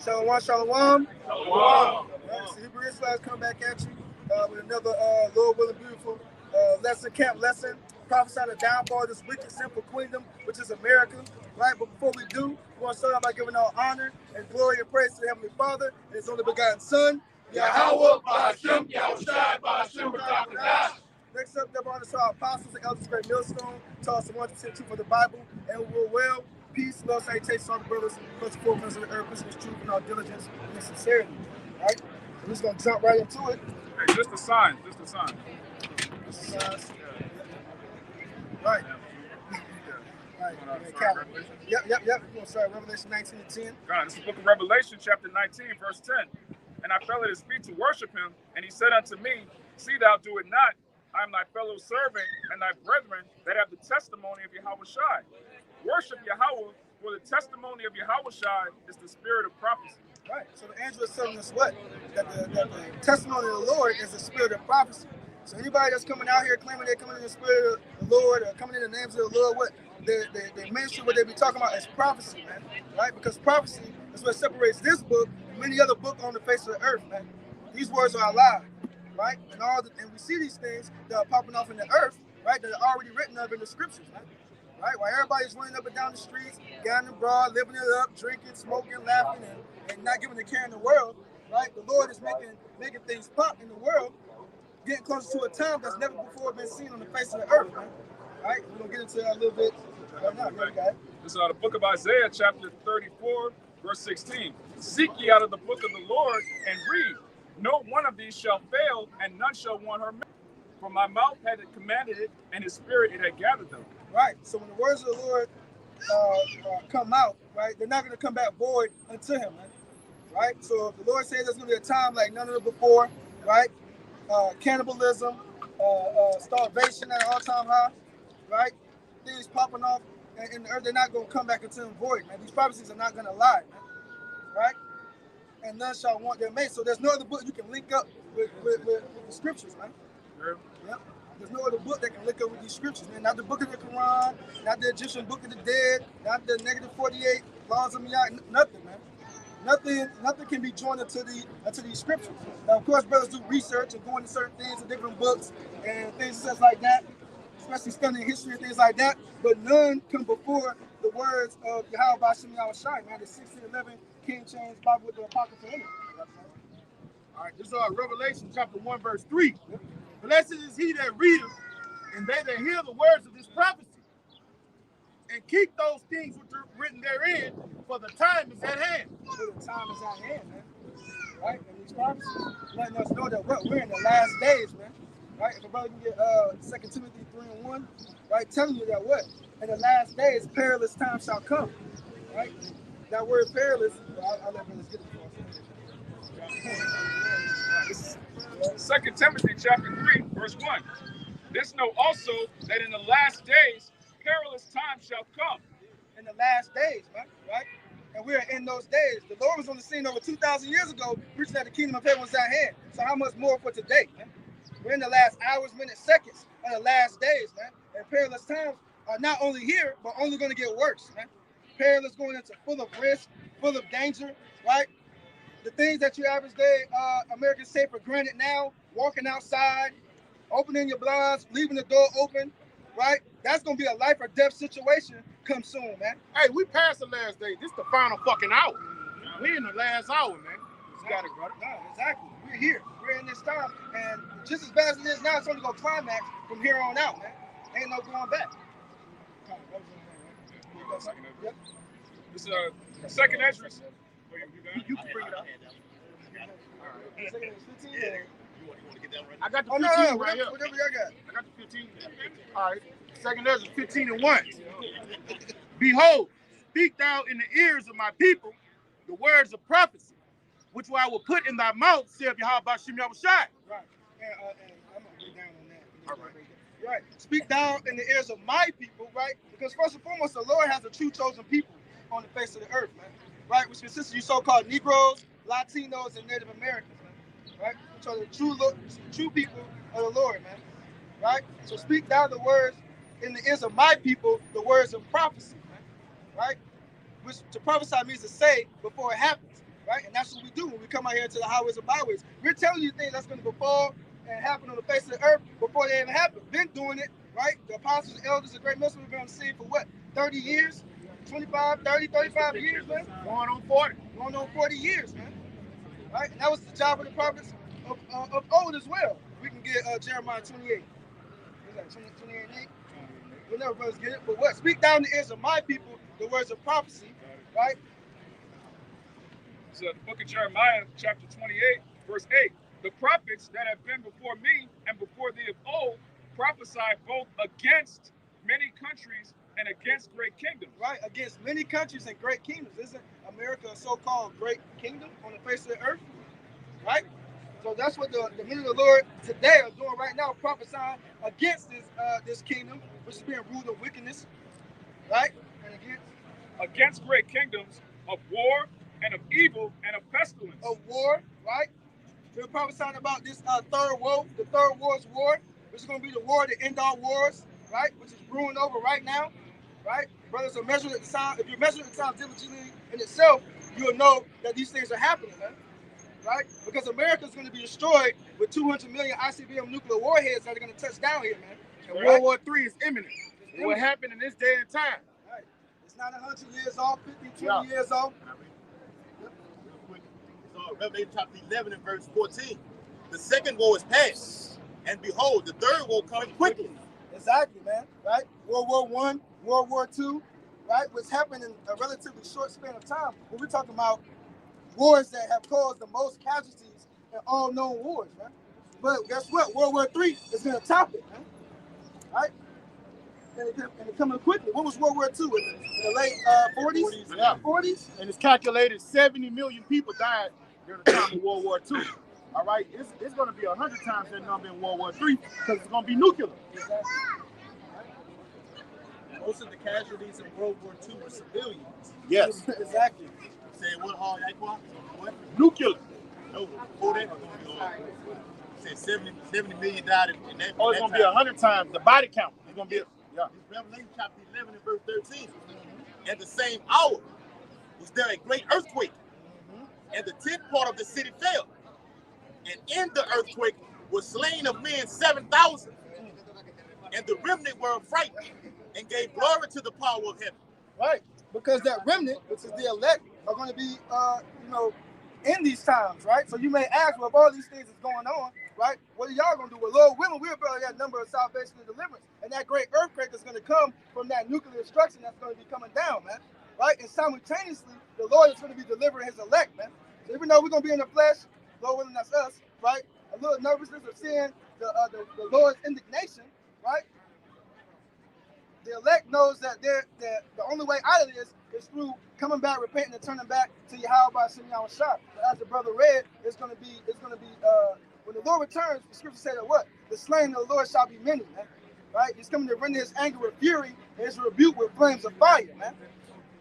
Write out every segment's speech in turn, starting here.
Shalom, shalom. Shalom. So Hebrew Israelites come back at you with another Lord willing beautiful lesson, camp lesson. Prophesy the downfall of this wicked, sinful kingdom, which is America. Right, but before we do, we want to start out by giving all honor and glory and praise to the Heavenly Father and His only begotten Son, Yahweh, Ba'ashem, Yahushai, Ba'ashem, B'Takadosh. Next up, double honor to our apostles and elders, great millstone, taught us 100% truth for the Bible, and we will well, peace, love, salutations to all the brothers, first and foremost of the earth, pushing this truth in all diligence and sincerity. All right, so we're just gonna jump right into it. Hey, just the sign, just the sign. Right. Right. Yep. We're gonna start Revelation 19 and 10. God, this is the book of Revelation, chapter 19, verse 10. And I fell at his feet to worship him, and he said unto me, See thou do it not. I am thy fellow servant and thy brethren that have the testimony of Yahushai. Worship Yahweh, for the testimony of Yahushai is the spirit of prophecy. Right. So the angel is telling us what? That the testimony of the Lord is the spirit of prophecy. So anybody that's coming out here claiming they're coming in the spirit of the Lord or coming in the names of the Lord, what their ministry, what they be talking about is prophecy, man. Right? Because prophecy is what separates this book and many other books on the face of the earth, man. These words are alive, right? And we see these things that are popping off in the earth, right? That are already written of in the scriptures, man. Right? While everybody's running up and down the streets, gathering abroad, living it up, drinking, smoking, laughing, and not giving a care in the world, right? The Lord is making things pop in the world, getting closer to a time that's never before been seen on the face of the earth, man. Right? We're going to get into that a little bit right now. This is the book of Isaiah, chapter 34, verse 16. Seek ye out of the book of the Lord and read. No one of these shall fail, and none shall want her memory. For my mouth had commanded it, and his spirit it had gathered them. Right. So when the words of the Lord come out, right, they're not going to come back void unto him, man. Right? So if the Lord says there's going to be a time like none of them before, right? Cannibalism, starvation at an all-time high, right? Things popping off in the earth, they're not going to come back into them void, man. These prophecies are not going to lie, man. Right? And none shall want their mate. So there's no other book you can link up with the scriptures, man. Yep. There's no other book that can link up with these scriptures, man. Not the book of the Quran, not the Egyptian book of the dead, not the negative 48 laws of Miyah, nothing, man. Nothing can be joined into these scriptures. Now, of course, brothers do research and go into certain things in different books and things such like that, especially studying history and things like that. But none come before the words of Yahweh Ba'ashem Yahushai, man. The 1611 King James Bible with the Apocrypha in it. All right, this is Revelation chapter 1, verse 3. Blessed is he that readeth, and they that hear the words of this prophecy, and keep those things which are written therein, for the time is at hand. For the time is at hand, man. Right? And these prophecies letting us know that we're in the last days, man. Right? If a brother can get 2 Timothy 3 and 1, right, telling you that what? In the last days, perilous times shall come. Right? That word perilous, I'll let brothers get it for us. 2 Timothy chapter 3, verse 1. This know also that in the last days perilous times shall come. In the last days, man, right? And we're in those days. The Lord was on the scene over 2,000 years ago, preaching that the kingdom of heaven was at hand. So how much more for today, man? We're in the last hours, minutes, seconds of the last days, man. And perilous times are not only here, but only going to get worse, man. Perilous going into full of risk, full of danger, right? The things that you average day Americans take for granted now, walking outside, opening your blinds, leaving the door open, right? That's going to be a life or death situation come soon, man. Hey, we passed the last day. This is the final fucking hour. We're in the last hour, man. You got it, brother. No, exactly. We're here. We're in this time. And just as bad as it is now, it's only going to climax from here on out, man. Ain't no going back. Yep. This is second entrance. You can bring it up. Second is 15. Yeah. You want to get that right? I got the 15 no, right here. Whatever y'all got. I got the 15. All right. Second Ezra 15 and 1. Behold, speak thou in the ears of my people the words of prophecy, which I will put in thy mouth, saith Yahweh Ba'ashem Yahushai. Right. And I'm going to get down on that. All right. Right. Speak down in the ears of my people, right? Because first and foremost, the Lord has a true chosen people on the face of the earth, man. Right? Which consists of you so-called Negroes, Latinos, and Native Americans, man. Right? Which are the true people of the Lord, man. Right? So speak down the words in the ears of my people, the words of prophecy, man. Right? Which to prophesy means to say before it happens. right? And that's what we do when we come out here to the highways and byways. We're telling you things that's going to befall and happen on the face of the earth before they even happen. Been doing it, right? The apostles, elders, the great ministers have been on the scene for what, 30 years? 25, 30, 35 years, man? Going on 40. Going on 40 years, man. Right? And that was the job of the prophets of old as well. We can get Jeremiah 28. What's that, 28 and 8? We'll never brothers get it. But what? Speak down the ears of my people the words of prophecy, right? So the book of Jeremiah, chapter 28, verse 8. The prophets that have been before me and before thee of old prophesied both against many countries and against great kingdoms. Right, against many countries and great kingdoms. Isn't America a so-called great kingdom on the face of the earth? Right? So that's what the men of the Lord today are doing right now, prophesying against this kingdom, which is being ruled of wickedness. Right? And against great kingdoms of war and of evil and of pestilence. Of war, right? They're prophesying about this third war, the third world's war, which is going to be the war to end all wars, right? Which is brewing over right now, right? Brothers are measuring the time. If you're measuring the time diligently in itself, you'll know that these things are happening, man. Right? Because America is going to be destroyed with 200 million ICBM nuclear warheads that are going to touch down here, man. And World War III is imminent. It will happen in this day and time. Right. It's not 100 years off, 50, 20 years off. Revelation chapter 11 and verse 14. The second war is past, and behold, the third war coming quickly. Exactly, man. Right? World War I, World War II, right? What's happened in a relatively short span of time. When we're talking about wars that have caused the most casualties in all known wars, man. But guess what? World War III is going to top it, man. Right? And it's coming quickly. What was World War II? In the late 40s? Yeah. 40s? And it's calculated 70 million people died during the time of World War II. All right, it's going to be 100 times that number in World War III because it's going to be nuclear. Exactly. Most of the casualties in World War II were civilians. Yes. Exactly. Say what hard what? Nuclear. No, before that, say 70 million died in that. Oh, it's going to be 100 times the body count. It's going to be, yeah. Revelation chapter 11 and verse 13. At the same hour was there a great earthquake, and the 10th part of the city fell. And in the earthquake was slain of men 7,000. And the remnant were frightened and gave glory to the power of heaven. Right. Because that remnant, which is the elect, are going to be, in these times, right? So you may ask, well, if all these things is going on, right, what are y'all going to do? Well, Lord willing, we'll build that number of salvation and deliverance. And that great earthquake is going to come from that nuclear destruction that's going to be coming down, man. Right? And simultaneously, the Lord is going to be delivering his elect, man. So even though we're going to be in the flesh, Lord willing, that's us, right? A little nervousness of seeing the Lord's indignation, right? The elect knows that the only way out of this is through coming back, repenting, and turning back to Yahweh by Shem Shah. As the brother read, it's gonna be when the Lord returns, the scripture said that what? The slain of the Lord shall be many, man. Right? He's coming to render his anger with fury and his rebuke with flames of fire, man.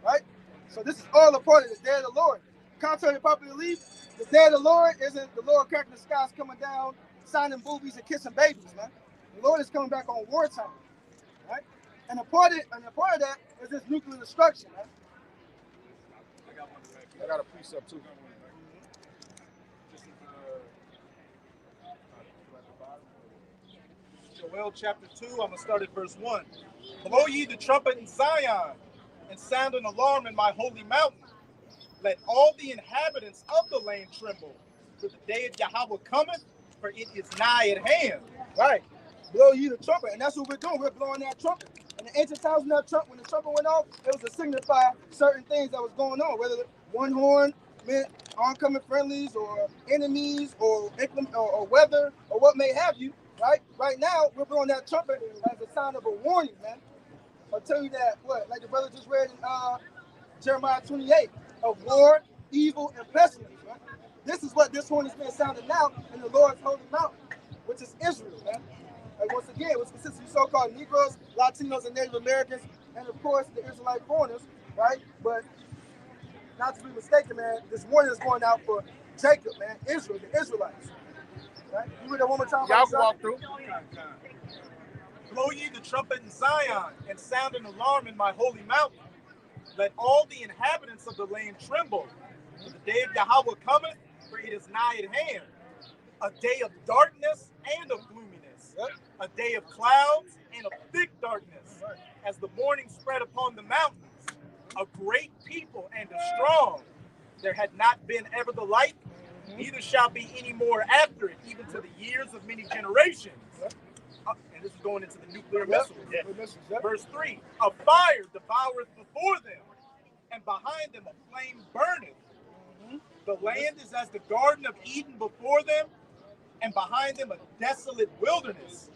Right? So this is all a part of the day of the Lord. Contrary to popular belief, the day of the Lord isn't the Lord cracking the skies coming down, signing boobies and kissing babies, man. The Lord is coming back on wartime. Right? And a part of that is this nuclear destruction, man. I got a precept too. Joel chapter 2, I'm going to start at verse 1. Blow ye the trumpet in Zion, and sound an alarm in my holy mountain. Let all the inhabitants of the land tremble, for the day of Yahweh cometh, for it is nigh at hand. Right. Blow ye the trumpet, and that's what we're doing. We're blowing that trumpet. In the ancient times, when the trumpet went off, it was to signify certain things that was going on, whether one horn meant oncoming friendlies or enemies or weather or what may have you. Right? Right now, we're blowing that trumpet as a sign of a warning, man. I'll tell you that, like the brother just read in Jeremiah 28, of war, evil, and pestilence, right? This is what this horn is being sounded now in the Lord's holy mountain, which is Israel, man. And once again, it was consists of so-called Negroes, Latinos, and Native Americans, and of course, the Israelite foreigners, right? But not to be mistaken, man, this warning is going out for Jacob, man, Israel, the Israelites. Right? You read that one more time? Y'all can walk through. Blow ye the trumpet in Zion, and sound an alarm in my holy mountain. Let all the inhabitants of the land tremble, The day of Yahweh cometh, for it is nigh at hand. A day of darkness and of gloominess. A day of clouds and of thick darkness. As the morning spread upon the mountains. A great people and a strong. There had not been ever the like, neither shall be any more after it, even to the years of many generations. And this is going into the nuclear missiles. Verse 3, a fire devoureth before them, and behind them a flame burneth. The land is as the Garden of Eden before them, and behind them a desolate wilderness.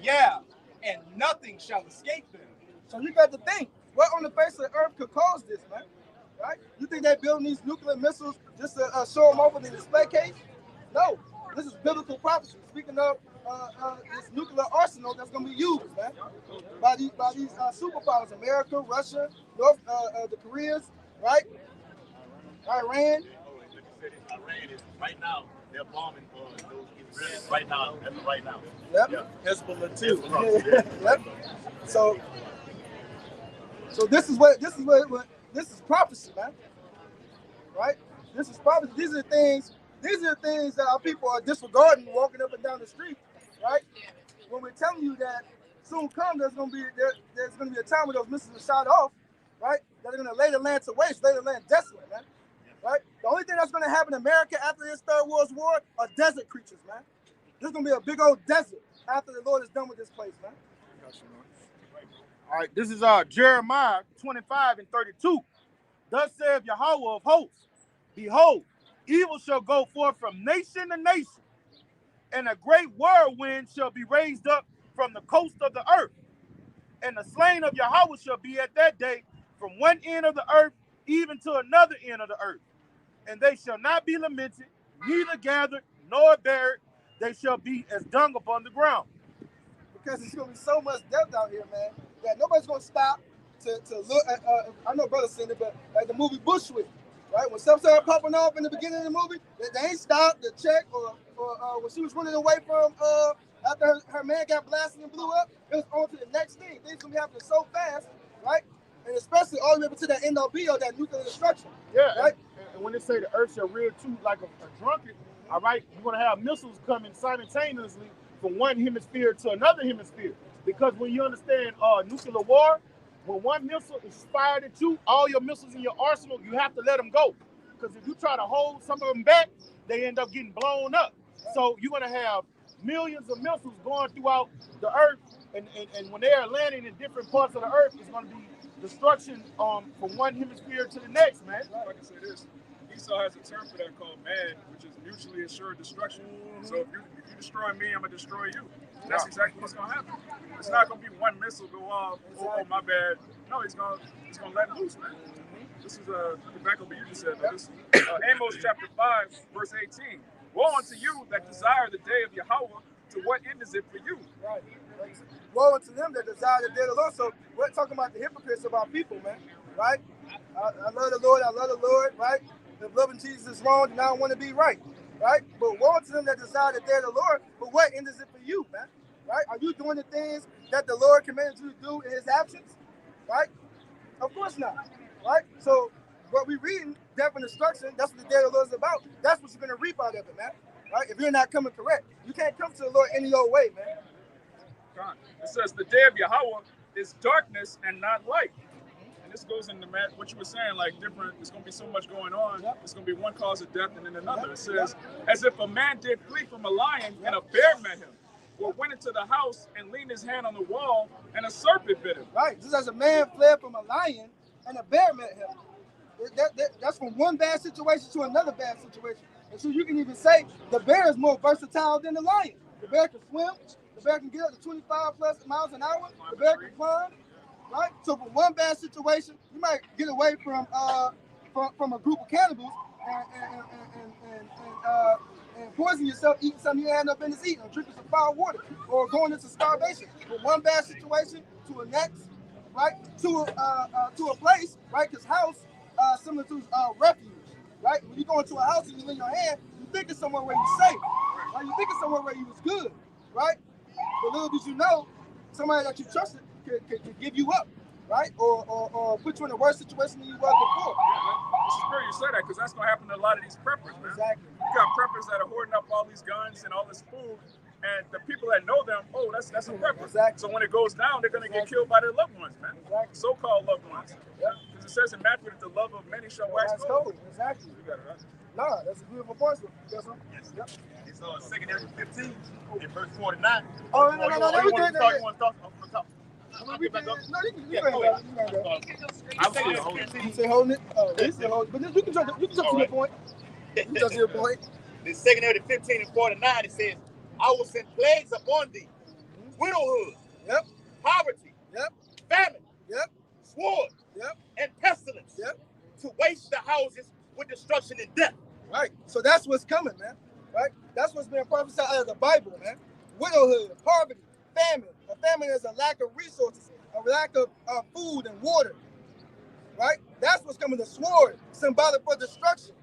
Yeah, and nothing shall escape them. So you got to think, what on the face of the earth could cause this, man? Right? You think they're building these nuclear missiles just to show them off in the display case? No, this is biblical prophecy. Speaking of this nuclear arsenal that's going to be used, man, by these superpowers: America, Russia, the Koreas, right? Iran. Iran is right now. They're bombing those Israelis right now. Right now. Yep. Hezbollah too. Yep. So this is prophecy, man. Right? This is prophecy. These are the things that our people are disregarding walking up and down the street, right? When we're telling you that soon come there's gonna be a time where those missiles are shot off, right? That are gonna lay the land to waste, lay the land desolate, man. Right? The only thing that's gonna happen in America after this Third World War are desert creatures, man. There's gonna be a big old desert after the Lord is done with this place, man. All right, this is Jeremiah 25 and 32. Thus saith Yahweh of hosts, behold, evil shall go forth from nation to nation, and a great whirlwind shall be raised up from the coast of the earth. And the slain of Yahweh shall be at that day from one end of the earth even to another end of the earth. And they shall not be lamented, neither gathered nor buried. They shall be as dung upon the ground. Because there's gonna be so much death out here, man, that nobody's gonna stop to look at. I know brother seen it, but like the movie Bushwick, right? When stuff started popping off in the beginning of the movie, they ain't stopped to check or when she was running away from after her man got blasted and blew up, it was on to the next thing. Things gonna be happening so fast, right? And especially all the way up to that end or that nuclear destruction. Yeah, right. And when they say the earth shall rear too like a drunkard, all right, you're gonna have missiles coming simultaneously from one hemisphere to another hemisphere. Because when you understand nuclear war, when one missile is fired at you, all your missiles in your arsenal, you have to let them go. Because if you try to hold some of them back, they end up getting blown up. So you're gonna have millions of missiles going throughout the earth, and when they are landing in different parts of the earth, it's gonna be destruction from one hemisphere to the next, man. If I can say this, Esau has a term for that called MAD, which is mutually assured destruction. So if you destroy me, I'm gonna destroy you. That's exactly what's gonna happen. It's not gonna be one missile go off. Oh my bad. No, he's gonna let loose, man. This is back up what you just said. This Amos chapter 5, verse 18. Woe unto you that desire the day of Yahweh. To what end is it for you? Right. Woe unto them that desire the day of the Lord. So we're talking about the hypocrites of our people, man. Right? I love the Lord, right? If loving Jesus is wrong, then I don't want to be right. Right? But woe unto them that desire the day of the Lord. But what end is it for you, man? Right? Are you doing the things that the Lord commanded you to do in his absence? Right? Of course not. Right? So what we reading, death and destruction, that's what the day of the Lord is about. That's what you're going to reap out of it, man. Right? If you're not coming correct. You can't come to the Lord any old way, man. It says the day of Yahweh is darkness and not light. And this goes into what you were saying, like different, there's going to be so much going on. Yep. There's going to be one cause of death and then another. It says, as if a man did flee from a lion and a bear met him, or went into the house and leaned his hand on the wall and a serpent bit him. Right. Just as a man fled from a lion and a bear met him. That's from one bad situation to another bad situation. And so you can even say the bear is more versatile than the lion. The bear can swim. The bear can get up to 25 plus miles an hour. The bear can climb. Right? So from one bad situation, you might get away from a group of cannibals and poison yourself, eating something you end up in this eating, or drinking some foul water, or going into starvation. From one bad situation to a next, right? To a place, right? Because house similar to refuge. Right? When you go into a house and you lay your hand, you think it's somewhere where you're safe. Right? You think it's somewhere where you was good. Right? But little did you know, somebody that you trusted could give you up. right? Or put you in a worse situation than you was before. It's true you say that because that's going to happen to a lot of these preppers, man. Exactly. You got preppers that are hoarding up all these guns and all this food, and the people that know them, oh, that's a prepper. Exactly. So when it goes down, they're going to get killed by their loved ones, man. Exactly. So-called loved ones. Yep. Because it says in Matthew that the love of many shall wax cold. Exactly. You got it right. Nah, that's a beautiful point. Yes, sir. Yep. It's 2 Timothy 15 in verse 49. Oh, no, You want to talk? No, you can go. I think it's holding. You say holding it? Oh, you say holding. But you can jump to your point. You can jump to your point. In 2 Timothy 15 and 49, it says, I will send plagues upon thee, widowhood, Yep. poverty, Yep. famine, Yep. sword, Yep. and pestilence, Yep. to waste the houses with destruction and death. Right. So that's what's coming, man. Right? That's what's being prophesied out of the Bible, man. Widowhood, poverty, famine. A famine is a lack of resources, a lack of food and water. Right? That's what's coming. The sword, symbolic for destruction.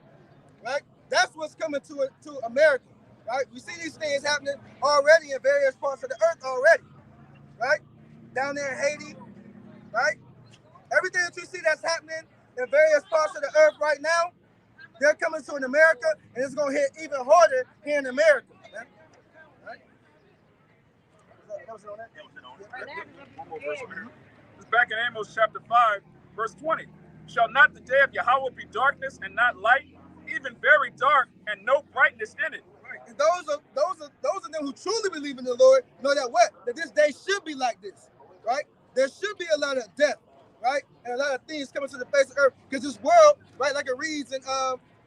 Right? That's what's coming to America. Right? We see these things happening already in various parts of the earth already. Right? Down there in Haiti. Right? Everything that you see that's happening in various parts of the earth right now, they're coming to America, and it's going to hit even harder here in America. Man. Right? That was it on that? One more verse here. It's back in Amos chapter 5, verse 20. Shall not the day of Yahweh be darkness and not light, even very dark and no brightness in it? Right. And those of them who truly believe in the Lord know that what? That this day should be like this. Right? There should be a lot of death. Right? And a lot of things coming to the face of earth. Because this world, right, like it reads in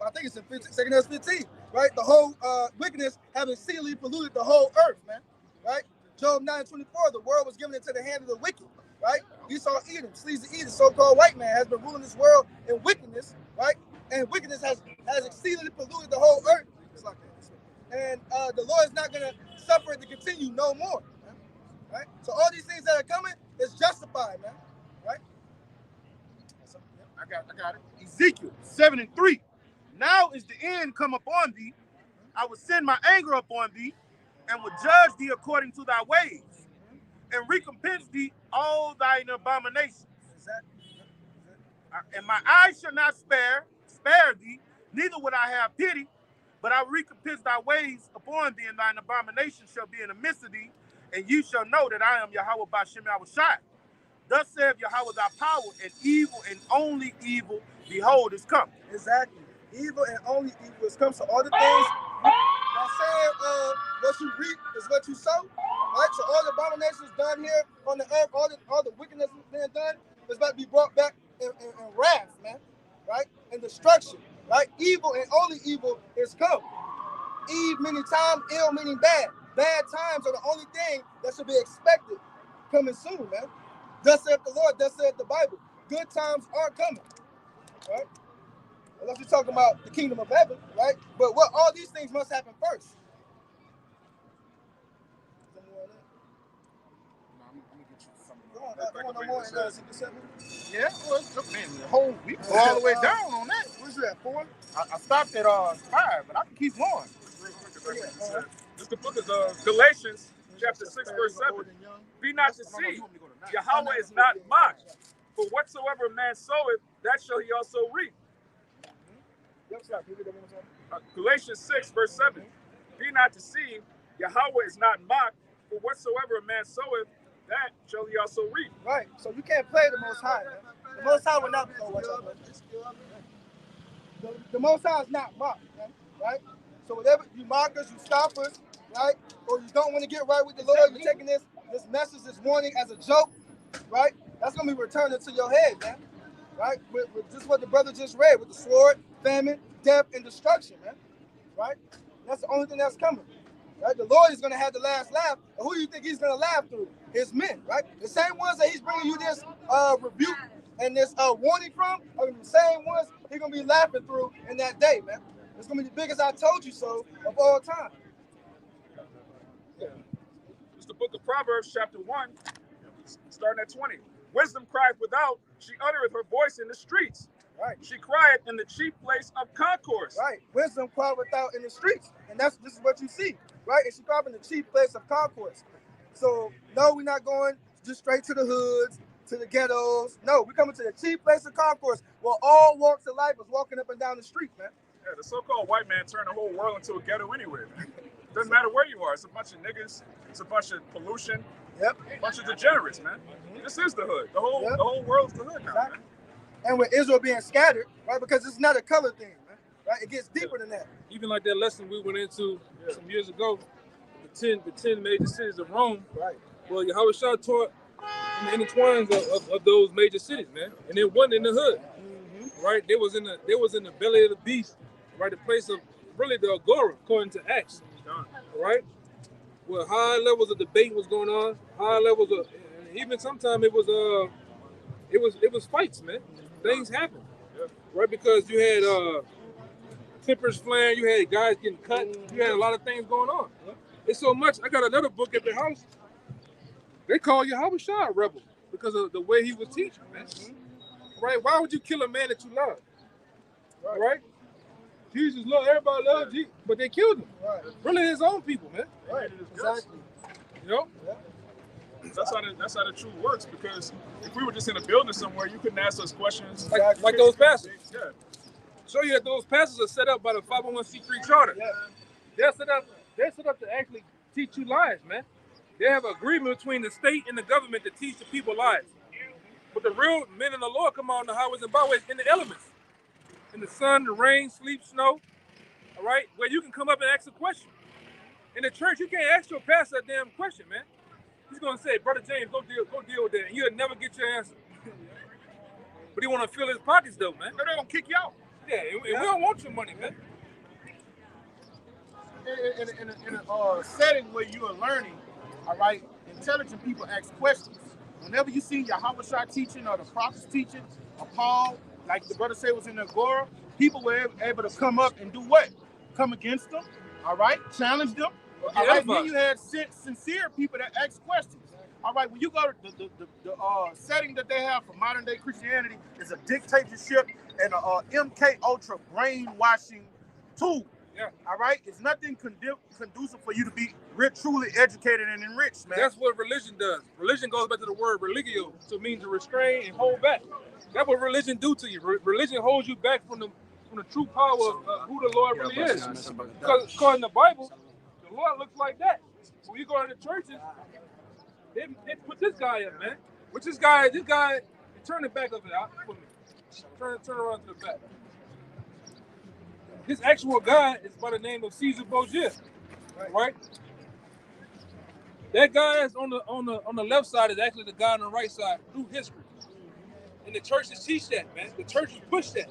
I think it's in 2 Timothy 15, right? The whole wickedness having exceedingly polluted the whole earth, man. Right? Job 9:24, the world was given into the hand of the wicked, right? Esau Edom, sleazy Edom, so-called white man, has been ruling this world in wickedness, right? And wickedness has exceedingly polluted the whole earth. It's like that. And the Lord is not going to suffer it to continue no more, man. Right? So all these things that are coming is justified, man. Right? I got it. Ezekiel 7 and 3. Now is the end come upon thee. I will send my anger upon thee, and will judge thee according to thy ways, and recompense thee all thine abominations. And my eyes shall not spare thee, neither would I have pity, but I will recompense thy ways upon thee, and thine abominations shall be in the midst of thee, and you shall know that I am Yahweh Bashem Yahushai. Thus saith Yahweh thy power, and evil and only evil, behold, is come. Exactly. Evil and only evil is come. So all the things that saying what you reap is what you sow. Right? So all the abominations done here on the earth, all the wickedness being done is about to be brought back in wrath, man. Right? And destruction. Right? Evil and only evil is come. Eve meaning time, ill meaning bad. Bad times are the only thing that should be expected coming soon, man. Thus saith the Lord, thus saith the Bible. Good times are coming. Right? Unless you're talking about the kingdom of heaven, right? But all these things must happen first. Yeah, well, man, the whole week all the way down on that. Where's you at, 4? I stopped at 5, but I can keep going. It's the book of Galatians, chapter 6, verse 7. Be not deceived. Yahweh is not mocked. For whatsoever a man soweth, that shall he also reap. Galatians 6, verse 7. Be not deceived. Yahweh is not mocked. For whatsoever a man soweth, that shall he also reap. Right. So you can't play the Most High, man. The Most High will not. The Most High is not mocked, man. Right. So whatever you mockers, you scoffers, right, or you don't want to get right with the Lord, you're taking this message, this warning as a joke, right? That's gonna be returned into your head, man. Right? With just what the brother just read, with the sword, famine, death, and destruction, man. Right? That's the only thing that's coming. Right? The Lord is gonna have the last laugh. And who do you think he's gonna laugh through? His men, right? The same ones that he's bringing you this rebuke and this warning from are the same ones he's gonna be laughing through in that day, man. It's gonna be the biggest I told you so of all time. It's the book of Proverbs, chapter 1, starting at 20. Wisdom crieth without, she uttereth her voice in the streets. Right. She crieth in the chief place of concourse. Right. Wisdom crieth without in the streets. And this is what you see. Right? And she crieth in the chief place of concourse. So no, we're not going just straight to the hoods, to the ghettos. No, we're coming to the chief place of concourse where all walks of life is walking up and down the street, man. Yeah, the so-called white man turned the whole world into a ghetto anyway, man. Doesn't matter where you are. It's a bunch of niggas. It's a bunch of pollution. Yep. A bunch of degenerates, man. This is the hood. The whole world's the hood now, Exactly. man. And with Israel being scattered, right? Because it's not a color thing, man. Right? It gets deeper than that. Even like that lesson we went into some years ago, the 10 major cities of Rome. Right. Well, Yahweh Shah taught in the intertwines of those major cities, man. And it wasn't in the hood. Right? They was in the belly of the beast, right? The place of really the agora, according to Acts. Right? Where high levels of debate was going on, high levels of, even sometimes it was fights, man. Things happened, right? Because you had tempers flaring, you had guys getting cut, you had a lot of things going on. It's so much. I got another book at the house. They call Yahweh Shah a rebel because of the way he was teaching, man. Right? Why would you kill a man that you love? Right? Jesus loved, everybody loved Jesus, but they killed him. Right. Really his own people, man. Right. Exactly. You know? That's how the truth works. Because if we were just in a building somewhere, you couldn't ask us questions Like those pastors. Yeah. Show you that those pastors are set up by the 501c3 charter. Yeah. They're set up to actually teach you lies, man. They have an agreement between the state and the government to teach the people lies. But the real men in the Lord come on the highways and byways in the elements. In the sun, the rain, sleep, snow, all right? Where you can come up and ask a question. In the church, you can't ask your pastor a damn question, man. He's gonna say, Brother James, go deal with that, and you'll never get your answer. But he wanna fill his pockets though, man. They're gonna kick you out. Yeah, and we don't want your money, man. In a setting where you are learning, all right, intelligent people ask questions. Whenever you see Yahweh Shah teaching or the prophets teaching, or Paul, like the brother said was in the Agora, people were able to come up and do what? Come against them, all right? Challenge them. All right, then you had sincere people that ask questions. All right, when you go to the setting that they have for modern day Christianity is a dictatorship and a MK Ultra brainwashing tool. Yeah. All right, it's nothing conducive for you to be truly educated and enriched, man. That's what religion does. Religion goes back to the word religio, so it means to restrain and hold back. That's what religion do to you. Religion holds you back from the true power of who the Lord really is. Because according to the Bible, the Lord looks like that. When you go to the churches, they put this guy up, man. Which this guy, turn the back of it out for me. Turn around to the back. This actual guy is by the name of Caesar Borgia, right? That guy is on the left side is actually the guy on the right side through history. And the churches teach that, man. The churches push that.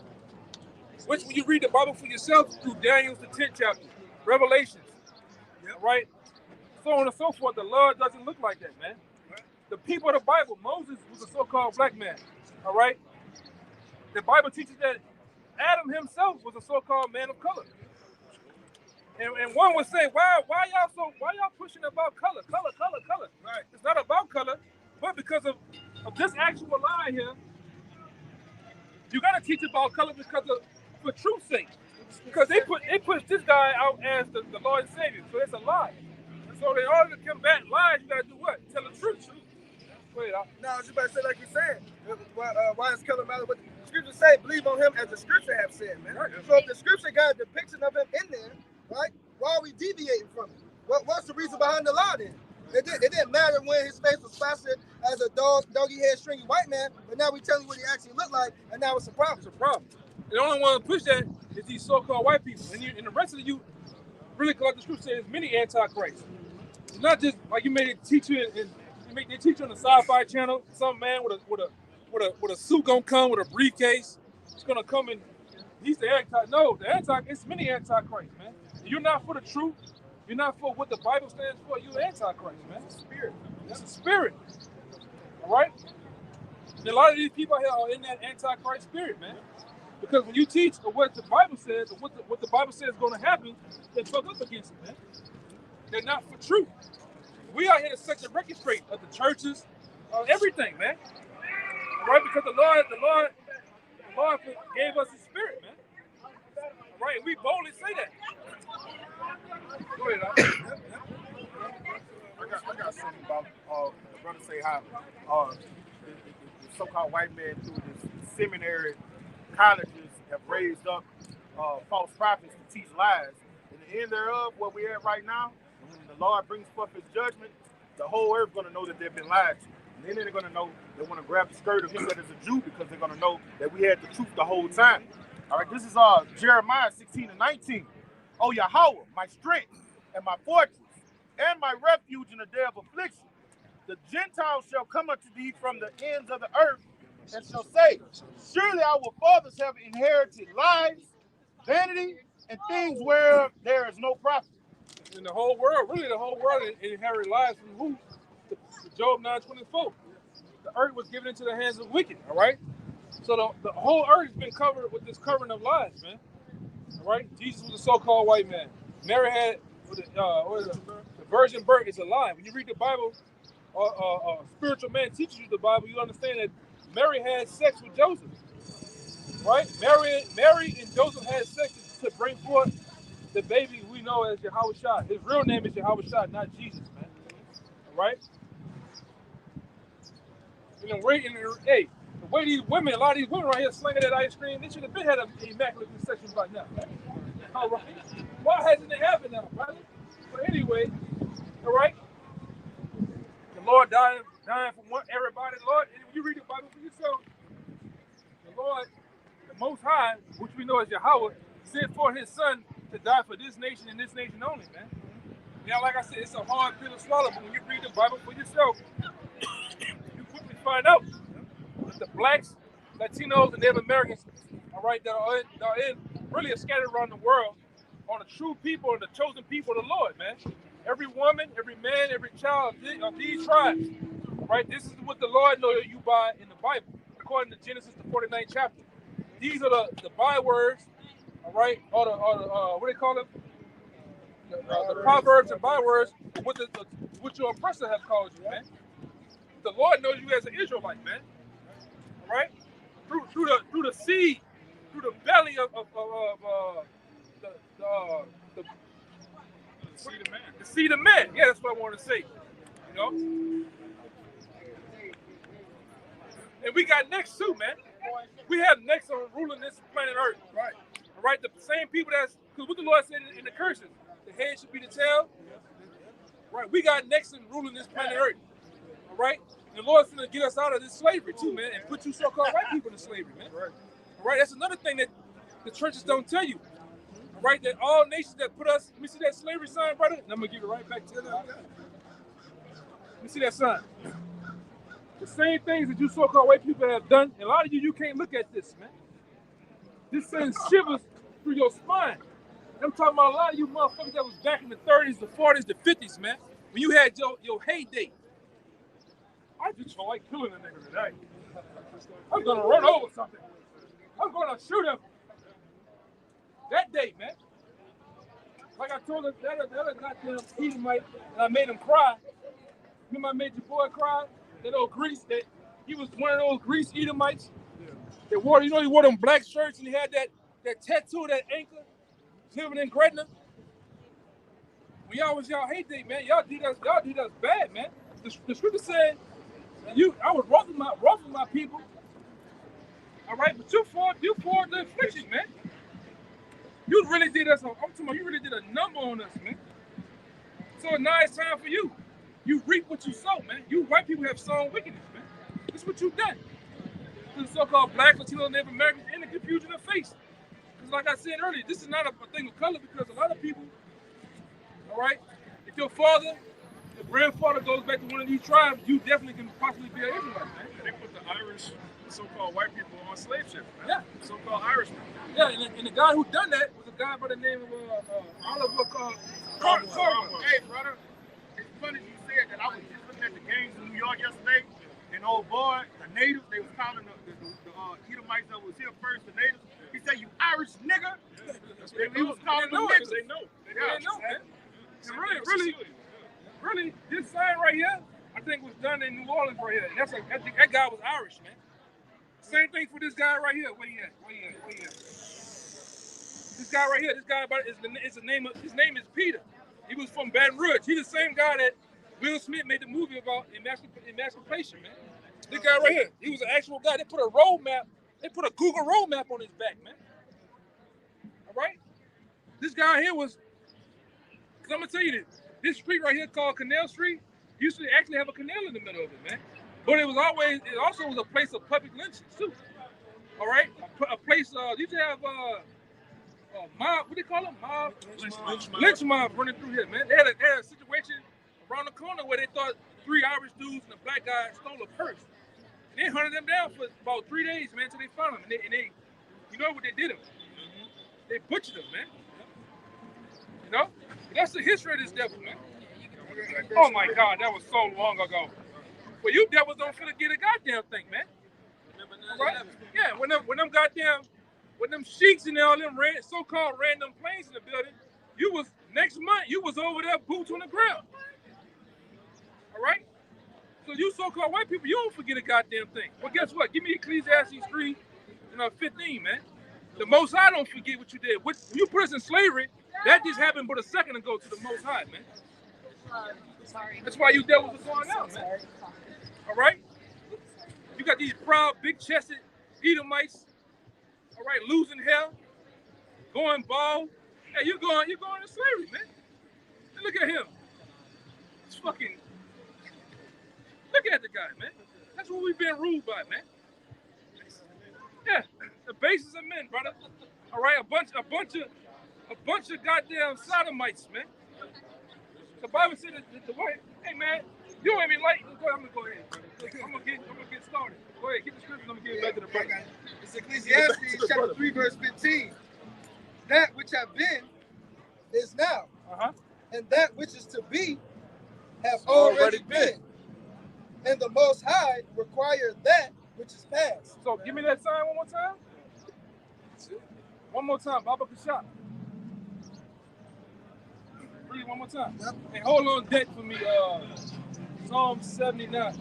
Which when you read the Bible for yourself through Daniel's the 10th chapter, Revelations, right? So on and so forth, the Lord doesn't look like that, man. The people of the Bible, Moses was a so-called black man, all right? The Bible teaches that Adam himself was a so-called man of color. And one would say, why y'all pushing about color? Color. Right. It's not about color, but because of this actual lie here, you gotta teach about color for truth's sake. Because they push this guy out as the Lord and Savior, so it's a lie. So in order to combat lies, you gotta do what? Tell the truth. Wait, no, I was just about to say, like you said, why does color matter? But the scripture say, believe on him as the scripture have said, man. Right. So if the scripture got a depiction of him in there, right, why are we deviating from it? What's the reason behind the lie then? It didn't matter when his face was plastered as a doggy-head, stringy white man, but now we tell you what he actually looked like, and now it's a problem. It's a problem. And the only one to push that is these so-called white people. And the rest of you, really, like the scripture says, many antichrists. It's not just like you made a teacher they teach on the Sci-Fi channel. Some man with a suit gonna come with a briefcase. It's gonna come and he's the anti. No, it's many antichrists, man. You're not for the truth. You're not for what the Bible stands for. You're antichrist, man. It's a spirit. It's a spirit. All right. And a lot of these people here are in that antichrist spirit, man. Because when you teach what the Bible says, or what the Bible says is going to happen, they fuck up against it, man. They're not for truth. We are here to set the record straight of the churches, everything, man. Right? Because the Lord gave us His Spirit, man. Right? And we boldly say that. Go ahead, I got something about the brother say how so-called white men through this seminary colleges have raised up false prophets to teach lies. In the end thereof, where we're at right now, when the Lord brings forth his judgment, the whole earth is going to know that they've been lied to. And then they're going to know they want to grab the skirt of him that is a Jew, because they're going to know that we had the truth the whole time. All right, this is Jeremiah 16:19. Oh, Yahweh, my strength and my fortress and my refuge in the day of affliction. The Gentiles shall come unto thee from the ends of the earth and shall say, surely our fathers have inherited lies, vanity, and things where there is no profit. In the whole world, really the whole world inherited lies from who? Job 9:24. The earth was given into the hands of wicked, all right? So the whole earth has been covered with this covering of lies, man. All right? Jesus was a so-called white man. Mary had, the virgin birth is a lie. When you read the Bible, a spiritual man teaches you the Bible, you understand that Mary had sex with Joseph, right? Mary and Joseph had sex to bring forth the baby we know as Yahweh Shai. His real name is Yahweh Shai, not Jesus, man. All right? Hey, the way these women, a lot of these women right here slinging that ice cream, they should have been had an immaculate conception by now. All right? Why hasn't it happened now, brother? But anyway, all right? The Lord dying for everybody. The Lord, when you read the Bible for yourself, the Lord, the Most High, which we know as Yahweh, sent for his son to die for this nation and this nation only, man. Now, like I said, it's a hard pill to swallow, but when you read the Bible for yourself, you quickly find out that the blacks, Latinos, and Native Americans, all right, that are in really are scattered around the world, are the true people and the chosen people of the Lord, man. Every woman, every man, every child of these tribes, right? This is what the Lord knows you by in the Bible, according to Genesis, the 49th chapter. These are the bywords, all right, or the what do they call them? The proverbs and bywords, what your oppressor have called you, man. The Lord knows you as an Israelite, man. All right, through the seed, through the belly of the seed of man. The seed of man. Yeah, that's what I want to say. You know. And we got next too, man. We have next on ruling this planet Earth. Right. All right. The same people because what the Lord said in the curses, the head should be the tail. Right. We got next in ruling this planet Earth. All right. And the Lord's going to get us out of this slavery too, man, and put you so-called white people in slavery, man. Right. All right. That's another thing that the churches don't tell you. All right. That all nations that put us. Let me see that slavery sign, brother. And I'm gonna give it right back to you. Let me see that sign. The same things that you so-called white people have done, and a lot of you can't look at this, man. This sends shivers through your spine. I'm talking about a lot of you motherfuckers that was back in the 30s, the 40s, the 50s, man. When you had your heyday. I just feel like killing a nigga today. I'm gonna run over something. I'm gonna shoot him. That day, man. Like I told him, that other goddamn Edomite, and I made him cry. Remember I made your boy cry? That old Greece, that he was one of those Greece Edomites. They wore, he wore them black shirts and he had that tattoo, that anchor, living in Gretna. When y'all was y'all heyday, man, y'all did us bad, man. The scripture said, I was roughing my people. All right, but you fought the affliction, man. You really did us. I'm talking about you really did a number on us, man. So now it's time for you. You reap what you sow, man. You white people have sown wickedness, man. This is what you've done. To the so-called black, Latino, Native Americans in the confusion of face. Because like I said earlier, this is not a thing of color because a lot of people, all right, if your father, your grandfather goes back to one of these tribes, you definitely can possibly be an Israelite, man. They put the Irish, so-called white people on slave ships, man. Yeah. So-called Irishmen. Yeah, and the guy who done that was a guy by the name of Oliver Carver. Hey, brother, it's funny you said that. I was just looking at the games in New York yesterday, and old boy, the natives, they was calling the Edomites that was here first, the natives. He said, "You Irish nigga." That's what He was calling them niggas. They know. They know, man. And really, this sign right here, I think was done in New Orleans right here. And that guy was Irish, man. Same thing for this guy right here. Where he at? This guy right here, his name is Peter. He was from Baton Rouge. He's the same guy that Will Smith made the movie about emancipation, man. This guy right here, he was an actual guy. They put a road map. They put a Google road map on his back, man. All right? This guy here was, because I'm going to tell you this street right here called Canal Street used to actually have a canal in the middle of it, man. But it also was a place of public lynchings, too. All right? A place, used to have, mob, what do you call them? Mob? Lynch mob running through here, man. They had a situation around the corner where they thought 3 Irish dudes and a black guy stole a purse. And they hunted them down for about 3 days, man, until they found them. And they you know what they did them? They butchered them, man. You know? That's the history of this devil, man. Oh my God, that was so long ago. Well, you devils don't finna get a goddamn thing, man. Right? Yeah, when them sheiks and all them so-called random planes in the building, next month you was over there boots on the ground. All right? So you so-called white people, you don't forget a goddamn thing. Well, guess what? Give me Ecclesiastes 3 and 15, man. The Most High don't forget what you did. When you put us in slavery, that just happened but a second ago to the Most High, man. That's why you devils are going out, man. All right? You got these proud, big-chested Edomites, all right, losing hair, going bald. Hey, you're going to slavery, man. And look at him. It's fucking. Look at the guy, man. That's what we've been ruled by, man. Yeah, the basis of men, brother. All right, a bunch of goddamn sodomites, man. The Bible said that the white. Hey, man, you don't even like. I'm gonna go ahead. I'm gonna get started. Go ahead, get the scriptures. I'm gonna give it back to the brother. It's Ecclesiastes chapter 3, verse 15. That which have been is now, and that which is to be have already been. And the Most High require that which is past. So give me that sign one more time. One more time, Baba Kasha. Read one more time. Yep. And hold on deck for me, Psalm 79. And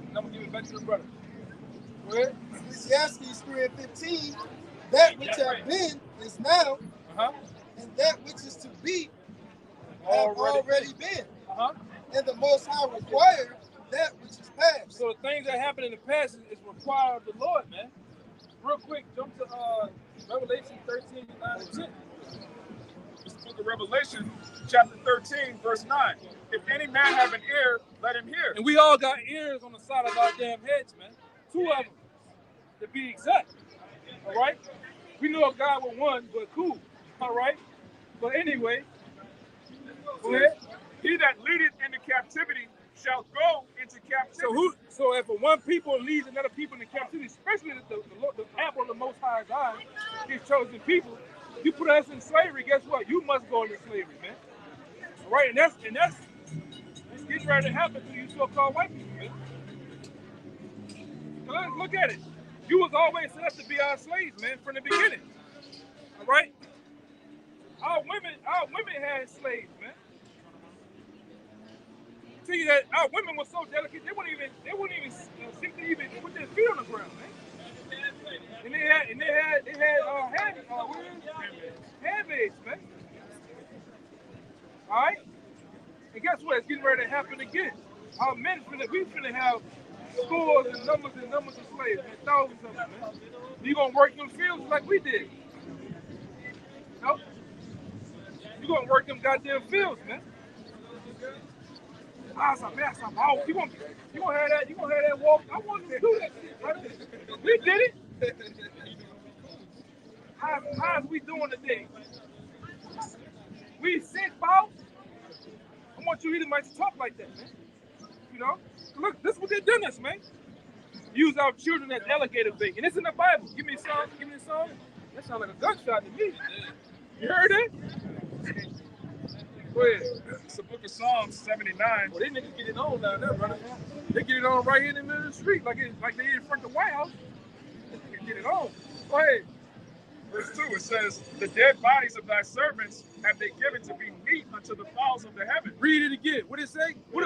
I'm going to give it back to the brother. Go ahead. Ecclesiastes 3 and 15. That which have been is now, and that which is to be have already been. And the Most High require that which is past. So the things that happened in the past is required of the Lord, man. Real quick, jump to Revelation 13, 9 and 10. This is the book of Revelation, chapter 13, verse 9. If any man have an ear, let him hear. And we all got ears on the side of our damn heads, man. 2 of them, to be exact. All right? We know a God with one, but cool. All right? But anyway, go ahead. He that leadeth into captivity shall go into captivity. So if one people leads another people into captivity, especially the apple of the Most High's eye, his chosen people, you put us in slavery, guess what? You must go into slavery, man. All right, and that's getting ready to happen to you so-called white people, man. So look at it. You was always set up to be our slaves, man, from the beginning. All right? Our women had slaves, man. Tell you that our women were so delicate, they wouldn't even seem to even put their feet on the ground, man. And they had handmaids, man. All right. And guess what? It's getting ready to happen again. Our men we finna have scores and numbers of slaves, man, thousands of them, man. You gonna work them fields like we did. No? You gonna work them goddamn fields, man. You gonna have that walk. I wanted to do that shit, brother. We did it. How's we doing today? We sick, Paul. I want you Edomites to talk like that, man. You know? Look, this is what they're doing us, man. Use our children as alligator bait. And it's in the Bible. Give me a song. That sounds like a gunshot to me. You heard it? Go ahead. It's the book of Psalms 79. Well, they niggas get it on down there, brother. They get it on right here in the middle of the street, like they in front of the White House. They get it on. Go ahead. Verse 2, it says, the dead bodies of thy servants have they given to be meat unto the fowls of the heaven. Read it again. What did it say? What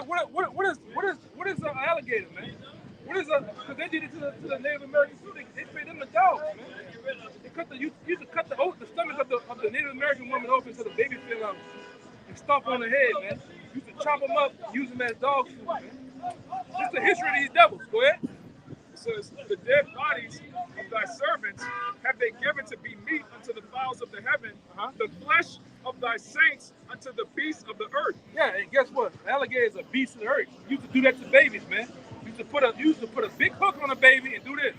is an alligator, man? Because they did it to the Native Americans too. They fed them the dogs, man. They used to cut the stomach of the Native American woman open so the baby fell out. And stomp on the head, man. Used to chop them up, use them as dog food, man. Just the history of these devils. Go ahead. It says, the dead bodies of thy servants have they given to be meat unto the fowls of the heaven, the flesh of thy saints unto the beasts of the earth. Yeah, and guess what? An alligator is a beast of the earth. You used to do that to babies, man. You used to put a big hook on a baby and do this.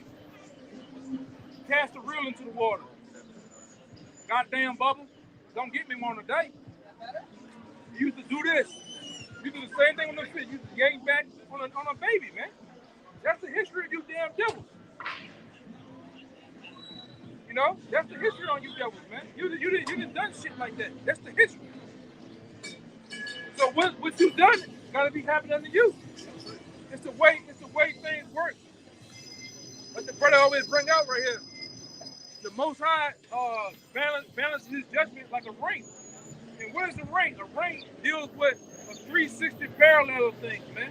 Cast a reel into the water. Goddamn bubble. Don't get me one today. You used to do this. You do the same thing on the fish. You used to yank back on a baby, man. That's the history of you damn devils. You know, that's the history on you devils, man. You didn't done shit like that. That's the history. So what you done gotta be happening to you. It's the way things work. But the brother always bring out right here. The Most High balances his judgment like a ring. And what is a ring? A ring deals with a 360 parallel of things, man.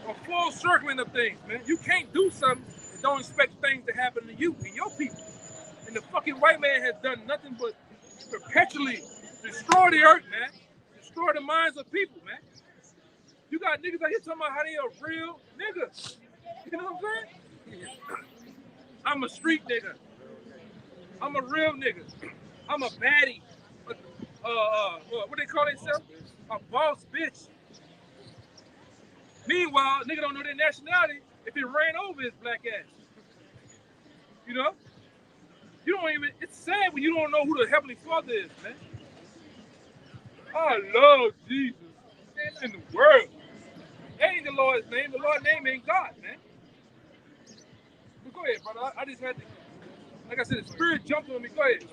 A full circling of things, man. You can't do something and don't expect things to happen to you and your people. And the fucking white man has done nothing but perpetually destroy the earth, man. Destroy the minds of people, man. You got niggas out here talking about how they a real nigga. You know what I'm saying? I'm a street nigga. I'm a real nigga. I'm a baddie. What they call themselves? A boss bitch. Meanwhile, nigga don't know their nationality if it ran over his black ass. You know? You don't even, it's sad when you don't know who the Heavenly Father is, man. I love Jesus in the world. That ain't the Lord's name. The Lord's name ain't God, man. But go ahead, brother. I just had to, like I said, the spirit jumped on me. Go ahead.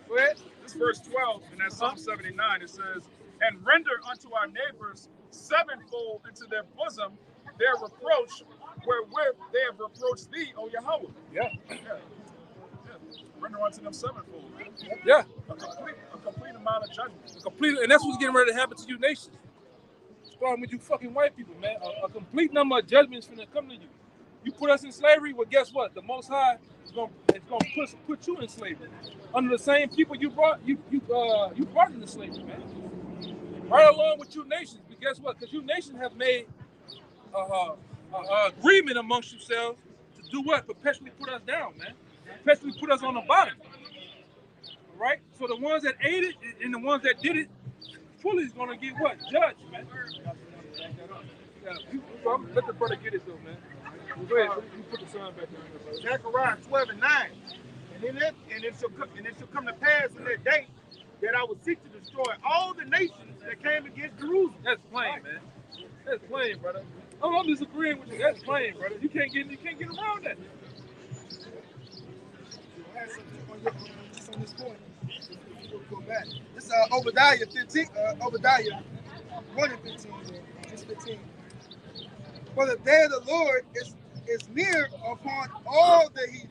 Go ahead. This verse 12 in that Psalm 79, it says, and render unto our neighbors sevenfold into their bosom their reproach, wherewith they have reproached thee, O Yahweh. Yeah. Render unto them sevenfold. Yeah. A complete amount of judgment. And that's what's getting ready to happen to you nations. Starting with you fucking white people, man. A complete number of judgments finna come to you. You put us in slavery, well, guess what? The Most High is gonna put you in slavery under the same people you brought into slavery, man. Right along with you nations, but guess what? Because you nations have made agreement amongst yourselves to do what? Perpetually put us down, man. Perpetually put us on the bottom. All right? So the ones that ate it and the ones that did it fully is gonna get what? Judged, man. Yeah, let the brother get it though, man. Go ahead. You put the sign back there. Zechariah 12:9. And it shall come to pass in that day that I will seek to destroy all the nations that came against Jerusalem. That's plain, man. That's plain, brother. I'm disagreeing with you. That's plain, brother. You can't get around that. Just on this point, go back. This is Obadiah 15. Obadiah 1 and 15. Just 15. For the day of the Lord is near upon all the heathen.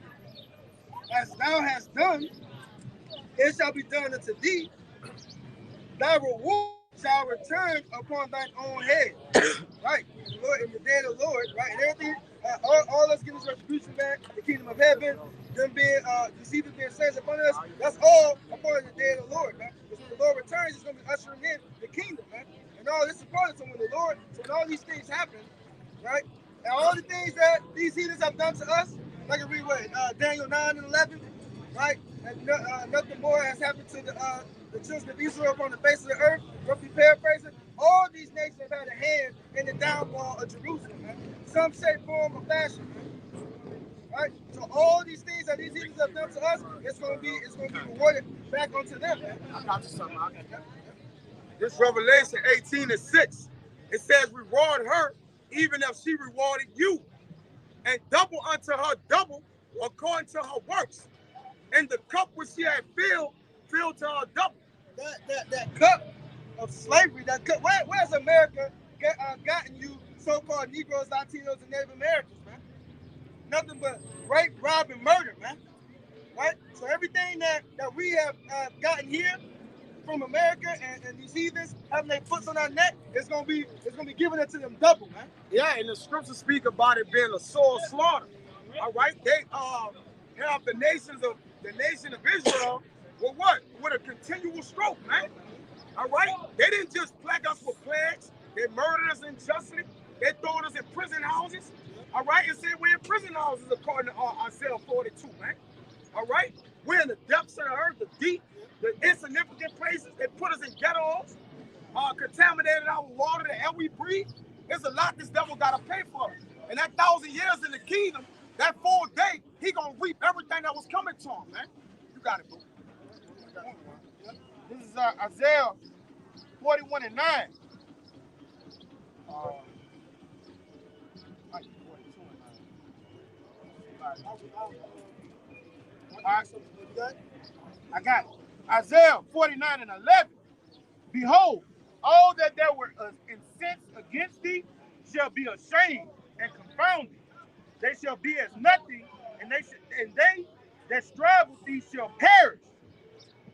As thou hast done, it shall be done unto thee. Thy reward shall return upon thine own head. Right? Lord, in the day of the Lord, right? And everything, all us getting this retribution back, the kingdom of heaven, them being deceivers being saved upon us, that's all upon the day of the Lord, man. Because when the Lord returns, he's going to be ushering in the kingdom, man. And all this is part of it. So when all these things happen, right? And all the things that these heathens have done to us, like I read what Daniel 9 and 11, right? And nothing more has happened to the children of Israel upon the face of the earth. Roughly paraphrasing, all these nations have had a hand in the downfall of Jerusalem, man. Some shape, form, or fashion, man. Right? So all these things that these heathens have done to us, it's gonna be rewarded back onto them, man. I got you something. This Revelation 18:6, it says, reward her even if she rewarded you, and double unto her double according to her works. And the cup which she had filled to her double. That cup of slavery, that cup, where's America gotten you so-called Negroes, Latinos, and Native Americans, man? Nothing but rape, rob, and murder, man. Right? So everything that we have gotten here from America and these heathens having their foots on our neck, it's gonna be given it to them double, man. Yeah, and the scriptures speak about it being a sore slaughter. All right, they have the nation of Israel with what? With a continual stroke, man. All right, they didn't just plague us with plagues. They murdered us unjustly. They throwing us in prison houses. All right, and say we're in prison houses according to Isaiah 42, man. All right, we're in the depths of the earth, the deep, the insignificant places. They put us in ghettos, contaminated our water, the air we breathe. There's a lot this devil got to pay for. And that 1,000 years in the kingdom, that full day, he gonna reap everything that was coming to him, man. You got it, bro. This is Isaiah 41 and 9. I got it. Isaiah 49 and 11. Behold, all that there were incensed against thee shall be ashamed and confounded. They shall be as nothing, and they that strive with thee shall perish.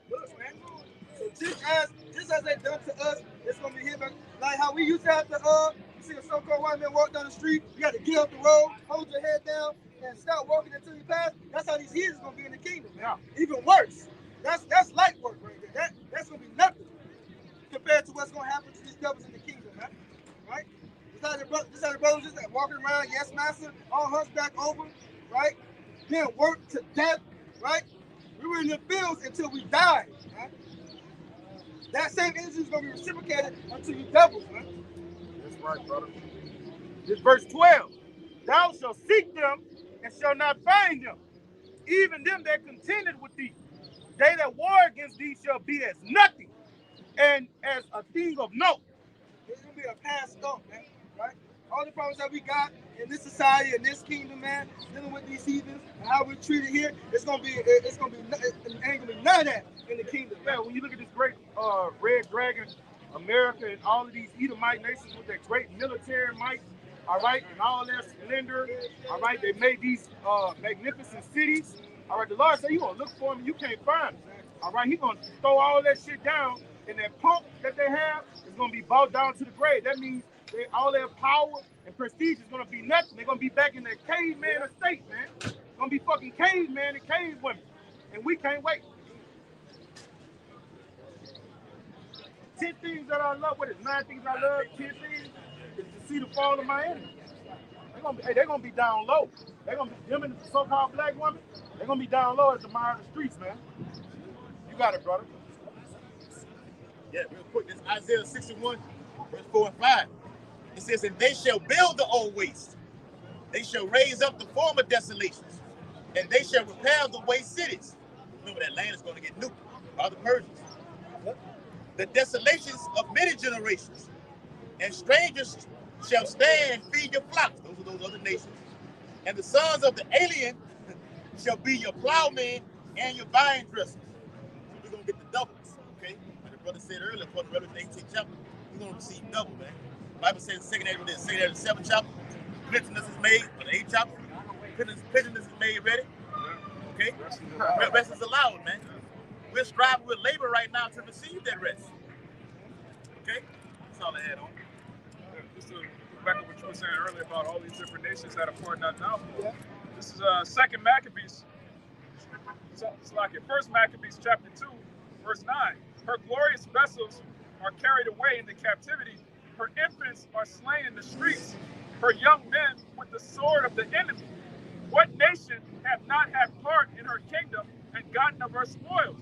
Look, man. So just as they done to us, it's gonna be here. Like how we used to have to you see a so-called white man walk down the street, you got to get off the road, hold your head down, and stop walking until you pass. That's how these heathens gonna be in the kingdom. Man. Yeah. Even worse. That's light work right there. That's gonna be nothing compared to what's gonna happen to these devils in the kingdom, man. Right? Just how the brothers just walking around, yes, master, all hunchback over, right? Being worked to death, right? We were in the fields until we died, right? That same energy is going to be reciprocated unto you devils, man. That's right, brother. This verse 12. Thou shalt seek them and shalt not find them. Even them that contended with thee. They that war against thee shall be as nothing and as a thing of note. It's going to be a past thought, man, right? All the problems that we got in this society, in this kingdom, man, dealing with these heathens and how we're treated here, it ain't gonna be none of that in the kingdom. Yeah, when you look at this great red dragon, America, and all of these Edomite nations with their great military might, all right, and all their splendor, all right, they made these magnificent cities. All right, the Lord said, you gonna look for them, you can't find them. All right, He's gonna throw all that shit down, and that pump that they have is gonna be brought down to the grave. That means all their power and prestige is gonna be nothing. They're gonna be back in their caveman estate, man. Gonna be fucking caveman and cave women, and we can't wait. 10 things that I love. What is 9 things I love? 10 things is to see the fall of my enemy. They're gonna be down low. They're gonna be them and the so-called black woman. They're gonna be down low as the mire of the streets, man. You got it, brother. Yeah, real quick. This Isaiah 61, verse 4 and 5. It says, and they shall build the old waste. They shall raise up the former desolations. And they shall repair the waste cities. Remember, that land is going to get nuked by the Persians. The desolations of many generations. And strangers shall stand and feed your flocks. Those are those other nations. And the sons of the alien shall be your plowmen and your vine dressers. So we're going to get the doubles, okay? Like the brother said earlier, for the Revelation 18th chapter, we're going to receive double, man. The Bible says in 2nd Ezra, 7th chapter, plenteousness is made, for the 8th chapter, plenteousness is made ready, okay? Rest is allowed, man. We're striving with labor right now to receive that rest, okay? That's all I had on. Just to go back to what you were saying earlier about all these different nations that are pouring out now. Yeah. This is 2nd Maccabees. It's like it. 1st Maccabees chapter 2, verse 9. Her glorious vessels are carried away into captivity. Her infants are slain in the streets. Her young men with the sword of the enemy. What nation have not had part in her kingdom and gotten of her spoils?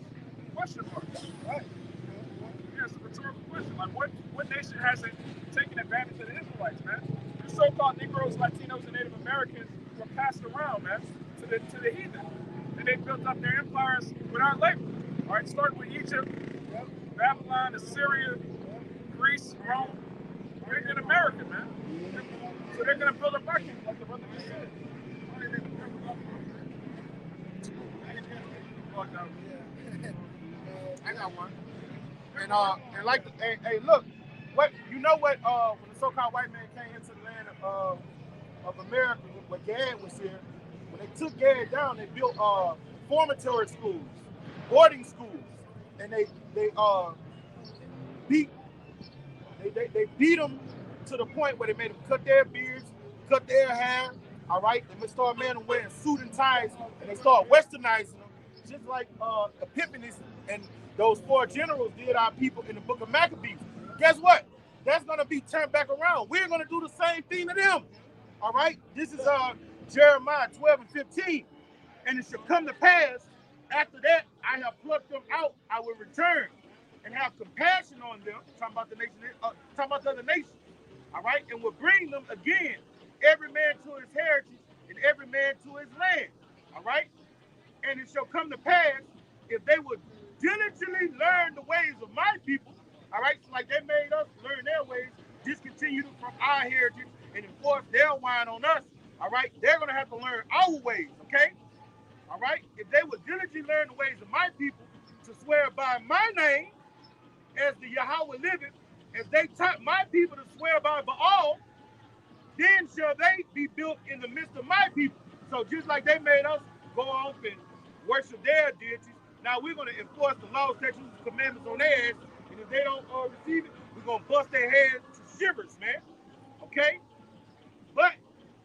Question mark. Right. Yeah, it's a rhetorical question. Like, what nation hasn't taken advantage of the Israelites, man? The so-called Negroes, Latinos, and Native Americans were passed around, man, to the heathen. And they built up their empires without labor. All right, starting with Egypt, Babylon, Assyria, Greece, Rome, and America, man. So they're going to build up our kingdom, like the brother just said. I got one. And like, hey, look, what you know what? When the so-called white man came into the land of America, when Gad was here, when they took Gad down, they built formatory schools, boarding schools, and they beat them to the point where they made them cut their beards, cut their hair. All right, they started men wearing suit and ties, and they started westernizing them, just like Epiphanes and those 4 generals did our people in the book of Maccabees. Guess what? that's going to be turned back around. We're going to do the same thing to them. All right? This is Jeremiah 12 and 15. And it shall come to pass, after that, I have plucked them out, I will return and have compassion on them. Talking about the nation, talking about the other nations. All right? And will bring them again, every man to his heritage and every man to his land. All right? And it shall come to pass, if they would diligently learn the ways of my people, all right, so like they made us learn their ways, discontinue from our heritage, and enforce their wine on us, all right, they're going to have to learn our ways, okay? All right? If they would diligently learn the ways of my people, to swear by my name, as the Yahweh liveth, as they taught my people to swear by Baal, then shall they be built in the midst of my people. So just like they made us go off and worship their deities, now we're going to enforce the laws, statutes, and commandments on their ass. And if they don't receive it, we're going to bust their heads to shivers, man. Okay? But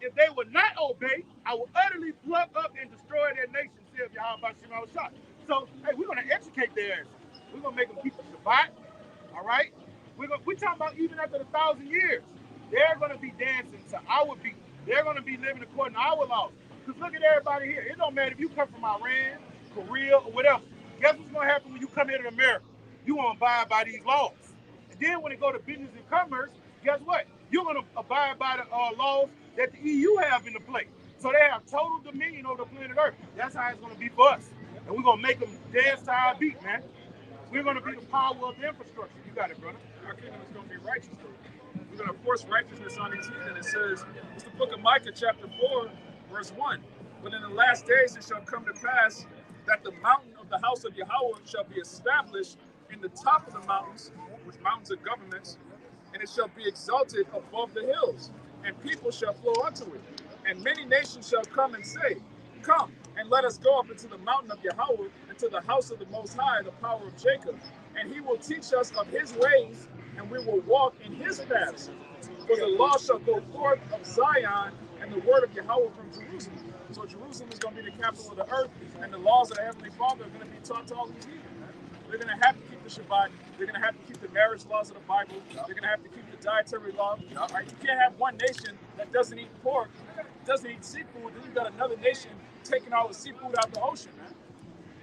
if they would not obey, I will utterly pluck up and destroy their nation, saith Yahweh Shema Shah. So, hey, we're going to educate their ass. We're going to make them keep the Shabbat. All right? We're talking about even after the 1,000 years. They're going to be dancing to our beat. They're going to be living according to our laws. Because look at everybody here. It don't matter if you come from Iran, Korea, or whatever. Guess what's going to happen when you come here to America? You want to abide by these laws. And then when it go to business and commerce, guess what? You're going to abide by the laws that the EU have in the play. So they have total dominion over the planet Earth. That's how it's going to be for us. And we're going to make them dance to our beat, man. We're going to be the power of the infrastructure. You got it, brother. Our kingdom is going to be righteous. We're going to force righteousness on these heathen. It says, it's the book of Micah, chapter 4, verse 1. But in the last days it shall come to pass that the mountain of the house of Yahweh shall be established in the top of the mountains, which mountains are governments, and it shall be exalted above the hills, and people shall flow unto it. And many nations shall come and say, come, and let us go up into the mountain of Yahweh, into the house of the Most High, the power of Jacob. And he will teach us of his ways, and we will walk in his paths. For the law shall go forth of Zion, and the word of Yahweh from Jerusalem. So Jerusalem is going to be the capital of the earth, and the laws of the Heavenly Father are going to be taught to all these heathen. They're going to have to keep the Shabbat. They're going to have to keep the marriage laws of the Bible. They're going to have to keep the dietary law. Right? You can't have one nation that doesn't eat pork, doesn't eat seafood, then you've got another nation taking all the seafood out of the ocean, man.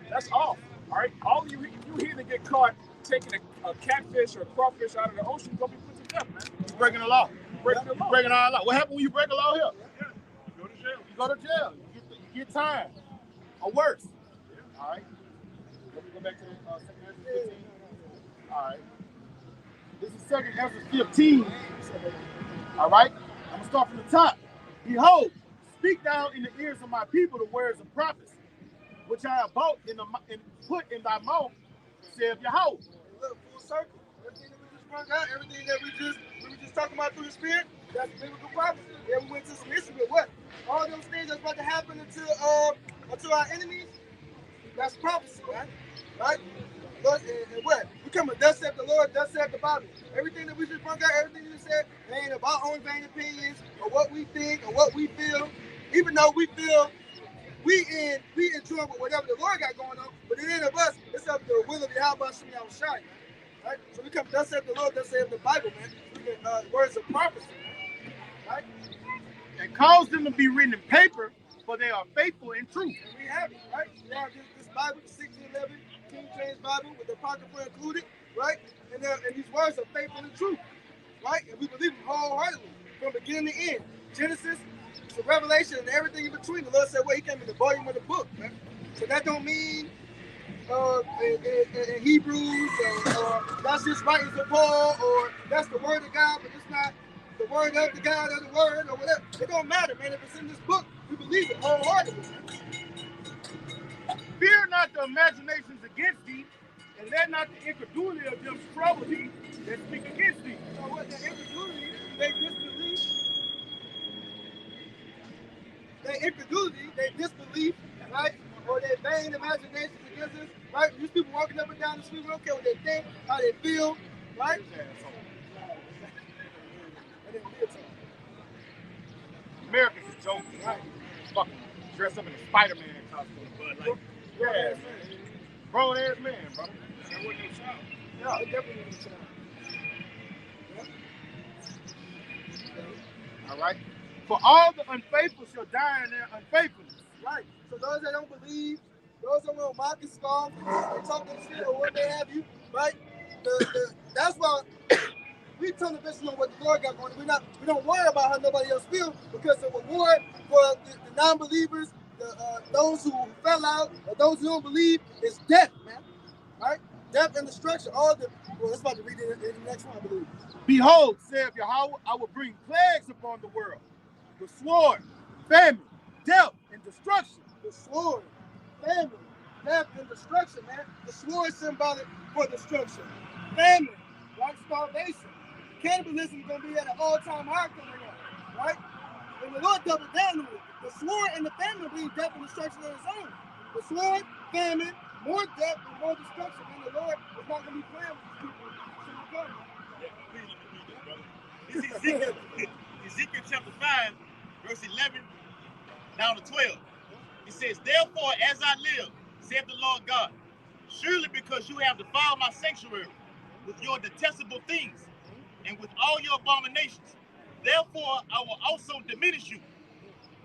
That's all. All right? All you heathen get caught taking a catfish or a crawfish out of the ocean, you're going to be put to death, man. You're breaking the law. Breaking the law. Breaking our law. What happens when you break a law here? Yeah. You go to jail. You go to jail. You get time. Or worse. All right? Let me go back to the 2nd Ezra 15. All right. This is 2nd Ezra 15. All right? I'm going to start from the top. Behold, speak thou in the ears of my people the words of prophecy, which I have bought and put in thy mouth, saith Yahweh. Look, full circle. Everything that we just brought out, everything that we were just talking about through the Spirit, that's biblical prophecy. Then we went to some history, but what? All those things that's about to happen unto our enemies, that's prophecy, right? Right? Look, and what? We come with thus saith the Lord, thus saith the Bible. Everything that we just brought out, everything that we said, it ain't about our own vain opinions or what we think or what we feel. Even though we feel we enjoy whatever the Lord got going on, but it ain't of us. It's of the will of Yahweh Shema Shai. Right? So we come, thus saith the Lord, thus saith the Bible, man. We get words of prophecy, man. Right? And cause them to be written in paper, for they are faithful in truth. And we have it, right? We have this Bible, the 1611 King James Bible with the Apocrypha included, right? And these words are faithful and true, right? And we believe them wholeheartedly from beginning to end. Genesis to Revelation and everything in between. The Lord said, well, he came in the volume of the book, man. So that don't mean in Hebrews or that's just writings of Paul or that's the word of God, but it's not the word of the God or the word or whatever. It don't matter, man. If it's in this book, we believe it wholeheartedly, man. Fear not the imaginations against thee, and let not the incredulity of them trouble thee that speak against thee. So what the incredulity, they disbelief, right? Or their vain imaginations against us, right? These people walking up and down the street, we don't care what they think, how they feel, right? Americans is joking, right? Fucking dress up in a Spider-Man costume, but like, yeah, grown ass man, bro. Yeah, it definitely was a child. Yeah. All right? For all the unfaithful shall die in their unfaithfulness. Right. So those that don't believe, those that will mock and scoff, and talk and shit or what they have you, right? That's why we turn the business on what the Lord got going. We don't worry about how nobody else feels, because the reward for the non-believers, those who fell out, or those who don't believe, is death, man. Right? Death and destruction. Well, let's about to read it in the next one, I believe. Behold, saith Yahweh, I will bring plagues upon the world, the sword, famine, death, and destruction. The sword, famine, death, and destruction, man. The sword is symbolic for destruction. Famine, right? Starvation. Cannibalism is going to be at an all-time high coming up, right? And the Lord doubled down on it. The sword and the famine will bring death and destruction on its own. The sword, famine, more death, and more destruction. And the Lord is not going to be playing with these people. This is Ezekiel, Ezekiel chapter 5, verse 11 down to 12. It says, therefore, as I live, saith the Lord God, surely because you have defiled my sanctuary with your detestable things and with all your abominations, therefore I will also diminish you.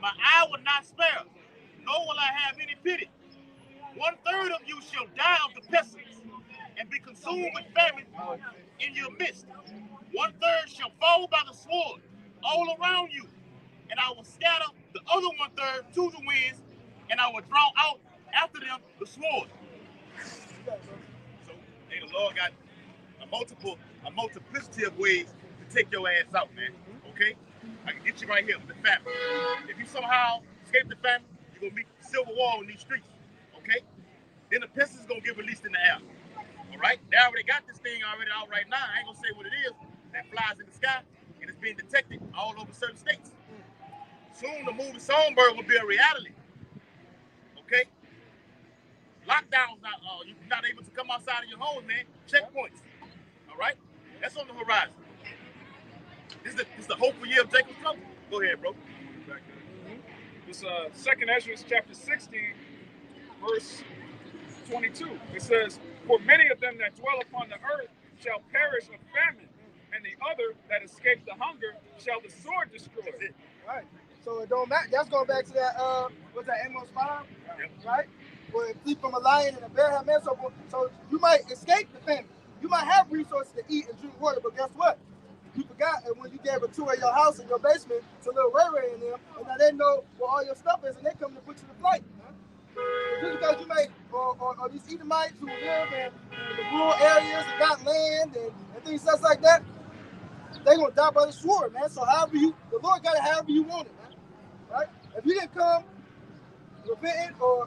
My eye will not spare, nor will I have any pity. 1/3 of you shall die of the pestilence and be consumed with famine in your midst. 1/3 shall fall by the sword all around you, and I will scatter the other 1/3 to the winds, and I will draw out after them the sword. So, hey, the Lord got a multiplicity of ways to take your ass out, man. Okay? I can get you right here with the famine. If you somehow escape the famine, you're gonna meet civil war in these streets. Okay? Then the pestilence is gonna get released in the air. All right? They already got this thing already out right now. I ain't gonna say what it is. That flies in the sky, and it's being detected all over certain states. Soon the movie Songbird will be a reality. Okay? Lockdowns not you're not able to come outside of your home, man. Checkpoints. All right? That's on the horizon. This is the hopeful year of Jacob's trouble. Go ahead, bro. It's 2nd Ezra chapter 16, verse 22. It says, for many of them that dwell upon the earth shall perish of famine, and the other that escape the hunger shall the sword destroy. Right. So it don't matter. That's going back to that, what's that, Amos 5? Yep. Right? Where it flee from a lion and a bear have men. So you might escape the famine. You might have resources to eat and drink water, but guess what? You forgot when you gave a tour of your house and your basement to little Ray Ray and them, and now they know where all your stuff is, and they come to put you to flight. Just because you may, or these Edomites who live in the rural areas and got land and things such like that, they're going to die by the sword, man. So the Lord got it however you want it, man. Right? If you didn't come repentant or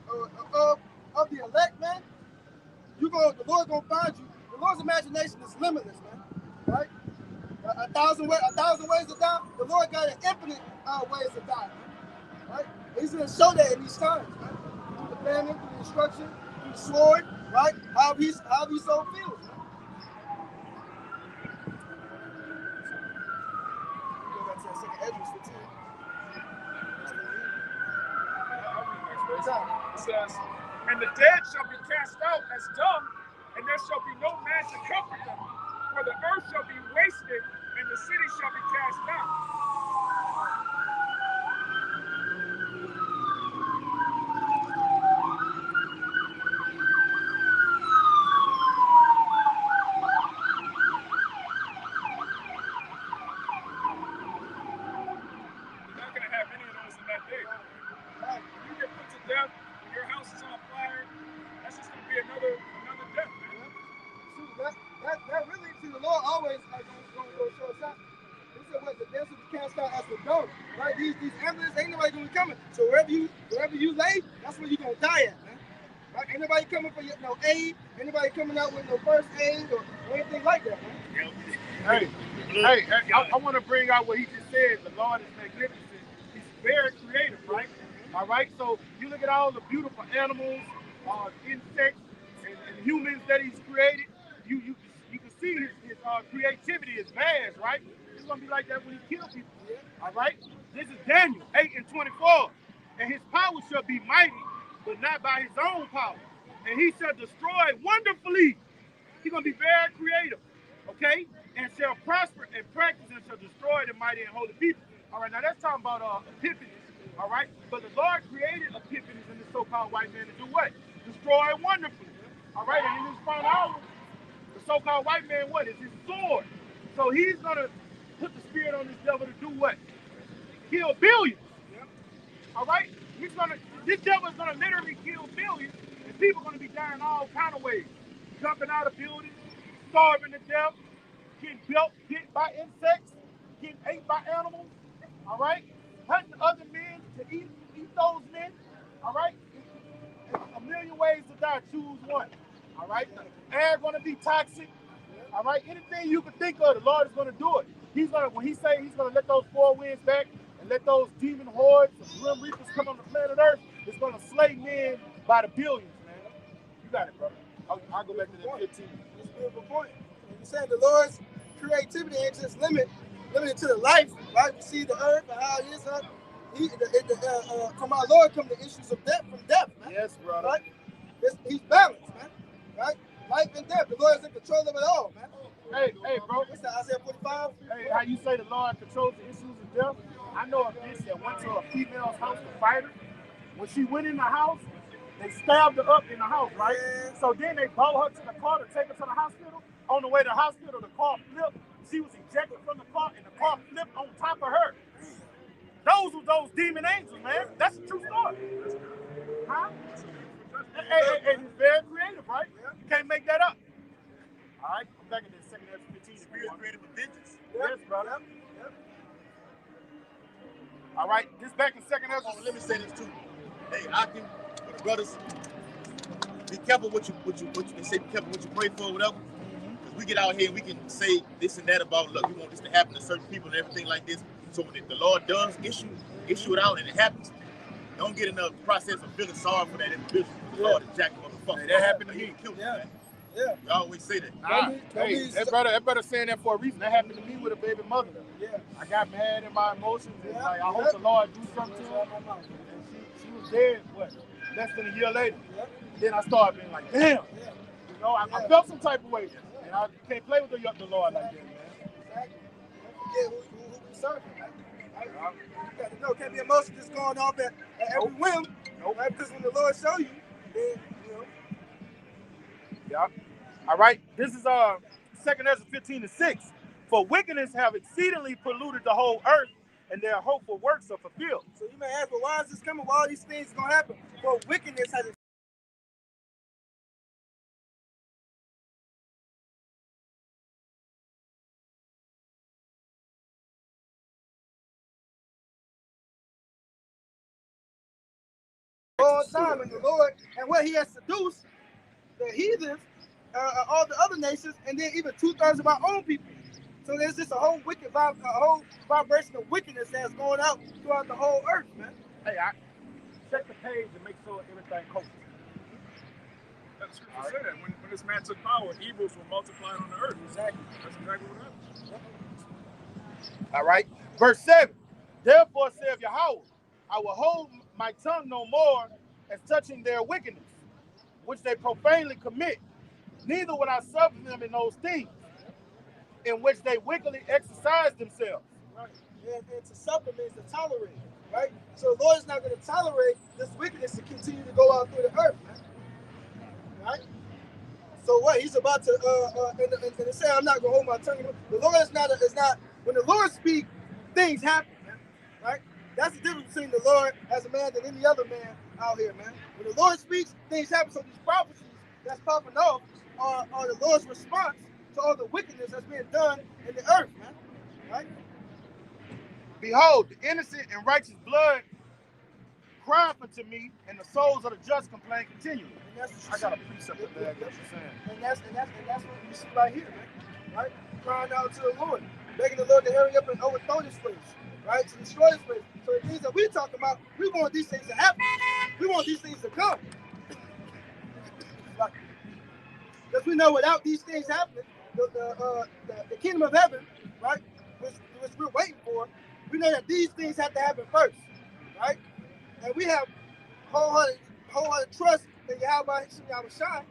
of the elect, man, the Lord's going to find you. The Lord's imagination is limitless, man. Right? A thousand ways to die. The Lord got an infinite ways to die, man. Right? He's going to show that in these times, right? Through the famine, through the destruction, through the sword, right? How he so feels, man. Go back to that 2nd Ezra 15. It says, and the dead shall be cast out as dung, and there shall be no man to comfort them. For the earth shall be wasted, and the city shall be cast down. You're not going to have any of those in that day. When you get put to death, when your house is on fire, that's just going to be another death, man. That really, see, the Lord always going to go show us out. He said, what, the dead will be cast out as the dog. Right? These ambulances, ain't nobody going to be coming. So wherever you lay, that's where you're going to die at, man. Right? Ain't nobody coming for no aid. Ain't nobody coming out with no first aid or anything like that, man. Hey, I want to bring out what he just said. The Lord is magnificent. He's very creative, right? All right. So you look at all the beautiful animals, insects, and humans that he's created. You can see his creativity is vast, right? It's gonna be like that when he kills people. All right. This is Daniel 8:24, and his power shall be mighty, but not by his own power, and he shall destroy wonderfully. He's gonna be very creative, okay? And shall prosper and practice and shall destroy the mighty and holy people. All right, now that's talking about epiphanies. All right, but the Lord created epiphanies in the so-called white man to do what? Destroy wonderfully. All right, and in this final hour, the so-called white man, what is his sword? So he's gonna put the spirit on this devil to do what? Kill billions. All right, this devil is gonna literally kill billions, and people are gonna be dying all kind of ways, jumping out of buildings, starving to death, getting bit by insects, getting ate by animals. All right, hunting other men to eat those men. All right, a million ways to die. Choose one. All right, air gonna be toxic. All right, anything you can think of, the Lord is gonna do it. He's gonna when He say He's gonna let those four winds back and let those demon hordes of grim reapers come on the planet Earth. It's gonna slay men by the billions, man. You got it, brother. I'll go back to that 15. That's a beautiful point. You said the Lord's creativity ain't just limited to the life, right? We see the earth and how it is. From our Lord come the issues of death from death, man. Yes, brother. Right? He's balanced, man. Right? Life and death. The Lord is in control of it all, man. Hey, bro. What's that? Isaiah 45? Hey, how you say the Lord controls the issues of death? I know a bitch that went to a female's house to fight her. When she went in the house, they stabbed her up in the house, right? Yeah. So then they brought her to the car to take her to the hospital. On the way to the hospital, the car flipped. She was ejected from the car, and the car flipped on top of her. Those were those demon angels, man. That's a true story. Huh? And it's very creative, right? You can't make that up. All right, I'm back in the second Ezra 15. Spirit created with vengeance. Yes, brother. Yep. All right, this back in second Ezra. Let me say this too. Hey, Akim, for the brothers, be careful what you they say. Be careful what you pray for, whatever. Because we get out here and we can say this and that about, look, we want this to happen to certain people and everything like this. So when the Lord does issue it out and it happens, don't get in the process of feeling sorry for that individual. The Lord is jacking motherfucker. Hey, that happened to me. Yeah. You always say that. That brother saying that for a reason. That happened to me with a baby mother. Yeah. I got mad in my emotions. And like, I hope the Lord do something to her. And she was dead, less than a year later. And then I started being like, damn. You know, I felt some type of way. And I can't play with the Lord like that, man. Exactly. Don't forget who we serving, man. You got to know, can't be emotional just going off at every whim. Right? Because when the Lord show you, then, you know. Yeah. All right. This is 2nd Ezra 15:6. For wickedness have exceedingly polluted the whole earth, and their hopeful works are fulfilled. So you may ask, well, why is this coming? Why all these things going to happen? For wickedness has all time, and the Lord, and what He has seduced the heathens, all the other nations, and then even 2/3 of our own people. So there's just a whole vibration of wickedness that's going out throughout the whole earth, man. Hey, I check the page and make sure everything comes. That's scripture say that. When this man took power, evils were multiplied on the earth. Exactly. That's exactly what happened. All right. Verse 7. Therefore saith Yahweh, I will hold my tongue no more as touching their wickedness, which they profanely commit. Neither will I suffer them in those things in which they wickedly exercise themselves. Right. And to suffer means to tolerate, right? So the Lord is not going to tolerate this wickedness to continue to go out through the earth, man. Right? So what? He's about to, and to say, I'm not going to hold my tongue. The Lord is not, when the Lord speaks, things happen, man. Right? That's the difference between the Lord as a man than any other man out here, man. When the Lord speaks, things happen. So these prophecies that's popping off are the Lord's response to all the wickedness that's being done in the earth, man. Right? Behold, the innocent and righteous blood cry unto me, and the souls of the just complain continually. I got a precept of that. What you're saying. And that's what we see right here, man. Right? Crying out to the Lord, begging the Lord to hurry up and overthrow this place, right? To destroy this place. So the things that we're talking about, we want these things to happen. We want these things to come. Because we know without these things happening, the kingdom of heaven, right, which we're waiting for, we know that these things have to happen first, right? And we have wholehearted trust in Yahweh Shai,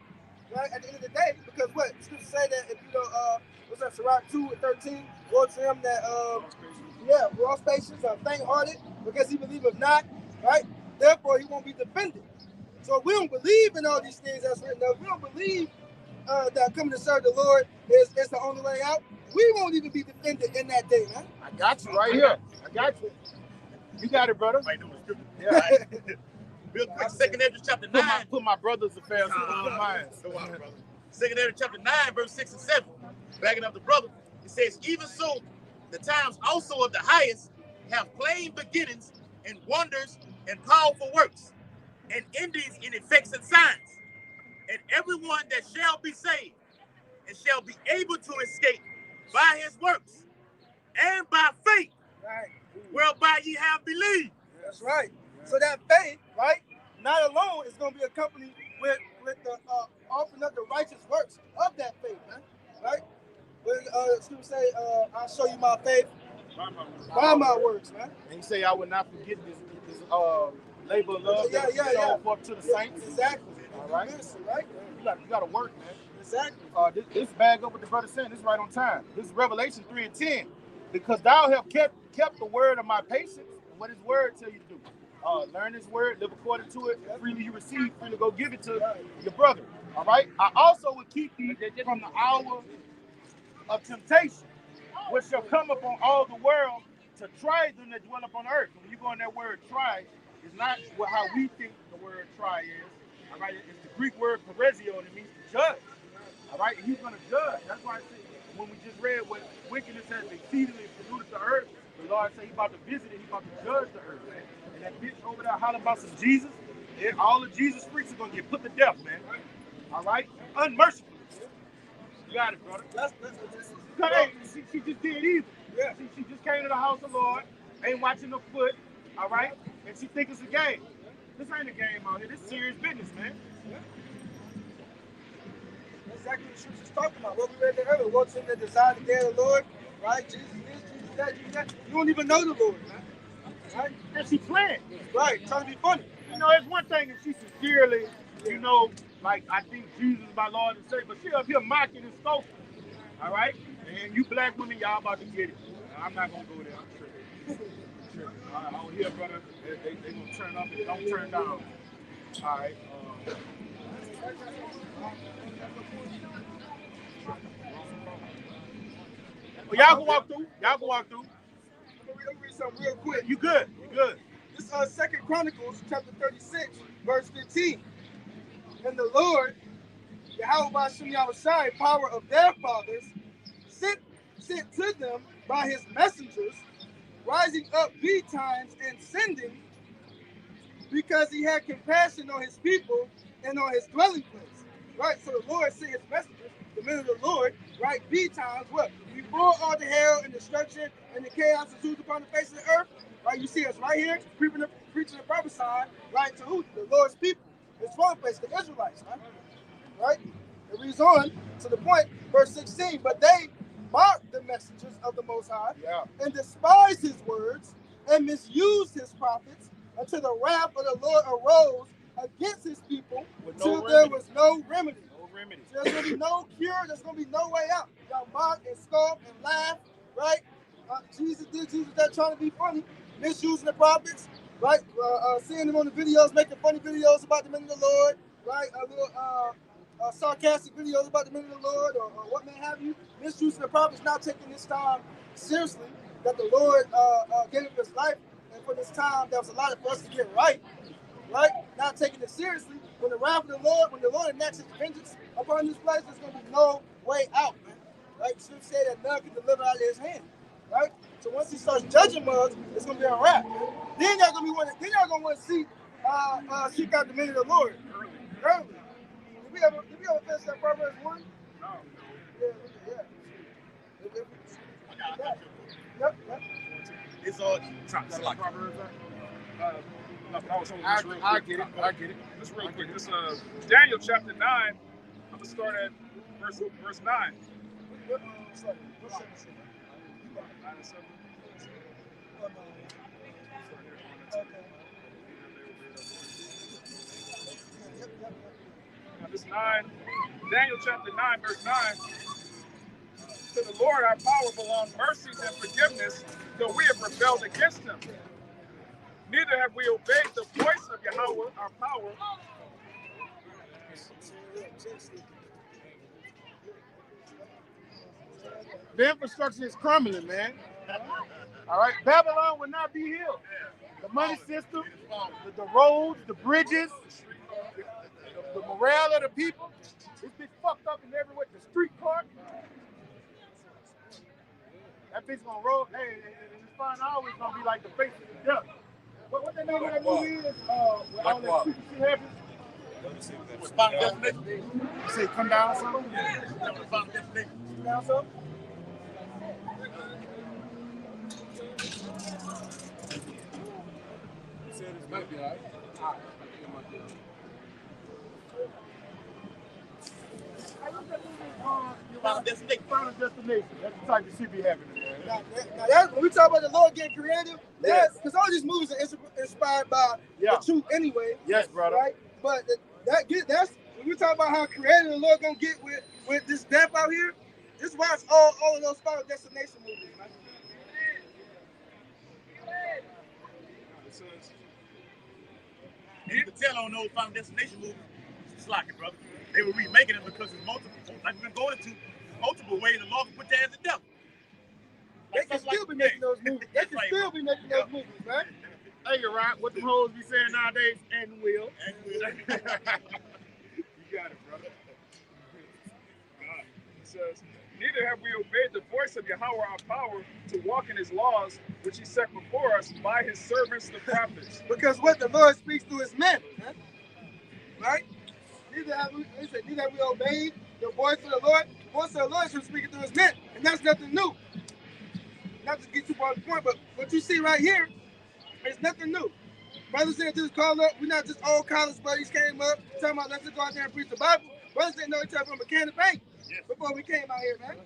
right, at the end of the day, because what? The scripture say that if you know, what's that, Sirach 2:13, Lord to him that, lost patience, faint-hearted, because he believeth not, right? Therefore, he won't be defended. So if we don't believe in all these things that's written up, we don't believe that coming to serve the Lord is the only way out, we won't even be defended in that day, man. I got you right here. I got you. You got it, brother. Yeah. Real quick, 2 Ezra chapter 9. Put my brother's affairs in mine. Go on, brother. 2 Ezra chapter 9, verse 6 and 7. Backing up the brother, it says, even so, the times also of the highest have plain beginnings and wonders and powerful works, and endings in effects and signs. And everyone that shall be saved and shall be able to escape by his works and by faith, Right. whereby ye have believed. That's right. So that faith, right, not alone is going to be accompanied with the offering up the righteous works of that faith, man. Right? Scripture say, I'll show you my faith by my works, man. And he say, I will not forget this labor of love that shown forth to the saints. Exactly. All right. Right? You got to work, man. Exactly. This bag up with the brother saying, this is right on time. This is Revelation 3 and 10. Because thou have kept the word of my patience, and what his word tell you to do. Learn his word, live according to it. Freely you receive, freely go give it to your brother. All right. I also will keep thee from the hour of temptation, which shall come upon all the world to try them that dwell upon earth. When you go in that word try, it's not how we think the word try is. All right. It's the Greek word parezio, and it means to judge. All right. And he's going to judge. That's why I say when we just read what wickedness has exceedingly polluted the earth, the Lord said he's about to visit it, he's about to judge the earth, man. And that bitch over there hollering about some Jesus, and all the Jesus freaks are going to get put to death, man. All right? Unmercifully. You got it, brother. Hey, she just did evil. Yeah. She just came to the house of the Lord, ain't watching her foot, all right? And she think it's a game. This ain't a game out here. This is serious business, man. That's exactly what the scripture's talking about. What we read there earlier. What's in the desire of the day of the Lord, right? Jesus this, Jesus that, Jesus that. You don't even know the Lord, man. Right? And she playing. Right, trying to be funny. You know, it's one thing if she sincerely, you know, like I think Jesus is my Lord and Savior, but she up here mocking and scoffing. All right? And you black women, y'all about to get it. I'm not going to go there. I'm sure. Out here, brother, they going to turn up and don't turn down. All right. Well, y'all can walk through. Y'all can walk through. Let me read something real quick. You good. You good. This is 2 Chronicles chapter 36, verse 15. And the Lord, Yahweh Ba'Shem Yahushai, power of their fathers, sent to them by his messengers, rising up betimes and sending, because he had compassion on his people and on his dwelling place. Right? So the Lord sent his messengers, the men of the Lord, right, betimes, what? Before all the hell and destruction and the chaos ensued upon the face of the earth, right? You see us right here, preaching and prophesying, right, to who? The Lord's people. His dwelling place, the Israelites, right? It reads on to the point, verse 16, but they mocked the messengers of the Most High and despised his words and misused his prophets until the wrath of the Lord arose against his people until there was no remedy. So there's going to be no cure. There's going to be no way out. Y'all mock and scoff and laugh, right? Jesus that trying to be funny, misusing the prophets, right? Seeing them on the videos, making funny videos about the men of the Lord, right? A little sarcastic videos about the men of the Lord or what may have you. Misusing the prophets, not taking this time seriously that the Lord gave him his life, and for this time there was a lot for us to get right? Not taking it seriously. When the wrath of the Lord, when the Lord enacts his vengeance upon this place, there's going to be no way out, man. Right? The scripture say that none can deliver out of his hand. Right? So once he starts judging mugs, it's going to be a wrap. Then y'all going to want to seek out the men of the Lord. Early. Did we ever finish that Proverbs 1? No. Yeah. Yep. It's all Proverbs. I get it. Just real quick. This Daniel chapter 9. I'm gonna start at verse 9. What section? 9 and 7. Now, this 9, Daniel chapter 9, verse 9. To the Lord our power belong mercies and forgiveness, though we have rebelled against him. Neither have we obeyed the voice of Yahweh, our power. The infrastructure is crumbling, man. All right, Babylon will not be healed. The money system, the roads, the bridges, the morale of the people, it's been fucked up in everywhere. The street park, that bitch gonna roll. Hey, in this final hour, it's gonna be like the face of the devil. What the name of that movie is? Where all that stupid shit happens? Final destination. You say come down something? Final destination. Come down something? Might be all right. Final destination. Final destination. That's the type of shit be happening, man. Now that's, when we talk about the Lord getting creative, that's because all these movies are inspired by the truth anyway. Yes, brother. Right? But that's when we talk about how creative the Lord gonna get with this death out here. Just watch all of those Final Destination movies, man. You can tell on those Final Destination movies, it's slacking, brother. They were remaking it because it's multiple, like we've been going into multiple ways, and Lord put that as the devil. They can still be making those movies. They can still be making those movies, man. Hey, you're right. What the hoes be saying nowadays? And will. You got it, brother. It says, neither have we obeyed the voice of Yahweh our power to walk in his laws, which he set before us by his servants the prophets. Because what the Lord speaks through his men, man. Right? Neither have we obeyed the voice of the Lord. The voice of the Lord is speaking through his men. And that's nothing new. Not to get too far to the point, but what you see right here is nothing new. Brothers didn't just call up. We're not just old college buddies came up talking about let's just go out there and preach the Bible. Brothers didn't know each other from a can of paint before we came out here, man.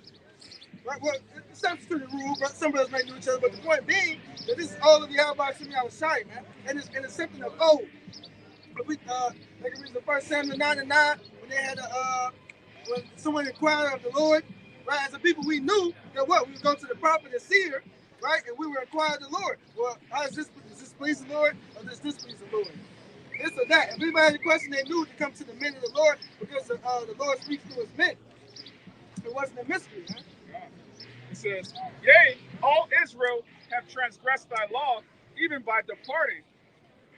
Right? Well, it's substituted rule, but some brothers may know each other. But the point being that this is all of the Yahweh Shemi Awashai, man. And it's something of old. But we they can read the 1 Samuel 9:9 when they had when someone inquired of the Lord, right? As a people, we knew that what we would go to the prophet and seer, right? And we were inquiring of the Lord. Well, how is this please the Lord, or does this please the Lord? This or that. If anybody had a question, they knew to come to the men of the Lord because the Lord speaks through his men. It wasn't a mystery, man. It says, yea, all Israel have transgressed thy law, even by departing,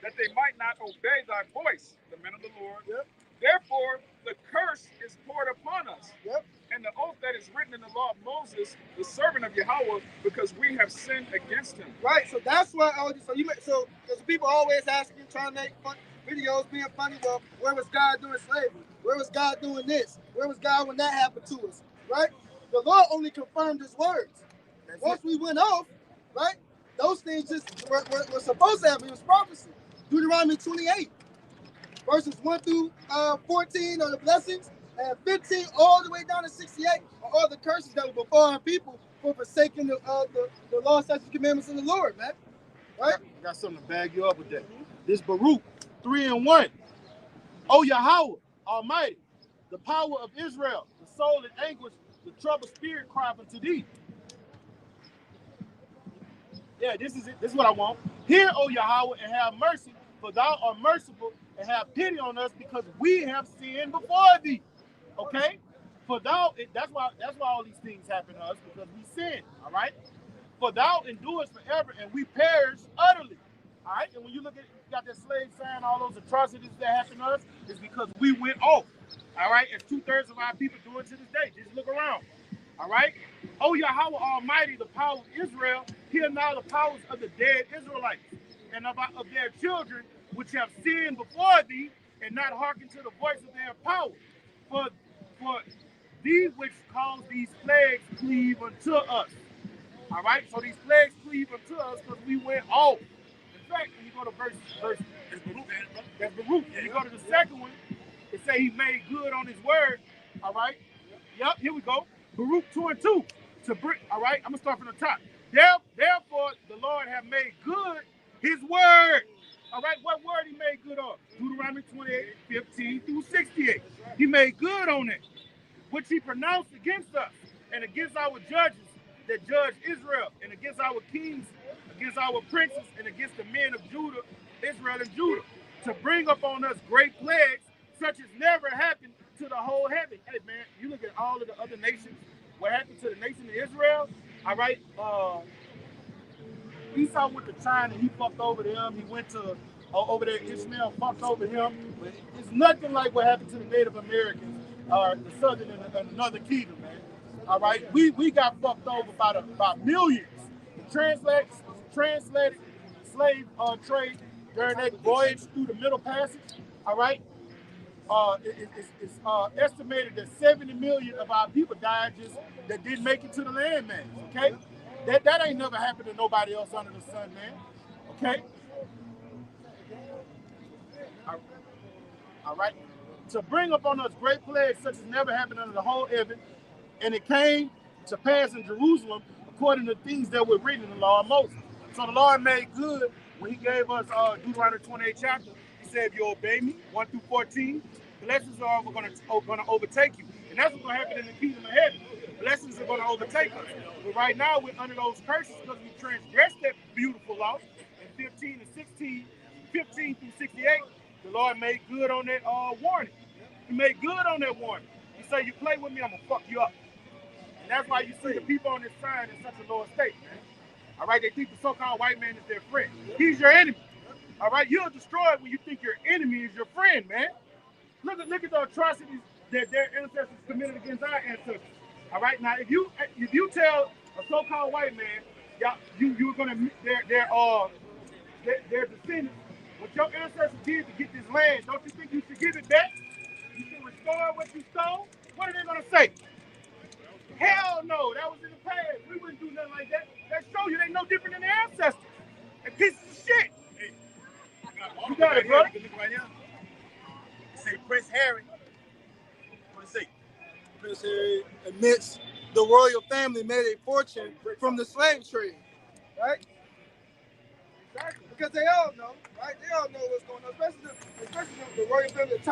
that they might not obey thy voice, the men of the Lord. Yep. Therefore, the curse is poured upon us. Yep. And the oath that is written in the law of Moses, the servant of Yahweh, because we have sinned against him. Right. So that's why so because people always asking, trying to make fun videos, being funny. Well, where was God doing slavery? Where was God doing this? Where was God when that happened to us? Right. The Lord only confirmed his words. Once we went off, right, those things just were supposed to happen. It was prophecy. Deuteronomy 28, verses 1 through 14 are the blessings, and 15 all the way down to 68 are all the curses that were before our people for forsaking the law, statutes, commandments of the Lord, man. Right? I got something to bag you up with that. This Baruch 3:1. O Yahweh, Almighty, the power of Israel, the soul in anguish, the troubled spirit cry unto thee. Yeah, this is it. This is what I want. Hear, O Yahweh, and have mercy, for thou art merciful, and have pity on us, because we have sinned before thee. Okay? For thou, that's why all these things happen to us, because we sin. All right? For thou endurest forever, and we perish utterly. All right? And when you look at, you got that slave sign, all those atrocities that happen to us, is because we went off. All right? As 2/3 of our people do it to this day. Just look around. All right? O Yahweh Almighty, the power of Israel, hear now the powers of the dead Israelites, and of their children, which have sinned before thee, and not hearkened to the voice of their power. For thee which cause these plagues cleave unto us. All right? So these plagues cleave unto us because we went off. In fact, when you go to verse that's Baruch. When you go to the second one, it say he made good on his word. All right? Yep, here we go. Baruch 2:2. All right, I'm going to start from the top. Therefore, the Lord have made good his word. All right, what word he made good on? Deuteronomy 28:15 through 68. He made good on it, which he pronounced against us and against our judges that judged Israel, and against our kings, against our princes, and against the men of Judah, Israel and Judah, to bring upon us great plagues, such as never happened to the whole heaven. Hey man, you look at all of the other nations, what happened to the nation of Israel, all right? Esau went to China, he fucked over them. He went to over there, Ishmael fucked over him. But it's nothing like what happened to the Native Americans, or the Southern and the Northern Kingdom, man. All right, we got fucked over by millions. The translated slave trade during that voyage through the Middle Passage. All right, it's estimated that 70 million of our people died just that didn't make it to the land, man. Okay, that ain't never happened to nobody else under the sun, man. Okay. All right, to bring upon us great plagues such as never happened under the whole heaven, and it came to pass in Jerusalem according to things that were written in the law of Moses. So the Lord made good when he gave us Deuteronomy 28 chapter. He said, if you obey me, 1 through 14, blessings are going to overtake you. And that's what's going to happen in the kingdom of heaven. Blessings are going to overtake us. But right now, we're under those curses because we transgressed that beautiful law. In 15 and 16, 15 through 68, the Lord made good on that warning. He made good on that warning. He said, you play with me, I'm going to fuck you up. And that's why you see the people on this side in such a low state, man. All right, they think the so-called white man is their friend. He's your enemy. All right, you're destroyed when you think your enemy is your friend, man. Look at the atrocities that their ancestors committed against our ancestors. All right, now if you tell a so-called white man, you're gonna their descendants, what your ancestors did to get this land, don't you think you should give it back? You should restore what you stole? What are they gonna say? Hell no, that was in the past. We wouldn't do nothing like that. That shows you they no different than their ancestors. And pieces of shit. Hey, you got it, brother. Look right here. Say Prince Harry. What do you say? Prince Harry admits the royal family made a fortune from the slave trade, right? Exactly. Because they all know, right? They all know what's going on, especially the royal family, the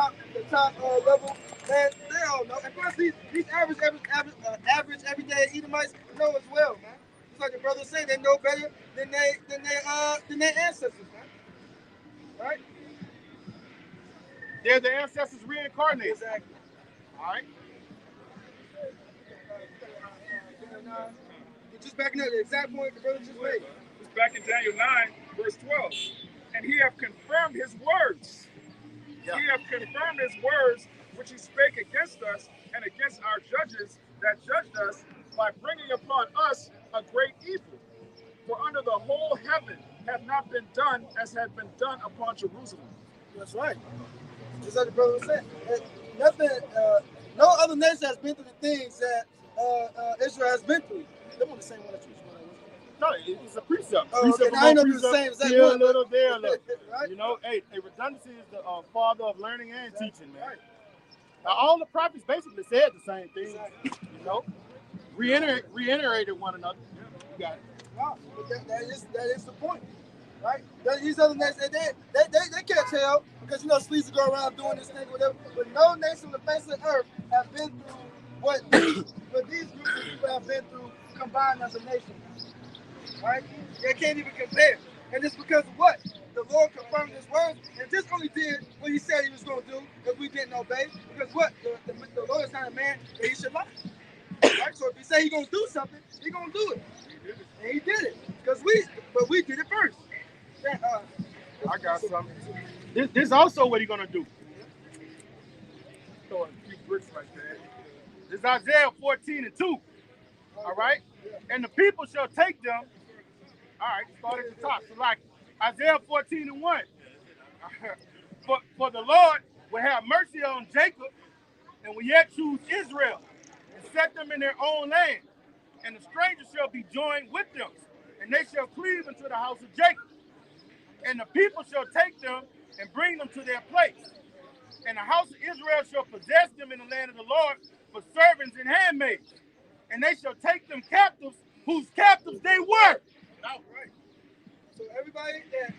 top level. Man, they all know. And plus, these average everyday Edomites know as well, man. Just like the brothers say, they know better than their ancestors, man. Right? They're the ancestors reincarnated. Exactly. All right. Just backing up the exact point the brother just made. It's back in Daniel 9, verse 12. And he hath confirmed his words. Yeah. He hath confirmed his words, which he spake against us and against our judges that judged us, by bringing upon us a great evil. For under the whole heaven hath not been done as had been done upon Jerusalem. That's right. Just like the brother was saying. Nothing, no other nation has been through the things that Israel has been through. They want the same one that you. No, it's a precept. Okay, now I know you're the same exact here one. A little, there a little. Right? You know, hey, redundancy is the father of learning and teaching, man. Right. Now, all the prophets basically said the same thing. Exactly. You know, reiterated one another. You got it. Wow, that is the point, right? These other nations, they can't tell because sleazy go around doing this thing or whatever. But no nation on the face of the earth have been through what these groups of people have been through combined as a nation. Right? They can't even compare. And it's because of what? The Lord confirmed his words and just only did what he said he was going to do if we didn't obey. Because what? The Lord is not a man that he should lie. Right? So if he say he's going to do something, he's going to do it. And he did it. Because we did it first. I got something. This also what he's going to do. Throw a few bricks like that. This is Isaiah 14 and 2. All right? And the people shall take them. All right, start at the top. So like Isaiah 14 and 1. For the Lord will have mercy on Jacob and will yet choose Israel and set them in their own land. And the strangers shall be joined with them, and they shall cleave unto the house of Jacob. And the people shall take them and bring them to their place. And the house of Israel shall possess them in the land of the Lord for servants and handmaids. And they shall take them captives, whose captives they were. Right. So everybody that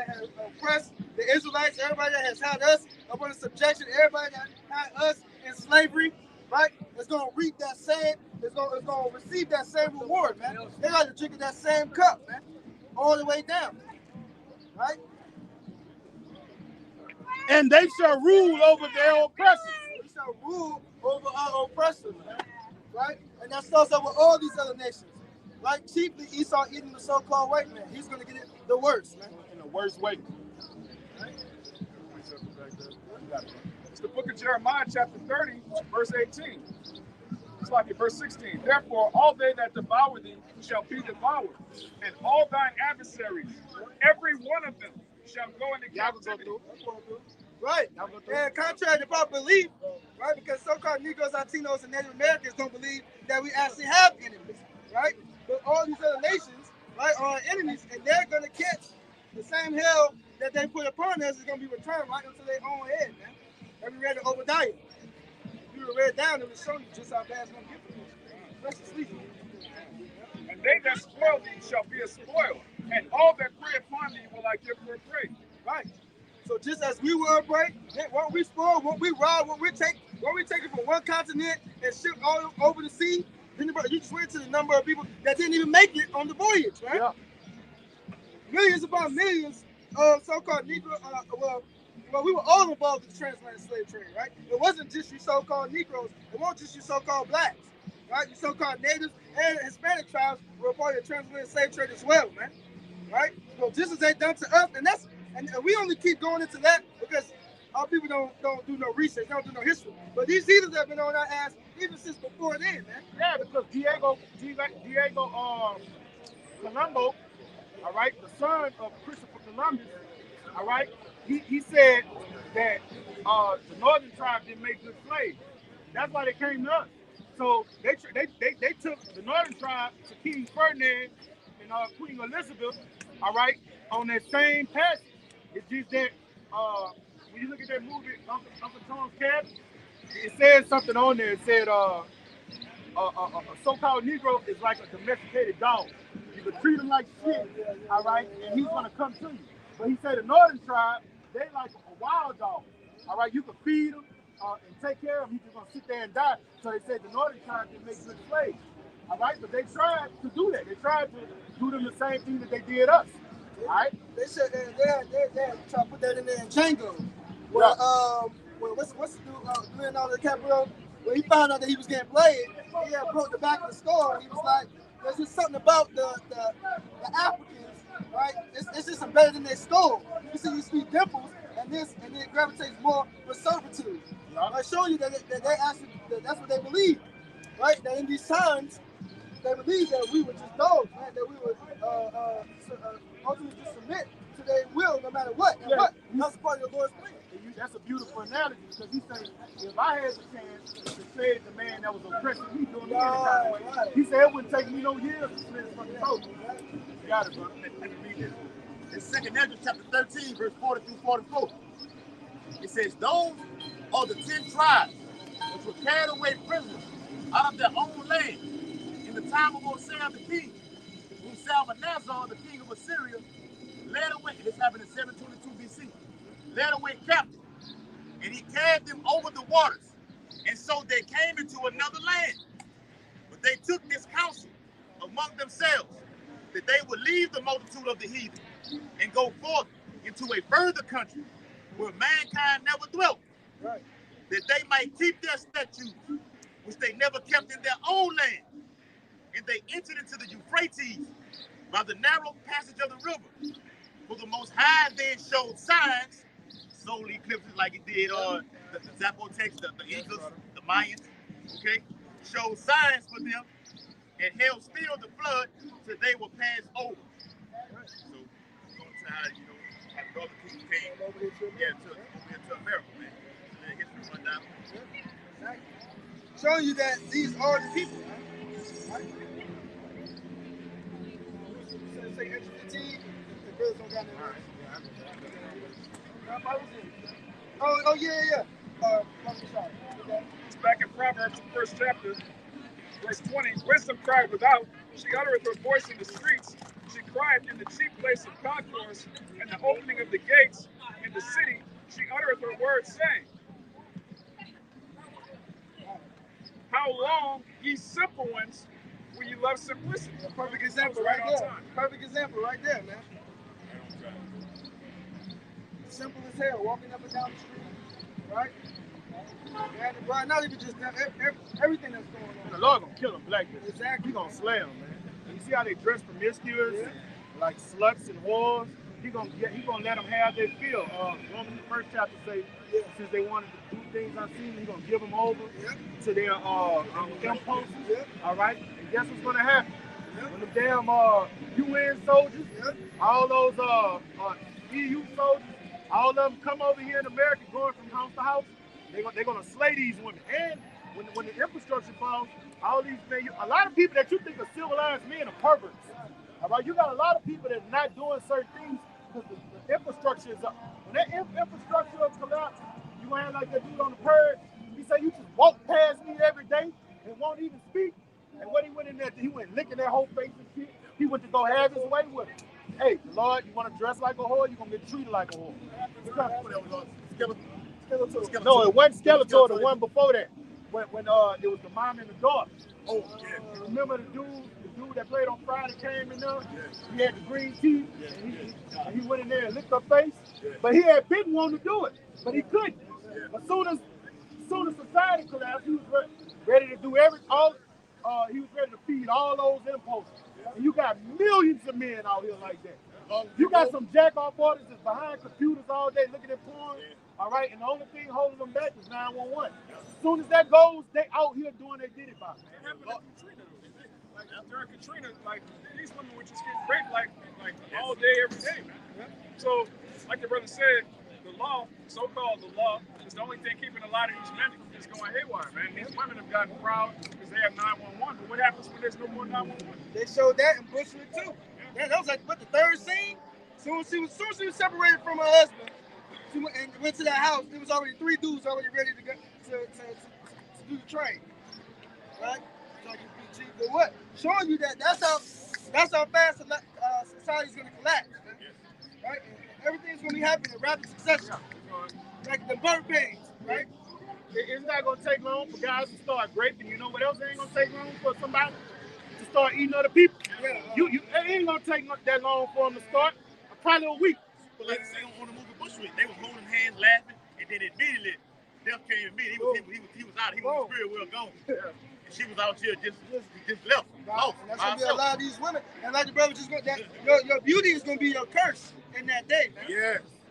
has oppressed the Israelites, everybody that has had us up under subjection, everybody that had us in slavery, right, is going to reap that same is gonna receive that same reward, man. They got to drink of that same cup, man, all the way down, right? And they shall rule over their oppressors. We shall rule over our oppressors, man, right? And that starts over all these other nations, right? Chiefly Esau eating the so-called white man. He's gonna get it the worst, man. In the worst way. It's the book of Jeremiah, chapter 30, verse 18. It's like in verse 16. Therefore, all they that devour thee shall be devoured, and all thine adversaries, every one of them, shall go into captivity. Right. And contrary to popular belief, right? Because so-called Negroes, Latinos, and Native Americans don't believe that we actually have enemies, right? But all these other nations, right, are our enemies, and they're gonna catch the same hell that they put upon us is gonna be returned right into their own head, man. Have you read the Obadiah? If you read down, it will show you just how bad it's gonna get for you, especially sleeping. And they that spoil thee shall be a spoil, and all that prey upon thee will I give for a prey. Right. So just as we were a prey, what we spoil, what we rob, what we take it from one continent and ship all over the sea, then you just went to the number of people that didn't even make it on the voyage, right? Yeah. Millions upon millions of so-called Negro, well, we were all involved in the transatlantic slave trade, right? It wasn't just you so-called Negroes. It wasn't just you so-called blacks, right? You so-called natives and Hispanic tribes were a part of the transatlantic slave trade as well, man, right? So just as they done to us, and we only keep going into that because our people don't do no research, don't do no history. But these heathens have been on our ass even since before then, man. Yeah, because Diego Colombo, all right, the son of Christopher Columbus, all right, he said that the northern tribe didn't make good slaves. That's why they came to us. So they took the northern tribe to King Ferdinand and Queen Elizabeth, all right, on that same passage. It's just that when you look at that movie, Uncle Tom's Cabin, it says something on there. It said a so-called Negro is like a domesticated dog. You can treat him like shit, all right, and he's gonna come to you. But he said the northern tribe, they like a wild dog, all right. You can feed him and take care of him. He's just gonna sit there and die. So they said the northern tribe didn't make good slaves, all right. But they tried to do that. They tried to do them the same thing that they did us, all right. They said they had tried to put that in there in Django. Well, what's the dude Leonardo DiCaprio? When he found out that he was getting played, he had broke the back of the skull. He was like, "There's just something about the Africans, right? It's just embedded in their skull. You see these sweet dimples, and it gravitates more for servitude. I show you that they actually that's what they believe, right? That in these times, they believe that we were just dogs, man. That we would ultimately just submit to their will, no matter what. And what? That's part of the Lord's plan. That's a beautiful analogy because he said, if I had the chance to save the man that was oppressing me doing me any kind of way, he said it wouldn't take me no years to split his fucking throat. You got it, brother. Let me read this. In 2 Ezra chapter 13, verse 40 through 44. It says, those are the 10 tribes which were carried away prisoners out of their own land in the time of Hosea the king, whom Salmanazar, the king of Assyria, led away. This happened in 722 BC. Led away captive. And he carried them over the waters. And so they came into another land. But they took this counsel among themselves that they would leave the multitude of the heathen and go forth into a further country where mankind never dwelt, right, that they might keep their statutes, which they never kept in their own land. And they entered into the Euphrates by the narrow passage of the river. For the Most High then showed signs, solar eclipses like it did the Zapotecs, the Incas, the Mayans, okay? Showed signs for them and held still the flood till they were passed over. So, going to how, how the other people came over here to America, man. Let history run down. Showing you that these are the people, right? So say extra fatigue, the brothers don't got no. Oh yeah. It's back in Proverbs, the first chapter, verse 20. Wisdom cried without. She uttereth her voice in the streets. She cried in the chief place of concourse, and the opening of the gates in the city. She uttereth her words, saying, How long, ye simple ones, will you love simplicity? A perfect example Right right on there. time. Perfect example right there, man. Simple as hell, walking up and down the street, right? Man, right now, even just everything that's going And the on. Lord gonna kill them black people. Exactly. He gonna slay them, man. And you see how they dress promiscuous, Yeah. like sluts and whores. He gonna let them have their fill. Romans the first chapter say, Yeah. since they wanted to do things unseen, he gonna give them over Yeah. to their impulses. Yeah. All right. And guess what's gonna happen? Yeah. When the damn UN soldiers, Yeah. all those EU soldiers, all of them come over here in America, going from house to house. They're gonna slay these women. And when the infrastructure falls, all these things, a lot of people that you think are civilized men are perverts. All right, you got a lot of people that are not doing certain things because the infrastructure is up. When that infrastructure is collapsed, you gonna have like that dude on the purge. He said you just walk past me every day and won't even speak. And what he went in there, he went licking that whole face and shit. He went to go have his way with it. Hey, Lord, you want to dress like a whore? You're gonna get treated like a whore. No, it wasn't Skeletor, the one before that. When it was the mom and the daughter. Oh, yeah. Remember the dude that played on Friday came in there? He had the green teeth, and he went in there and licked her face. But he had been wanting to do it, but he couldn't. As soon as society collapsed, he was ready to do he was ready to feed all those impulses. And you got millions of men out here like that. You got some jack-off artists that's behind computers all day looking at porn, all right? And the only thing holding them back is 911. As soon as that goes, they out here doing their diddy bop. It happened to Katrina. Like during Katrina, like these women were just getting raped like all day, every day, man. So, like the brother said, the law, so-called the law, is the only thing keeping a lot of these men is going haywire, man. These women have gotten proud because they have 911. But what happens when there's no more 911? They showed that in Bushwick too. That was like what, the third scene. Soon as she was separated from her husband, she went to that house. There was already 3 dudes already ready to go to do the train, right? But what? Showing you that's how fast society's gonna collapse, man. Right? And everything's gonna be happening in rapid succession, like the birth pains, right? It's not gonna take long for guys to start raping. You know what else ain't gonna take long for somebody to start eating other people? Yeah, it ain't gonna take that long for them to start. Probably a week. But like say on the movie Bushwick, they were holding hands, laughing, and then immediately death came immediately. He was out. He was spirit well gone. And she was out here just left. And that's gonna be a lot of these women. And like the brother just went, your beauty is gonna be your curse in that day, man.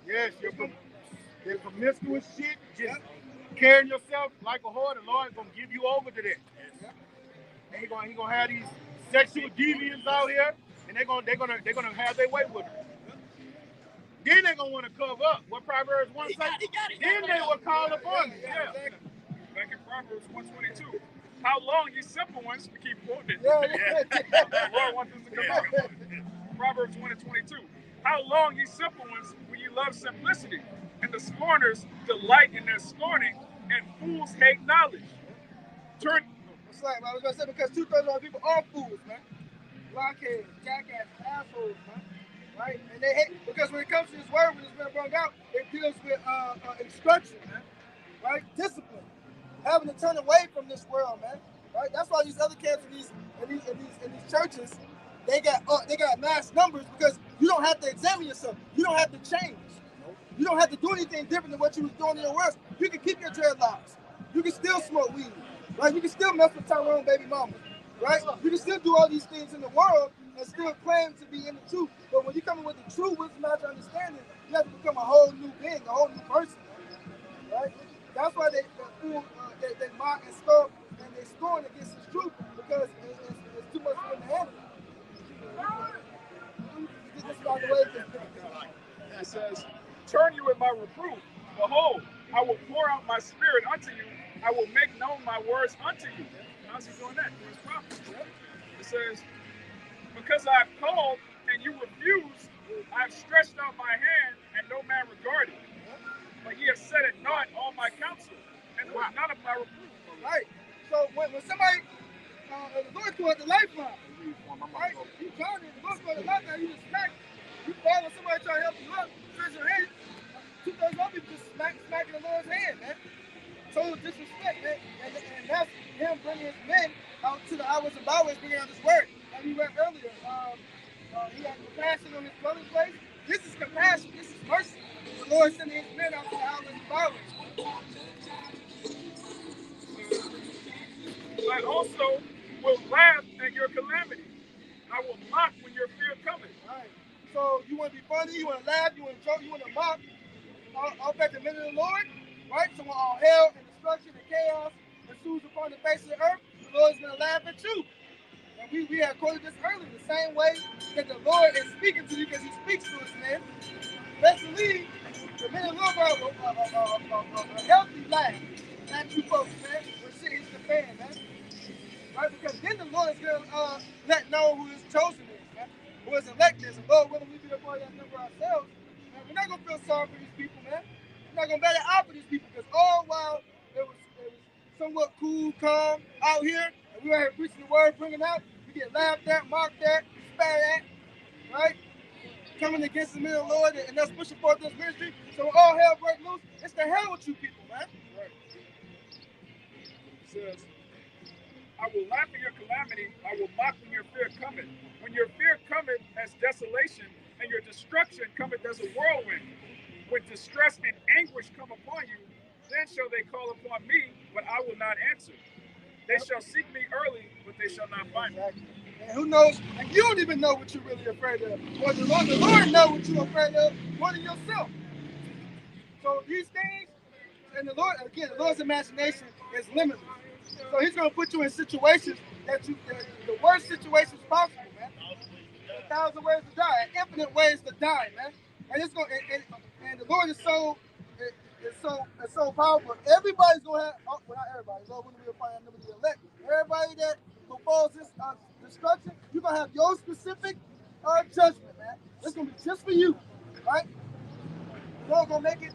Yes. Your promiscuous shit, just carrying yourself like a whore. The Lord is gonna give you over to that. And he gonna have these sexual deviants out here, and they're gonna have their way with it. Then they're gonna want to cover up. What Proverbs 1 say? Then they will call upon me. Yeah. Back in Proverbs 1:22. How long, you simple ones, we keep quoting it. The Lord wants us to come back. Proverbs 1:22. How long, ye simple ones, will you love simplicity? And the scorners delight in their scorning, and fools hate knowledge. It's like I was gonna say, because 2/3 of our people are fools, man. Blockheads, jackass, assholes, man. Right? And they hate, because when it comes to this word, when it's been brought out, it deals with instruction, man. Right? Discipline. Having to turn away from this world, man. Right? That's why these other camps in these churches, they got mass numbers, because you don't have to examine yourself. You don't have to change. You don't have to do anything different than what you was doing in your world. You can keep your dreadlocks. You can still smoke weed. Right? You can still mess with Tyrone baby mama. Right? You can still do all these things in the world and still claim to be in the truth. But when you come in with the true wisdom, not your understanding, you have to become a whole new being, a whole new person. Right? That's why they mock and scoff and they scorn against this truth, because it's too much for them to handle. Get this out of the way. It says, turn you in my reproof. Behold, I will pour out my spirit unto you. I will make known my words unto you. How's he doing that? Through his prophets. It says, because I have called and you refused, I have stretched out my hand and no man regarded. But ye have set at naught all my counsel, and there was none of my reproof. Right. So when somebody, the Lord called the lifeline, right? You called it, the Lord called the lifeline, you just smack. You follow somebody trying to help you up, stretch your hand. 2/3 of people just smacking the Lord's hand, man. total disrespect, man. And that's him bringing his men out to the highways and byways, bringing out his word. Like we read earlier, he had compassion on his dwelling place. This is compassion. This is mercy. The Lord sending his men out to the highways and byways. I also will laugh at your calamity. I will mock when your fear cometh. All right. So you want to be funny, you want to laugh, you want to joke, you want to mock. All at the men of the Lord, right? So when all hell and destruction and chaos ensues upon the face of the earth, the Lord is going to laugh at you. And we had quoted this earlier, the same way that the Lord is speaking to you because he speaks to us, man. Best believe the men of the Lord have a healthy laugh at you folks, man. When shit hits the fan, man. Right? Because then the Lord is going to let know who his chosen is, man. Who his elect is. And Lord willing, we be a part of that number ourselves. Man, we're not going to feel sorry for these people, man. We're not going to bat it out for these people because all while it was somewhat cool, calm out here, and we were here preaching the word, bringing out, we get laughed at, mocked at, spat at, right? Coming against the men of the Lord and us pushing forth this ministry. So when all hell break loose, it's the hell with you people, man. Right. It says, I will laugh at your calamity. I will mock when your fear cometh. When your fear cometh as desolation, and your destruction cometh as a whirlwind. When distress and anguish come upon you, then shall they call upon me, but I will not answer. They shall seek me early, but they shall not find me. And who knows? And you don't even know what you're really afraid of. Or the Lord knows what you're afraid of more than yourself. So these things, and the Lord, again, the Lord's imagination is limitless. So he's going to put you in situations that the worst situations possible, man. 1,000 ways to die, infinite ways to die, man. And it's going, and the Lord is so, it's so powerful. Everybody's going to have, well, not everybody. Lord, when we find out the elect, everybody that fulfills this destruction, you're going to have your specific judgment, man. It's going to be just for you, right? The Lord's going to make it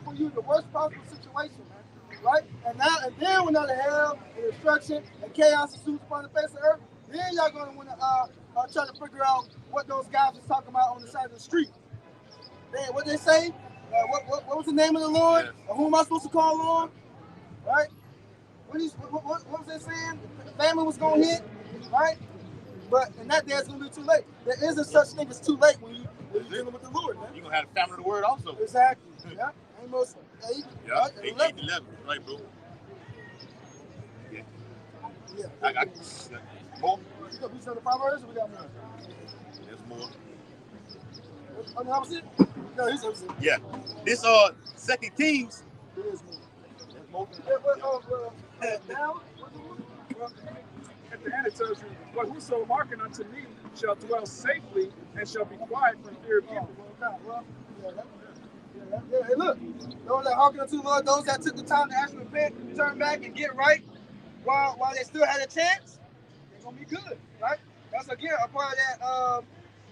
for you the worst possible situation, man. Right? And then when all the hell and destruction and chaos ensues upon the face of the earth, then y'all gonna want to try to figure out what those guys was talking about on the side of the street. What they say? What was the name of the Lord? Yes. Who am I supposed to call on? Right? What was they saying? The family was gonna hit, right? But in that day it's gonna be too late. There isn't such thing as too late when you're dealing with the Lord, man. You're gonna have the family of the word also. Exactly. Yeah. Amos 8, yeah, 8:11, right, bro? Yeah. Yeah. I got more. We got the Proverbs, or we got more? There's more. Oh, no, that was it? No, this was it. Yeah. This 2 Kings. It is more. There's more. Yeah, but now, at the end it tells you, but whoso hearken unto me shall dwell safely and shall be quiet from fear of evil. Hey, look, those that hearken unto the Lord, those that took the time to actually repent, turn back and get right while they still had a chance, they're gonna be good, right? That's again a part of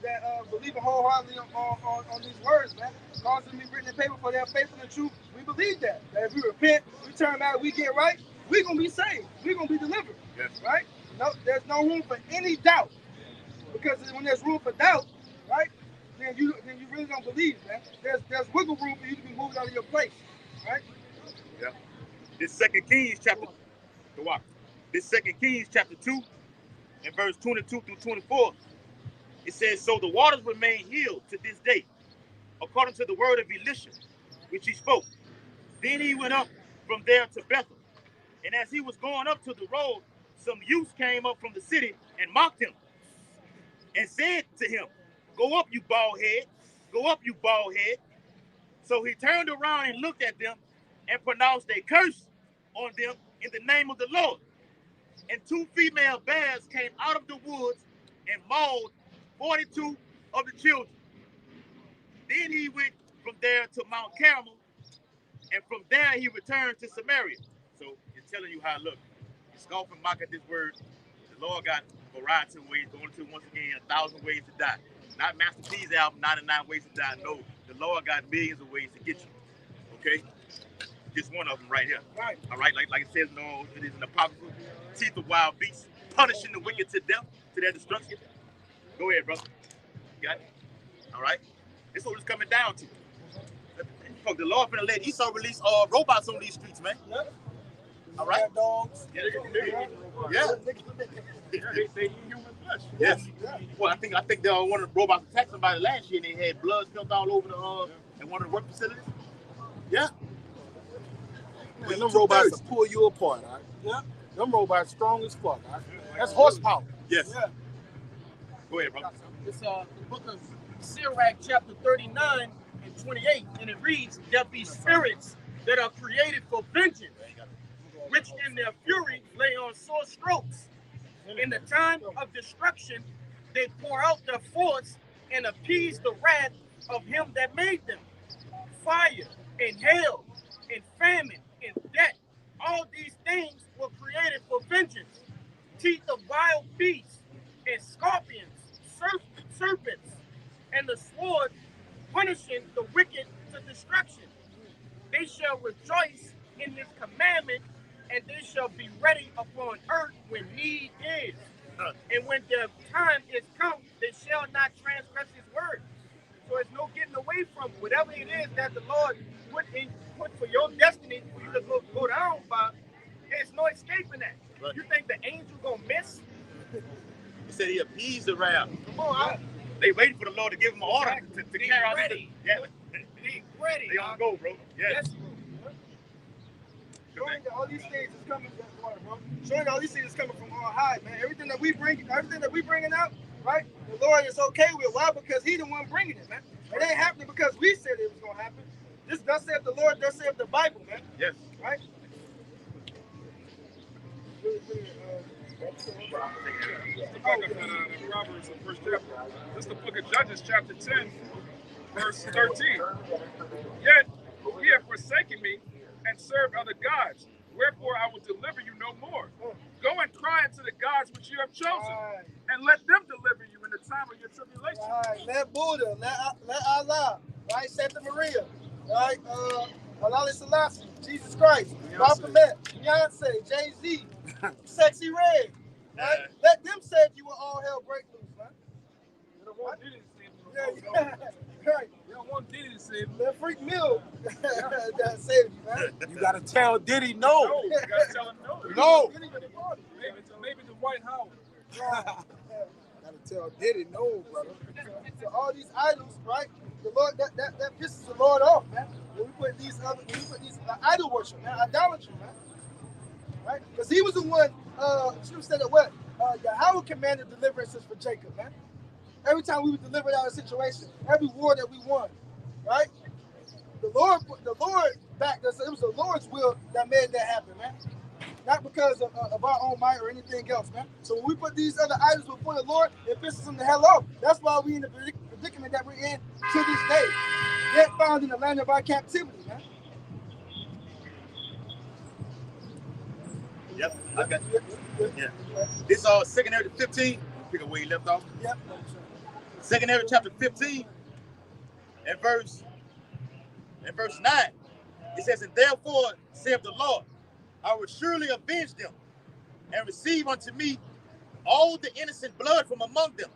that believing wholeheartedly on these words, man. Causing them to be written in paper for their faith and the truth. We believe that if we repent, we turn back, we get right, we're gonna be saved. We're gonna be delivered. Yes. Right? No, there's no room for any doubt. Because when there's room for doubt, right? Then you really don't believe, man. There's wiggle room for you to be moved out of your place, right? Yeah. This 2 Kings chapter 2 and verse 22 through 24. It says, so the waters remain healed to this day, according to the word of Elisha, which he spoke. Then he went up from there to Bethel, and as he was going up to the road, some youths came up from the city and mocked him, and said to him, go up, you bald head. Go up, you bald head. So he turned around and looked at them and pronounced a curse on them in the name of the Lord. And 2 female bears came out of the woods and mauled 42 of the children. Then he went from there to Mount Carmel, and from there he returned to Samaria. So it's telling you how it looks. You scoff and mock at this word. The Lord got a variety of ways, going to once again 1,000 ways to die. Not Master P's album, 99 Ways to Die. No, the Lord got millions of ways to get you. Okay? Just one of them right here. Right. All right, like it says, no, it is an apocryphal. Teeth of wild beasts, punishing the wicked to death, to their destruction. Go ahead, brother. You got it? All right? This is what it's coming down to. fuck, the Lord finna let Esau release robots on these streets, man. Yep. All right. Dogs. Yeah. Yeah, they eat human flesh. Yes. Well, I think one of the robots attacked somebody last year and they had blood spilled all over the in one of the work facilities. Yeah. Man, them robots will pull you apart, all right? Yeah. Them robots strong as fuck, all right? That's horsepower. Yes. Yeah. Go ahead, brother. It's the book of Sirach, chapter 39 and 28, and it reads, "There be spirits that are created for vengeance, which in their fury lay on sore strokes. In the time of destruction, they pour out their force and appease the wrath of him that made them. Fire and hail and famine and death, all these things were created for vengeance. Teeth of wild beasts and scorpions, serpents, and the sword punishing the wicked to destruction. They shall rejoice in his commandment, and they shall be ready upon earth when need is. And when their time is come, they shall not transgress his word." So there's no getting away from whatever it is that the Lord put for your destiny for you to go down by. There's no escaping that. Right. You think the angel gonna miss? He said he appeased the wrath. Come on, They waiting for the Lord to give them an order to Be carry out. ready. Yeah. be ready. They on go, bro. Yes. Showing that all these things is coming from water, bro. Showing that all these things is coming from on high, man. Everything that we bringing out, right? The Lord is okay with. Why? Because He the one bringing it, man. It ain't happening because we said it was gonna happen. This does say the Lord, does say the Bible, man. Yes. Right? The book of Proverbs, the first chapter. This is the book of Judges, chapter 10, verse 13. Yet ye have forsaken me and served other gods. Wherefore I will deliver you no more. Go and cry unto the gods which you have chosen, and let them deliver you in the time of your tribulation. Right. Let Buddha, let Allah, right? Santa Maria, right? Allah Selassie, Jesus Christ, Baphomet, Beyonce, Jay-Z, Sexy Red, right? Let them save you when all hell break loose, man. You don't want Diddy to save you. Yeah, right. You don't want Diddy to save you. Let Freak Mill that saved you, man. You gotta tell Diddy no. No, you gotta tell them no. No. Maybe the White House. Gotta tell Diddy no, brother. So all these idols, right? The Lord that pisses the Lord off, man. When we put these idol worship, man, idolatry, man. Right? Because He was the one. Should have said it what? Yahweh commanded deliverances for Jacob, man. Every time we were delivered out of a situation, every war that we won, right? The Lord backed us. It was the Lord's will that made that happen, man. Not because of our own might or anything else, man. So when we put these other idols before the Lord, it pisses Him the hell off. That's why we in the predicament that we're in to this day. Yet found in the land of our captivity, man. Yep. Okay. Yeah. This 2 Area 15. Pick up where you left off. Yep. 2 Area chapter 15 and verse 9. It says, "And therefore saith the Lord, I will surely avenge them and receive unto me all the innocent blood from among them.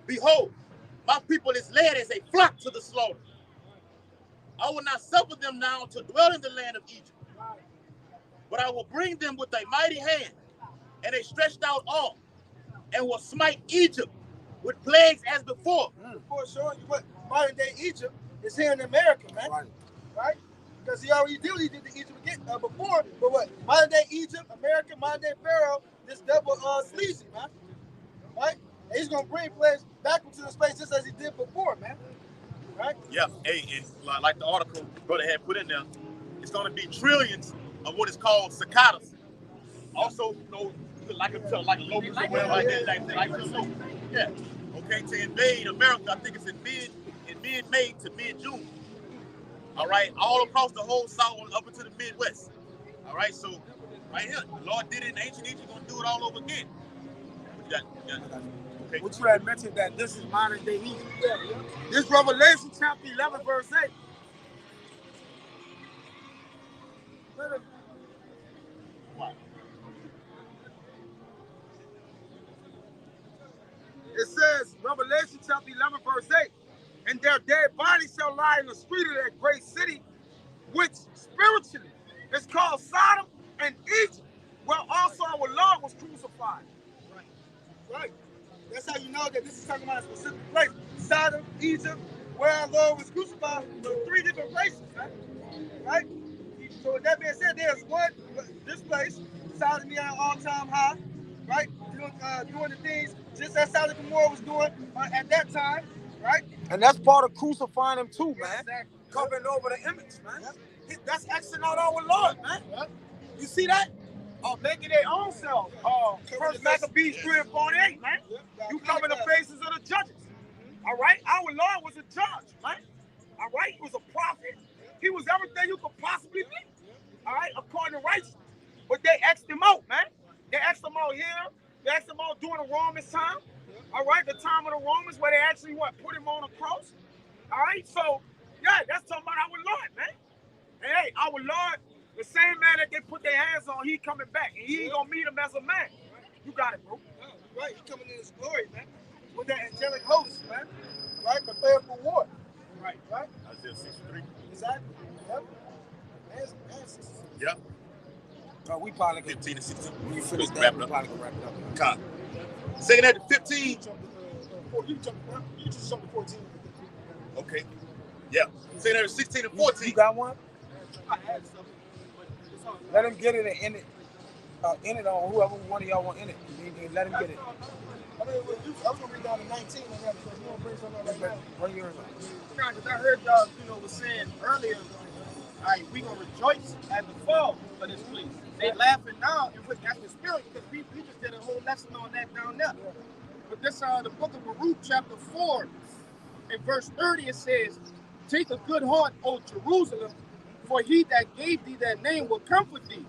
Behold, my people is led as a flock to the slaughter. I will not suffer them now to dwell in the land of Egypt, but I will bring them with a mighty hand and a stretched out arm, and will smite Egypt with plagues as before." Before showing you what modern day Egypt is here in America, man. Right? Because He already did what He did to Egypt before. But what? Modern day Egypt, America, modern day Pharaoh, this double sleazy, man. Right? And He's gonna bring plagues back into the space just as He did before, man. Right? Yeah. Hey, and like the article brother had put in there, it's going to be trillions of what is called cicadas. Also, like a locust or whatever like that. Yeah. Okay, to invade America, I think it's in mid-May to mid-June. All right, all across the whole South up into the Midwest. All right, so right here, the Lord did it in ancient Egypt, going to do it all over again. Okay. What you had mentioned that this is modern day Egypt. This Revelation chapter 11 verse 8. It says, Revelation chapter 11 verse 8, "And and their dead bodies shall lie in the street of that great city, which spiritually is called Sodom and Egypt, where also our Lord was crucified. Right. That's how you know that this is talking about a specific place. Sodom, Egypt, where our Lord was crucified, so 3 different places, man. Right? So with that being said, there's one, this place, Sodom being all-time high, right? Doing the things just as Sodom and Gomorrah was doing at that time, right? And that's part of crucifying him too, man. Exactly. Covering over the image, man. That's Xing out our Lord, man. You see that? Making their own self. First Maccabees 3 and 48, man. You cover the faces of the judges. All right? Our Lord was a judge, man. All right? He was a prophet. He was everything you could possibly be. All right? According to righteousness. But they X'd him out, man. They X'd him out here. They X'd him out during the Romans time. All right? The time of the Romans where they actually, put him on a cross. All right? So, yeah, that's talking about our Lord, man. And hey, our Lord, the same man that they put their hands on, he coming back. And he ain't going to meet him as a man. You got it, bro. Right, he coming in his glory, man. With that angelic host, man. Right, prepare for war. Right. Isaiah 63. Exactly. Yep. And 63. Yep. We probably can 15 to 16. when you finish Wrap that, it we up. probably can wrap it up. Con. Second at the 15. You just jumped to 14. Okay. Yeah. Second at the 16 and 14. You got one? I had something. Let him get it and end it on whoever one of y'all want in it. Let him get it. I mean, I was going to read down to 19 on that because you want to bring something up right now. Bring yours up. Because I heard y'all, was saying earlier, all right, we going to rejoice at the fall of this place. They laughing now, and that's the spirit, because we just did a whole lesson on that down there. But this, the book of Baruch, chapter 4, in verse 30, it says, take a good heart, O Jerusalem, for he that gave thee that name will comfort thee.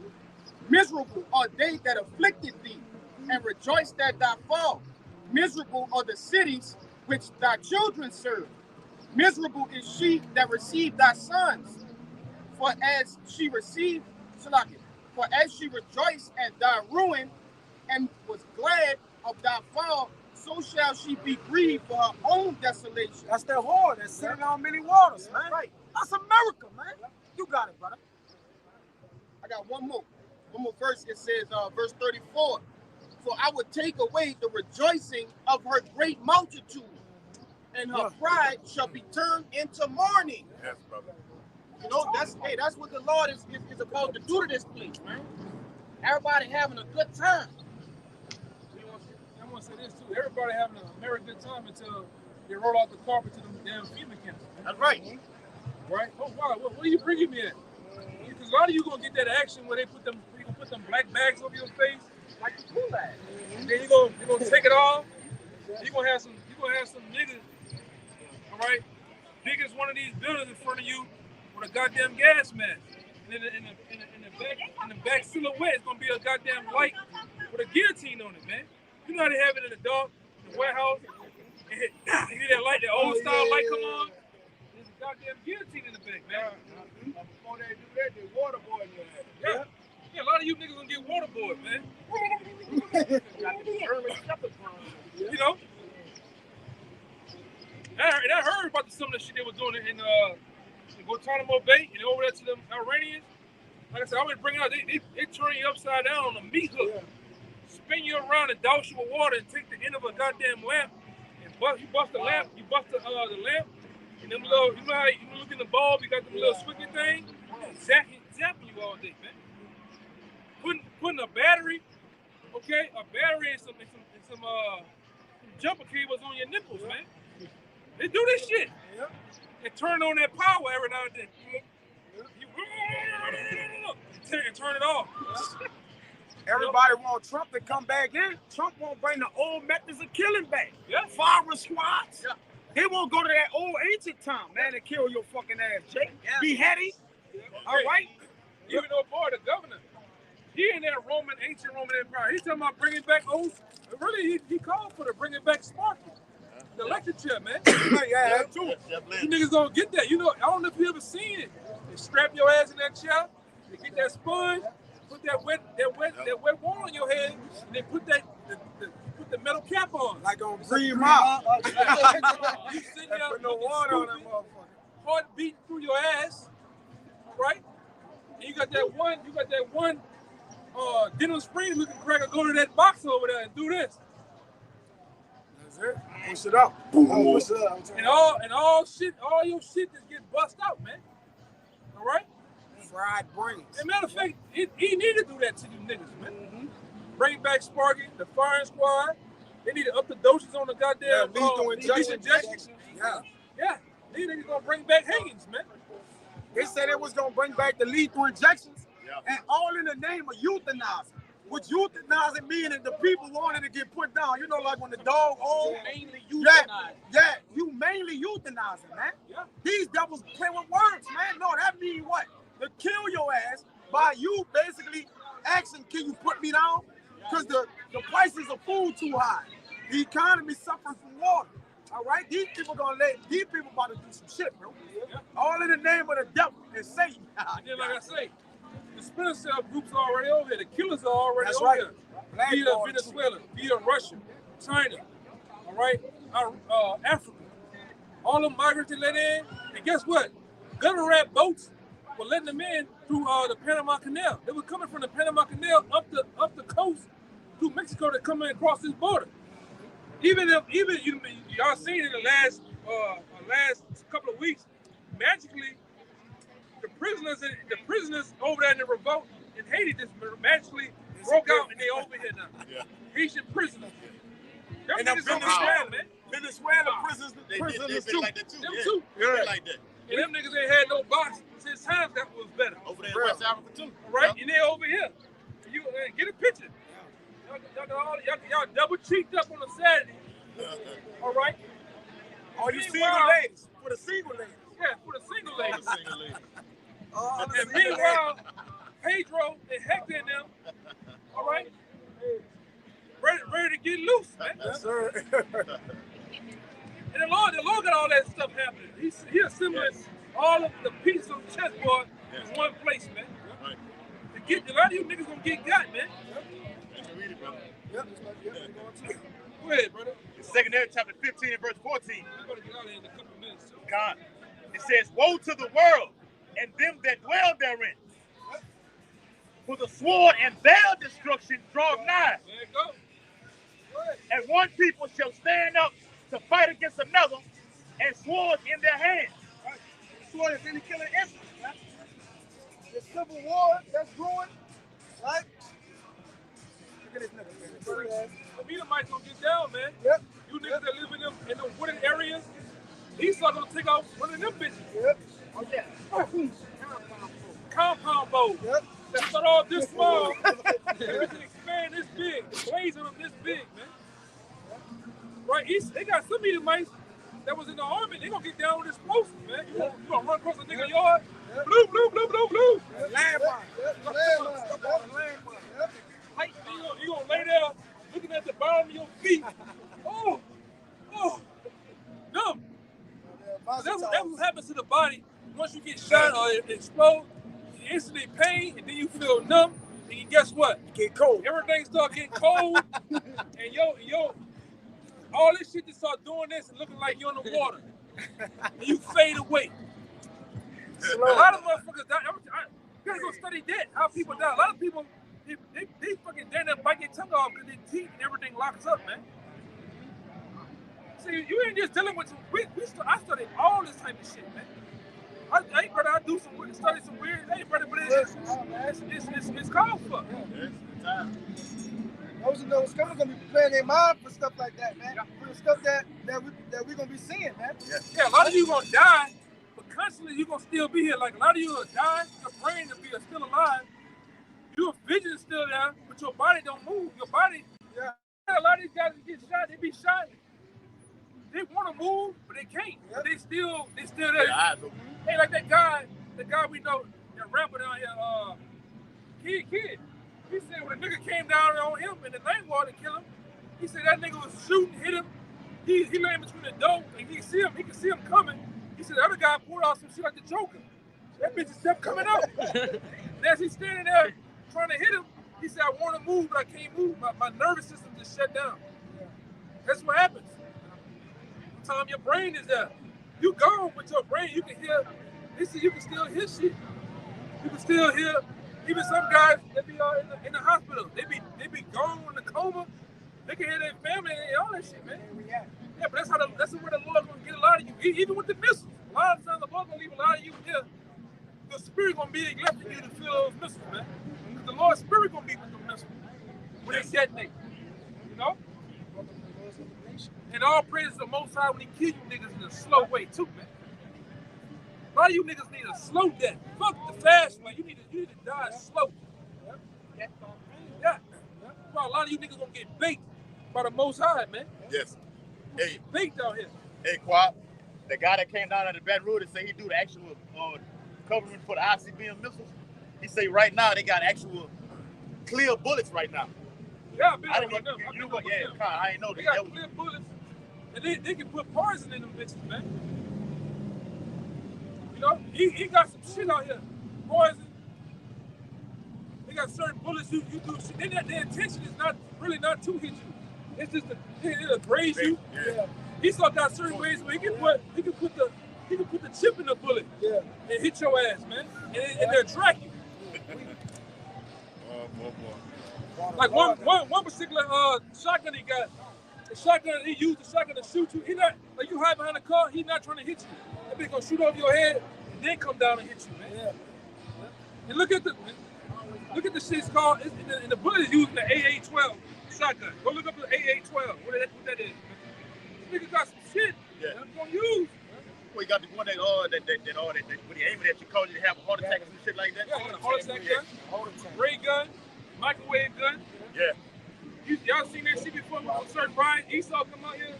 Miserable are they that afflicted thee, and rejoice that thy fall. Miserable are the cities which thy children serve. Miserable is she that received thy sons. For as she rejoiced at thy ruin, and was glad of thy fall, so shall she be grieved for her own desolation. That's that whore that's sitting on many waters, man. Right. That's America, man. You got it, brother. I got one more verse. It says, verse 34, for I would take away the rejoicing of her great multitude, and her pride shall be turned into mourning. Yes, brother. That's what the Lord is about to do to this place, man. Everybody having a good time. I want to say this too. Everybody having a very good time until they roll out the carpet to them damn FEMA camps. That's right. Right? Oh wow, what are you bringing me at? Because a lot of you gonna get that action where they gonna put them black bags over your face like the Kool-Aid. And then you're gonna take it off. You're gonna have some niggas, all right, big as one of these buildings in front of you with a goddamn gas mask. And in the back silhouette is gonna be a goddamn light with a guillotine on it, man. You know how they have it in the dark, in the warehouse, and you hear that light, that old style light come on. There's a goddamn guillotine in the back, man. Before they do that, they waterboard your ass. Yeah, a lot of you niggas gonna get waterboard, man. You know? I heard about some of the shit they were doing in Guantanamo Bay and over there to them Iranians. Like I said, I would bring it up. They turn you upside down on a meat hook, spin you around and douse you with water and take the end of a goddamn lamp and bust the lamp. You bust the lamp and them little, you know how you look in the bulb, you got them little squiggly thing, zapping you all day, man. Putting a battery and some jumper cables on your nipples, man. They do this shit. And turn on that power every now and then. And turn it off. Everybody want Trump to come back in. Trump won't bring the old methods of killing back. Yeah. Fire squads. Yeah. He won't go to that old ancient time, man, and kill your fucking ass, Jake. Yeah. Beheading. Yeah. All right. Even though, boy, the governor, he in that ancient Roman Empire. He's talking about bringing back old. Really, he called for the bringing back Sparky. The electric chair, man. Yeah, too. You niggas gonna get that. You know, I don't know if you ever seen it. They strap your ass in that chair. They get that sponge, put that wet water on your head, and they put that the metal cap on. Like on Green Mile. You sitting there Put no looking water on that stupid, motherfucker. heart beating through your ass, right? And you got that one Denham Springs looking cracker go to that box over there and do this. That's it. Push it up. Push it up. And all your shit just get bust out, man. All right? Fried brains. As a matter of fact, he need to do that to you niggas, man. Bring back Sparky, the firing squad. They need to up the doses on the goddamn lethal injection. Yeah. These niggas gonna bring back hangings, man. They said they was gonna bring back the lethal injections, and all in the name of euthanizing. Which euthanizing meaning the people wanted to get put down. You know, like when the dog old. Mainly euthanized. Yeah, you mainly euthanizing, man. Yeah. These devils play with words, man. No, that means what? To kill your ass by you basically asking, can you put me down? Because the prices of food too high. The economy suffering from water. All right? These people about to do some shit, bro. Yeah. All in the name of the devil and Satan. Yeah, like I say, the splinter cell groups are already over here. The killers are already That's over right. here. Via Venezuela, via Russia, China, all right? Africa. All the migrants they let in. And guess what? Gutter rat boats were letting them in through the Panama Canal. They were coming from the Panama Canal up the coast through Mexico to come in across this border. Even y'all seen in the last couple of weeks, magically the prisoners over there in the revolt in Haiti just magically broke out and they over here now. Yeah. Haitian prisoners. And them Venezuela prisoners too. Like that too. Them Yeah. too. Yeah. Like that. And them niggas ain't had no box since times that was better. Over there in West Africa too. Right? And they over here. You get a picture. Y'all double cheeked up on a Saturday. All right? All you single ladies. For the single ladies. Yeah, for the single ladies. And And meanwhile, Pedro and Hector and them, all right, ready to get loose, man. Yes, sir. And the Lord got all that stuff happening. He assembling all of the pieces of the chessboard in one place, man. A lot of you niggas gonna get got, man. Read it, brother. Yep. Go ahead, brother. Second Ezra chapter 15 and verse 14. I'm gonna get out of here in a couple of minutes. God. It says, woe to the world and them that dwell therein. For the sword and their destruction draw nigh. There you go. And one people shall stand up to fight against another, and swords in their hands. Right. The sword is any killing instant. Right? The civil war that's brewing, right? Look at this nigga, man. The Edomites gonna get down, man. Yep. You niggas that live in them wooded areas, Esau gonna take out one of them bitches. Yep. Oh yeah. Compound bow. Yep. That start off this small, everything expand this big, the blades on them this big, man. Right? They got some Edomites that was in the army. They gonna get down with explosives, man. You gonna run across a nigga yard, blue, blue, blue, blue, blue. Landmine. You gonna lay there looking at the bottom of your feet. Oh, dumb. That's what happens to the body once you get shot or it explodes. You instantly pain, and then you feel numb. And guess what? You get cold. Everything start getting cold, and yo, all this shit just start doing this and looking like you're in the water, and you fade away. A lot of motherfuckers die. You gotta go study that. How people die. A lot of people, they fucking down there bite their tongue off because their teeth and everything locks up, man. See, you ain't just dealing with some. I studied all this type of shit, man. Hey, brother, I study some weird. Hey, brother, but it's called for. Those scholars gonna be preparing their mind for stuff like that, man. For the stuff that we gonna be seeing, man. Yeah, a lot of you gonna die, but constantly you gonna still be here. Like a lot of you will die, your brain will be still alive. Your vision is still there, but your body don't move. Your body, a lot of these guys that get shot, they be shot. They want to move, but they can't. Yep. They still there. Hey, like that guy we know, that rapper down here, Kid. He said when a nigga came down on him and the night water kill him, he said that nigga was shooting, hit him. He lay in between the door and he can see him coming. He said the other guy pulled out some shit like the Joker. That bitch is kept coming out. And as he's standing there trying to hit him, he said, I want to move, but I can't move. My nervous system just shut down. That's what happens. Time your brain is there. You gone with your brain, you can hear, you can still hear shit. You can still hear, even some guys, they be in the hospital. They be gone in the coma. They can hear their family and all that shit, man. Yeah, but that's where the Lord gonna get a lot of you. Even with the missiles. A lot of times the Lord gonna leave a lot of you here. The Spirit gonna be left in you to feel those missiles, man. Because the Lord's Spirit gonna be with the missiles when they detonate. You know? And all praise the Most High when He kill you niggas in a slow way too, man. A lot of you niggas need a slow death. Fuck the fast way. You need to die slow. Yeah. A lot of you niggas gonna get baked by the Most High, man. Yes. Hey, baked out here. Hey, Quap, the guy that came down at the Baton Rouge and say he do the actual covering for the ICBM missiles. He say right now they got actual clear bullets right now. Yeah, I've been I over them. I ain't know they that. got clear bullets, and they can put poison in them bitches, man. You know, he got some shit out here. Poison. They got certain bullets you do shit. Their intention is not to hit you. It's just it'll graze you. Yeah. He still got certain ways where he can put the chip in the bullet and hit your ass, man. And they'll track you. Like one particular shotgun he got, the shotgun he used the shotgun to shoot you. He not like you hide behind the car. He not trying to hit you. That bitch gonna shoot over your head and then come down and hit you, man. Yeah. And look at the shit. It's called. And the bullet is using the AA-12 shotgun. Go look up the AA-12. What that is. This nigga got some shit. Yeah. That's gonna use. Well, you got the one that when you aim it at you, cause you to have a heart attack and shit like that. Yeah, heart attack gun, ray gun, microwave gun. Yeah. Y'all seen that shit before with Sir Brian Esau come out here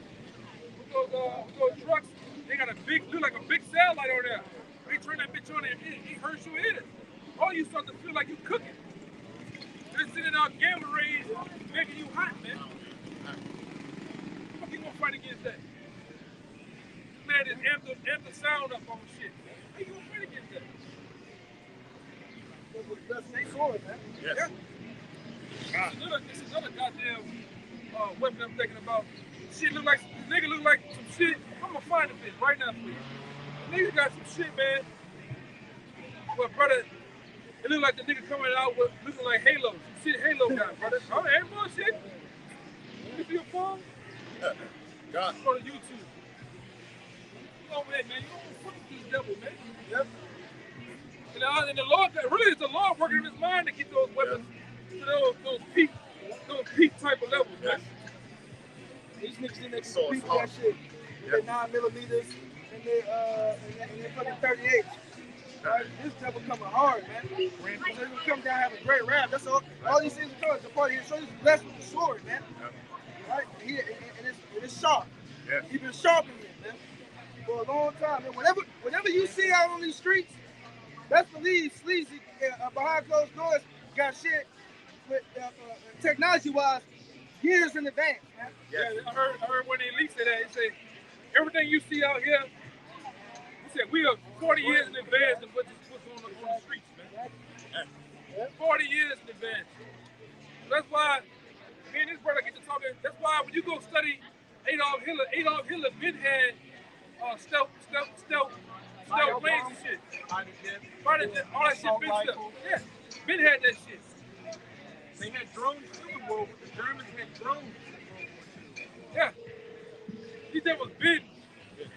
with those trucks? They got look like a big satellite over there. They turn that bitch on and it hurts your ears. All you start to feel like you cooking. They're sending out gamma rays, making you hot, man. How you gonna fight against that? Man, is amp the sound up on shit. How you gonna fight against that? Stay forward, man. Yes. Yeah. This is another goddamn weapon I'm thinking about. Shit look like this nigga look like some shit. I'm gonna find a bitch right now for you. Nigga got some shit, man. Well, brother, it look like the nigga coming out with looking like Halo. Some shit Halo got, brother. Oh, ain't bullshit. You see your phone? Yeah. God. Go to YouTube. Over there, man. You don't fuck with this devil, man. Yep. And the Lord, really, it's the Lord working in his mind to get those weapons to those peak type of levels, man. These niggas in there can compete with that shit. Their 9mm and their fucking 38. Right? This devil coming hard, man. So he's gonna come down and have a great rap. That's all these things are coming. The party here. So he's blessed with the sword, man. Right? And it's sharp. Yeah. He's been sharpening it, man. For a long time. And whenever you see out on these streets, best believe sleazy behind closed doors got shit with technology-wise years in advance, man. Yeah, I heard when they leaked that. They say everything you see out here. He said we are 40 years in advance of what's on the streets, man. 40 years in advance. That's why me and this brother get to talking. That's why when you go study Adolf Hitler been had stealth planes and shit. All that shit been stuff. Yeah, been had that shit. They had drones too in World War. The Germans had drones. Yeah. These that was big.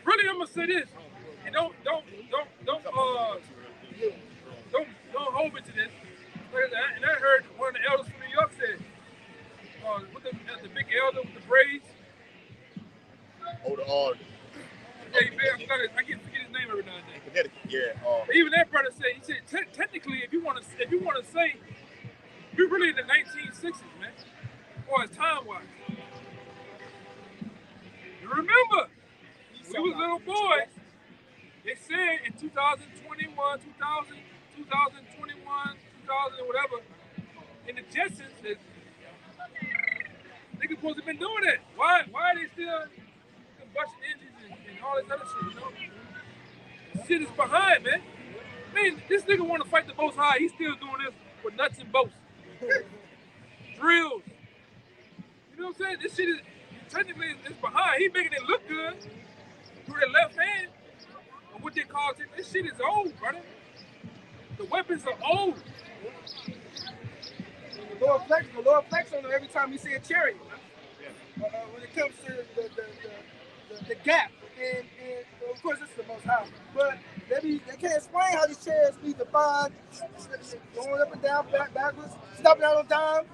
Really, I'm gonna say this. And don't hold me to this. And I heard one of the elders from New York said, with the big elder with the braids. Oh, the I can't forget his name every now and then. Connecticut, yeah. Even that brother said, he said, technically, if you want to say, we're really in the 1960s, man, or as time-wise. You remember, when we was little boys, they said in 2021, 2000 and whatever, in the Jetsons, that niggas supposed to have been doing that. Why are they still combustion engines and all this other shit, you know? Shit is behind, man. Man, this nigga want to fight the Most High. He's still doing this with nuts and bolts. Drills. You know what I'm saying? This shit is technically it's behind. He making it look good through the left hand. But what they call it, this shit is old, brother. The weapons are old. The Lord flex on him every time he see a chariot. When it comes to the gap, and of course this is the Most High, but they can't explain how these chariots be defined, going up and down, backwards, stopping out on dime,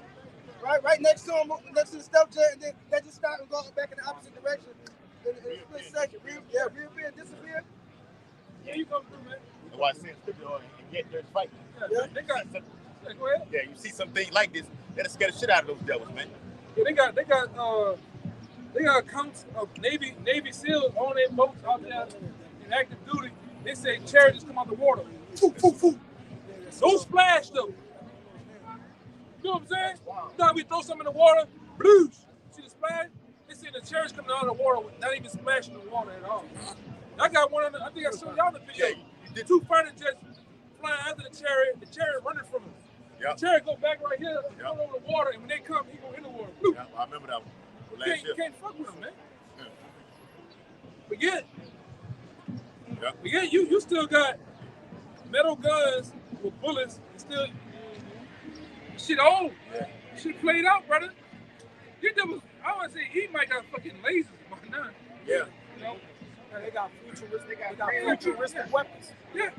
right next to him, next to the stealth jet, and then they just stop and go back in the opposite direction in a split second. Reappear, disappear. Yeah, you come through, man. That's why I said get there to fight. Yeah, they got. Go ahead. Yeah, you see some things like this, that'll scare the shit out of those devils, man. Yeah, they got accounts of Navy SEALs on their boats out there in active duty. They say chariots come out the water. Foo, foo, foo. Don't splash them. You know what I'm saying? Now we throw some in the water, blues. See the splash? They say the chariots coming out of the water with not even splashing the water at all. I got one of them. I think I showed y'all the video. The two fighter jets flying after the chariot running from them. Yep. The chariot go back right here, go over the water, and when they come, he go in the water. Yeah, I remember that one. You can't fuck with them, man. Yeah. But yeah, you still got metal guns with bullets. And still, shit old. Yeah. Shit played out, brother. You devils, I want to say he might got fucking lasers by now. Yeah. You know? They got futuristic weapons. Yeah.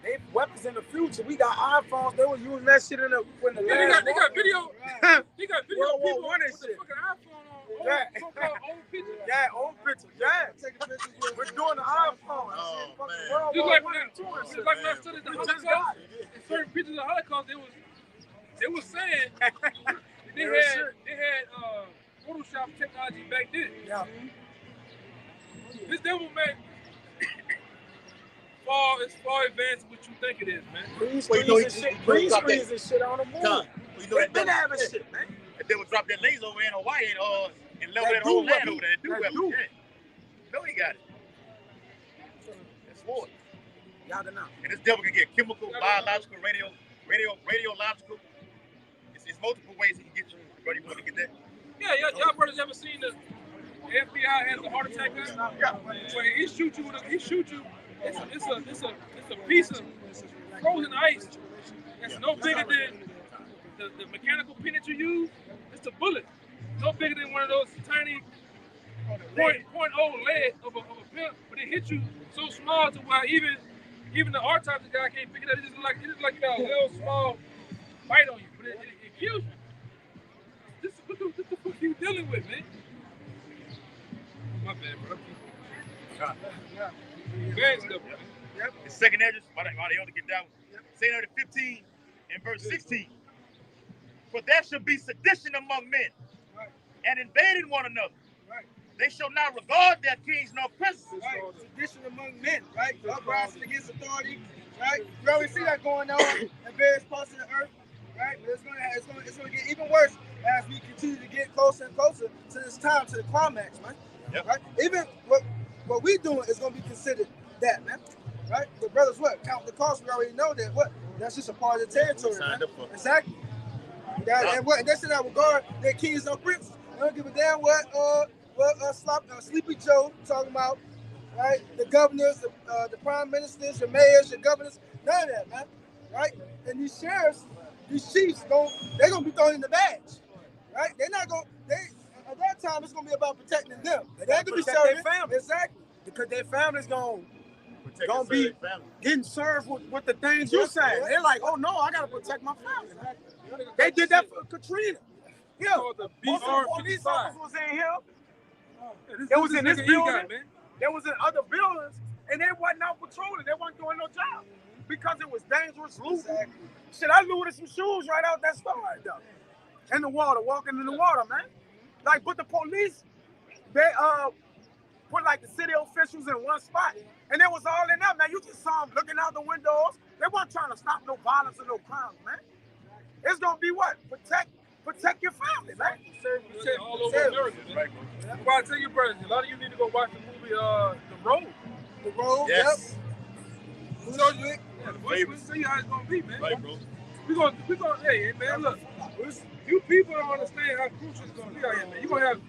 They weapons in the future. We got iPhones. They were using that shit in the Yeah, they got video. They got video World War people I and with the shit. fucking iPhone on. Yeah. So-called old pictures. Yeah, old pictures. Yeah. Taking pictures. We're doing the iPhone. Oh, man. World Just War like I when and II and shit. like when I studied the We just Holocaust, got it. in certain pictures of the Holocaust, they was saying they Real had Photoshop technology back then. Yeah. This devil man it's far advanced what you think it is, man. Green Well, you know, screens and shit. Green drop screens and shit on the moon. Con, you know They've been having shit, man. If they would drop that laser over in Hawaii and level That that whole do land weapon. over there, that do That weapon. do. Yeah. No, he got it. That's war. Y'all don't know. And this devil can get chemical, biological, radiological. It's multiple ways he can get you. Brother, you want to get that? Yeah, y'all brothers ever seen the FBI has a heart attack gun? Yeah. When he shoot you, it's a piece of frozen ice. It's no bigger than the mechanical pin that you use. It's a bullet. No bigger than one of those tiny .0 lead of a pin, but it hits you so small to where even the autopsy guy can't pick it up. It just look like you got a little small bite on you, but it kills you. What the fuck are you dealing with, man? My bad, bro. Bad stuff, man. Yep. The second address, why they ought to get that one. Say that 15 and verse 16. For there shall be sedition among men, and invading one another. Right. They shall not regard their kings nor princes. Right, sedition among men, right? Uprising against authority, right? You already see that going on in various parts of the earth, right? But it's gonna get even worse as we continue to get closer and closer to this time, to the climax, man. Yep. Right? Even what we doing is gonna be considered that, man. Right? The brothers, count the cost. We already know that. That's just a part of the territory, man. Exactly. And they say that regard their kings or princes. They don't give a damn what Sleepy Joe talking about, right? The governors, the prime ministers, your mayors, your governors, none of that, man, right? And these sheriffs, these chiefs, they're gonna be thrown in the badge, right? They're not gonna. At that time, it's gonna be about protecting them. They're gonna be serving their family. Exactly. Because their family's gonna be getting served with the things you say. They're like, oh no, I gotta protect my family. They did that for Katrina. Yeah, most of the police officers was in here. They was in this building. They was in other buildings, and they wasn't out patrolling. They wasn't doing no job because it was dangerous looting. Exactly. Shit, I looted some shoes right out that store right there. In the water, walking in the water, man. Like, but the police, they put like the city officials in one spot, and it was all in there, man. You just saw them looking out the windows. They weren't trying to stop no violence or no crimes, man. It's gonna be what? Protect your family, man. All over America, man. That's why I tell you, brothers, a lot of you need to go watch the movie The Road. The Road, Yes. Yep. So we'll see how it's gonna be, man. Right, bro. We gonna, hey, man, look, you people don't understand how crucial it's gonna be out here, man.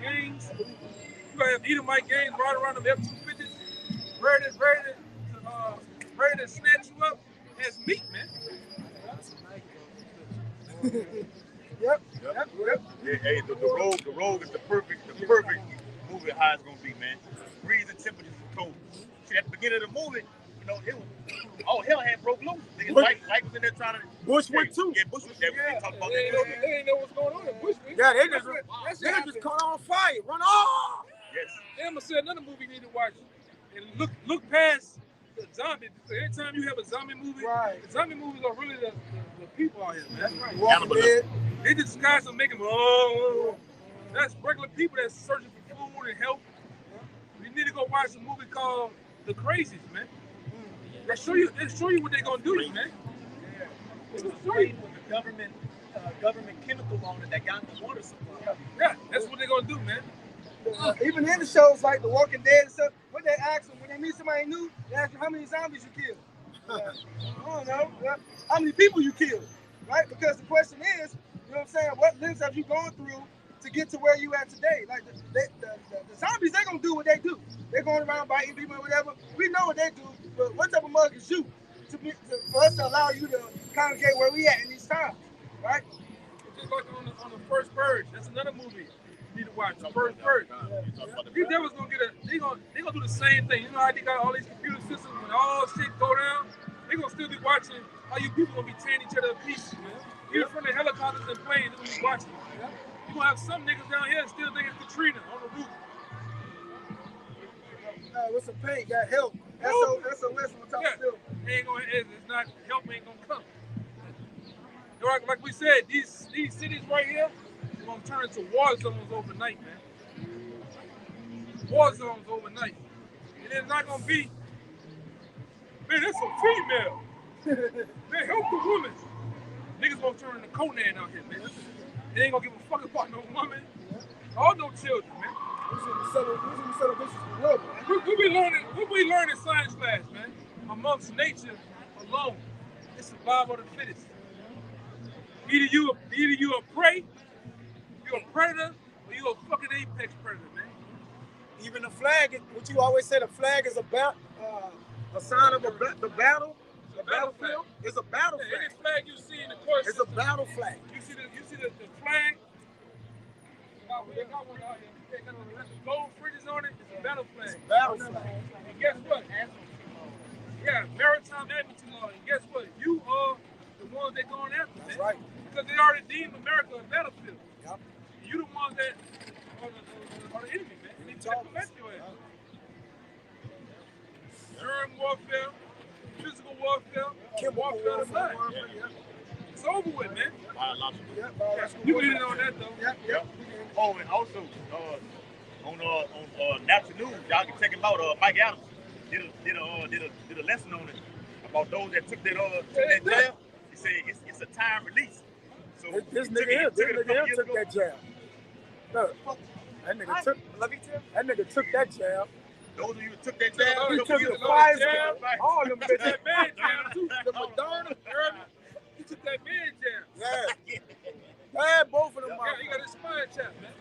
gangs. You gonna have Edomite gangs right around the F-250s, ready to snatch you up as meat, man. Yep. Hey, the road is the perfect movie how it's gonna be, man. Breeze and temperatures is cold. See, at the beginning of the movie, you know, it was hell had broke loose. Niggas Mike was in there trying to Bushwick too. Yeah, Bushwick. They talked about They that. didn't know what's going on in Bushwick. Yeah, they just caught on fire. Run off. Yes. I'm gonna say another movie you need to watch and look past the zombie. Every time you have a zombie movie, Right. the zombie movies are really the people out here, man. Right. Walking Dead. They disguise them, make them that's regular people that's searching for food and help. You need to go watch a movie called The Crazies, man. They show you what they're gonna do, man. It was sprayed with the government chemical on it that got the water supply. Yeah, that's what they're gonna do, man. Even in the shows like The Walking Dead and stuff, what they ask them when they meet somebody new, they ask them how many zombies you killed. I don't know. How many people you killed, right? Because the question is, you know what I'm saying, what lives have you gone through to get to where you at today? Like the zombies, they're gonna do what they do. They're going around biting people or whatever. We know what they do, but what type of mug is you for us to allow you to congregate where we at in these times, right? Just like on the First Purge, that's another movie you need to watch. The First Purge. These devils gonna they gonna do the same thing. You know how they got all these computer systems when all shit go down? They gonna still be watching how you people gonna be tearing each other to pieces, man. Even from the helicopters and planes, they're gonna be watching. You gonna have some niggas down here still thinking it's Katrina on the roof. With some paint, got help. That's a lesson on top of still. It's not help ain't gonna come. Like we said, these cities right here are gonna turn into war zones overnight, man. War zones overnight. And it's not gonna be, man, that's a female. Man, help the woman. Niggas gonna turn into Conan out here, man. They ain't gonna give a fuck about no woman or no children, man. We be learning science class, man. Amongst nature alone, it's survival of the fittest. Either you a prey, you're a predator, or you a fucking apex predator, man. Even the flag, what you always say, the flag is a sign of the battle. The battlefield. It's a battle flag. Any flag you see in the course, it's a battle flag. You see the flag. They got one out here. They got gold fridges on it. It's a battle flag. It's a battle flag. And guess what? Yeah, maritime admiralty law. And guess what? You are the ones they're going after. That's right. Because they already deemed America a battlefield. Yep. You the ones that are the enemy, man. They prevent your ass. Germ warfare, physical warfare, chemical warfare. It's over with, man. Biological. You can hit on that though. Yep. Oh, and also on National News, y'all can check him out. Mike Adams did a lesson on it about those that took that jab. He said it's a time release. So this nigga here took that jab. Look, that nigga took that jab. Those of you who took that jab, he took the Pfizer, all them bitches. That man jab too. The Moderna, he took that man jab. Yeah, both of them. Yeah, he got his spine chap, man.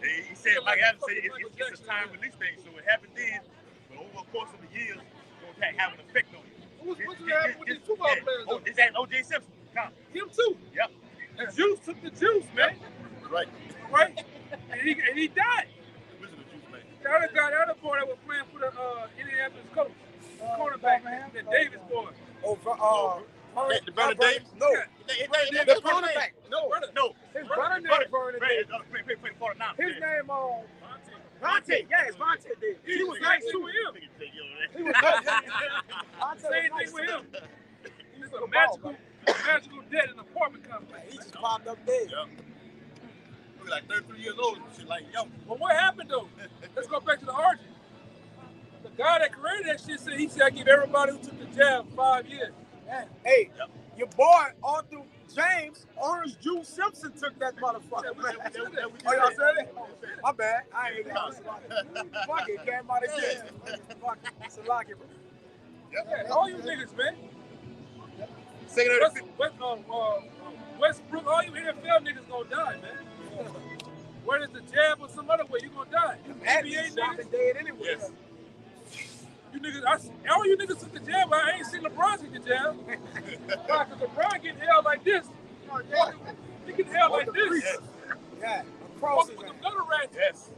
He said, Mike Adams said it's a time release thing, so it happened then, but over the course of the years, it's going to have an effect on you. What's happening with these football players? It's at O.J. Simpson. Him too. Yep. The juice took the juice, man. Right. And he died. The other boy that was playing for the Indianapolis Colts, cornerback, the Davis boy. The Vernon Davis? No. The cornerback. No. His brother named Vernon Davis. His name Vontae. Yeah, it's Vontae Davis. He was nice to him. He was nice. Same thing with him. He's a magical dead in an apartment complex. He just popped up dead. Yep. He was like 33 years old and shit like yo. But what happened though? Let's go back to the origin. The guy that created that shit said I give everybody who took the jab 5 years. Hey, your boy Arthur James Orange Juice Simpson took that motherfucker. Oh, y'all said it? My bad. I ain't got it. Fuck it, came out of jail. Fuck it. It's a lock it. Yeah, all you niggas, man. Westbrook, all you NFL niggas gonna die, man. whether it's the jab or some other way, you're gonna die. You NBA niggas dead anyway. Yes. You niggas, all you niggas took the jab. I ain't seen LeBron take the jab. Why? Because LeBron getting held like this. He getting held like this. Yes. Yeah. Across with them gutter rats. Yes.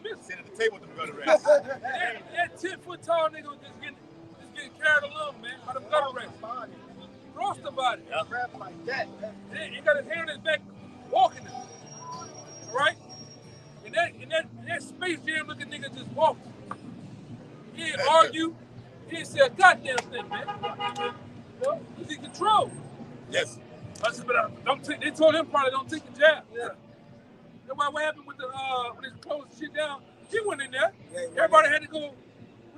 Miss. Sitting at the table with them gutter rats. That 10-foot tall nigga was just getting carried along, man. By them gutter rats. Cross the body. Yep. Rap like that. He got his hand on his back, walking it. All right? And that Space Jam looking nigga just walked. He didn't argue. He didn't say a goddamn thing, man. You know? He's in control. Yes. I said, but they told him probably don't take the jab. Yeah. That's why what happened with the when they closed the shit down, he went in there. Yeah, everybody had to go,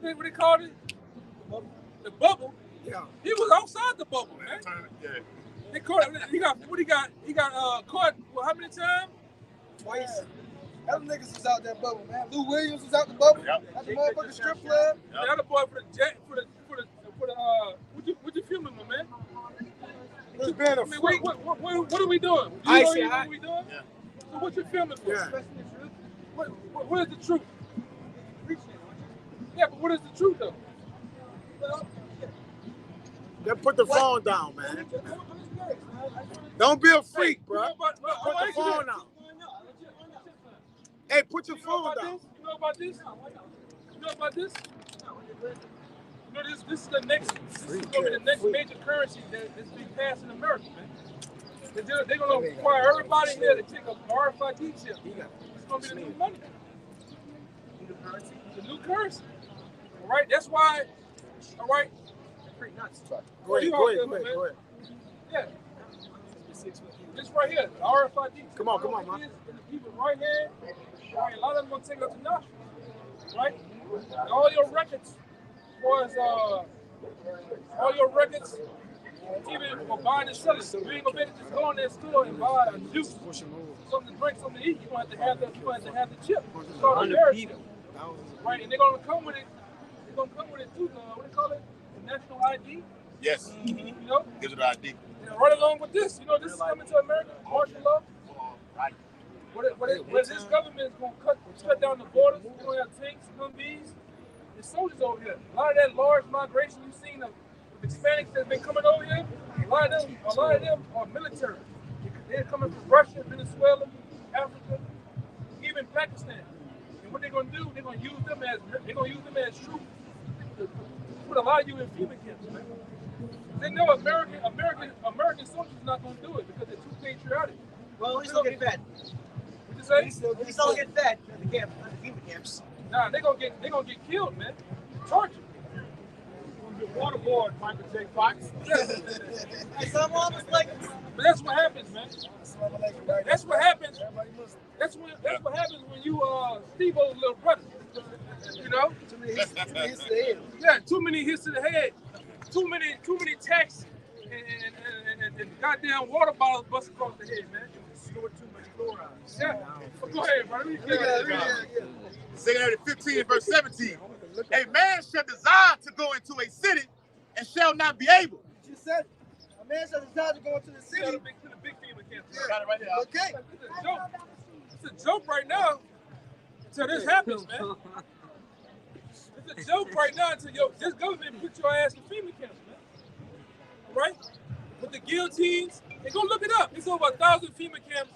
what they called it? The bubble. Yeah. He was outside the bubble, man. Yeah. They caught him. He got caught how many times? Twice. Them niggas was out that bubble, man. Lou Williams was out the bubble. Yep. At the motherfucking strip club. Yep. The other boy for the what you filming, my man? It's been a freak. What are we doing? I know see. what we doing? Yeah. So what you filming for? Yeah. What is the truth? Yeah, but what is the truth though? Then put the phone down, man. Don't be a freak, bro. Put the phone down. Hey, put your phone down. You know about this? You know about this? You know this is the next. This is gonna be the next major currency that's being passed in America, man. They're gonna require everybody here to take a RFID chip. It's gonna be the new money. The new currency. All right. That's why. All right. Pretty nuts. Go ahead. Yeah. This right here, the RFID. Come on, man. In the people's right hand. Right, a lot of them gonna take it up to nostril. Right? And all your records, was all your records, even for buying and selling. So you ain't gonna be able to just go in that store and buy a juice, something to drink, something to eat. You're gonna have the chip. It's called a American. Right? And they're gonna come with it. They're gonna come with it too. What do they call it? The national ID. Yes. You know? Gives it an ID. And right along with this, you know, this is coming to America, martial law. Right. What this government is going to cut down the borders. We're going to have tanks, Humvees, and soldiers over here. A lot of that large migration you've seen of Hispanics that's been coming over here, a lot of them are military. They're coming from Russia, Venezuela, Africa, even Pakistan. And what they're going to do, they're going to use them as troops to put a lot of you in FEMA camps, man. They know American soldiers are not going to do it because they're too patriotic. Well, at least they'll get fed. What you say? At least they'll get fed at the FEMA camps. Nah, they're gonna get killed, man. Torture. Waterboard, Michael J. Fox. But that's what happens, man. That's what happens. That's what happens when you Steve-O's little brother. You know? Too many hits to the head. Yeah, too many hits to the head. Too many attacks and goddamn water bottles bust across the head, man. Snort too much chloride. Yeah. Go ahead, bro. Second 15 verse 17. A man shall desire to go into a city and shall not be able. You said it. A man shall desire to go into the city. To the big FEMA camp. Got it right there. Okay. It's a joke right now until this happens, man. It's a joke right now until this government put your ass in FEMA camps, man. All right? With the guillotines, and go look it up. It's over 1,000 FEMA camps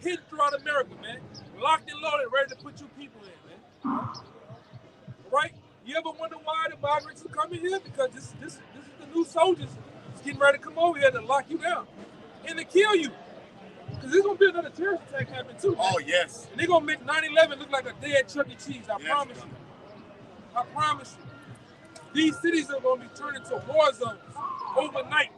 hidden throughout America, man. Locked and loaded, ready to put you people in, man. Right? You ever wonder why the migrants are coming here? Because this is the new soldiers that's getting ready to come over here to lock you down and to kill you. Because there's going to be another terrorist attack happening too, man. Oh, yes. And they're going to make 9/11 look like a dead Chuck E. Cheese. I promise you. I promise you. These cities are going to be turned into war zones overnight.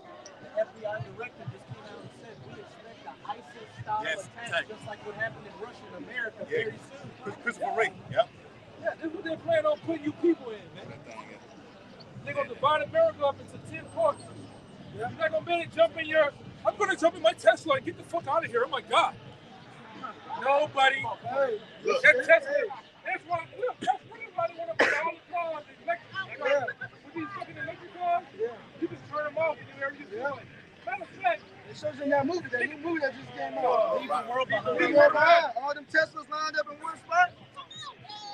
FBI director just came out and said we expect an ISIS-style attack, just like what happened in Russia and America very soon. Christopher Ray. Yep. Yeah, this is what they're planning on putting you people in, man. They're going to divide America up into 10 parts. You're not going to be able to jump in your... I'm going to jump in my Tesla and get the fuck out of here. Oh, my God. Nobody. Look. That Tesla... That's why... Look, that's why everybody want to put all the cars electric. With these fucking electric cars, you can turn them off and do whatever you feel like. Matter of fact, It shows you in that movie, that new movie that just came out. Leave the world behind. All them Teslas lined up in one spot.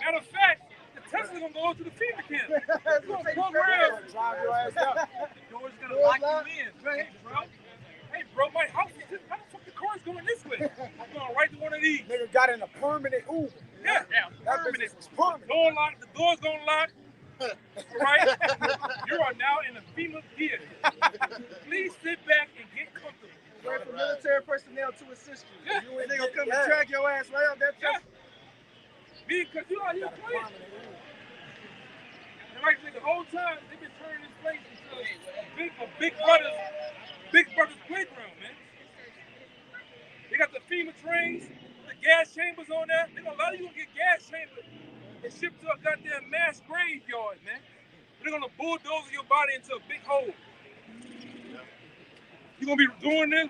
Matter of fact, the Tesla's gonna go to the FEMA camp. It's gonna program. Drive your ass up. The door's gonna lock you in. Hey, bro, my house is just, how the fuck the car's going this way? I'm going right to one of these. Nigga got in a permanent Uber. Yeah, That permanent. bitch was permanent. Door lock, the door's gonna lock. Right? You are now in a FEMA theater. Please sit back and get comfortable. Wait for military personnel to assist you. Yeah. And they gonna come and drag your ass right out that Tesla. Because you out here playing. And like I said, the whole time, they've been turning this place into a big brother's playground, man. They got the FEMA trains, the gas chambers on there. A lot of you gonna get gas chambers and shipped to a goddamn mass graveyard, man. They're gonna bulldoze your body into a big hole. You're gonna be doing this,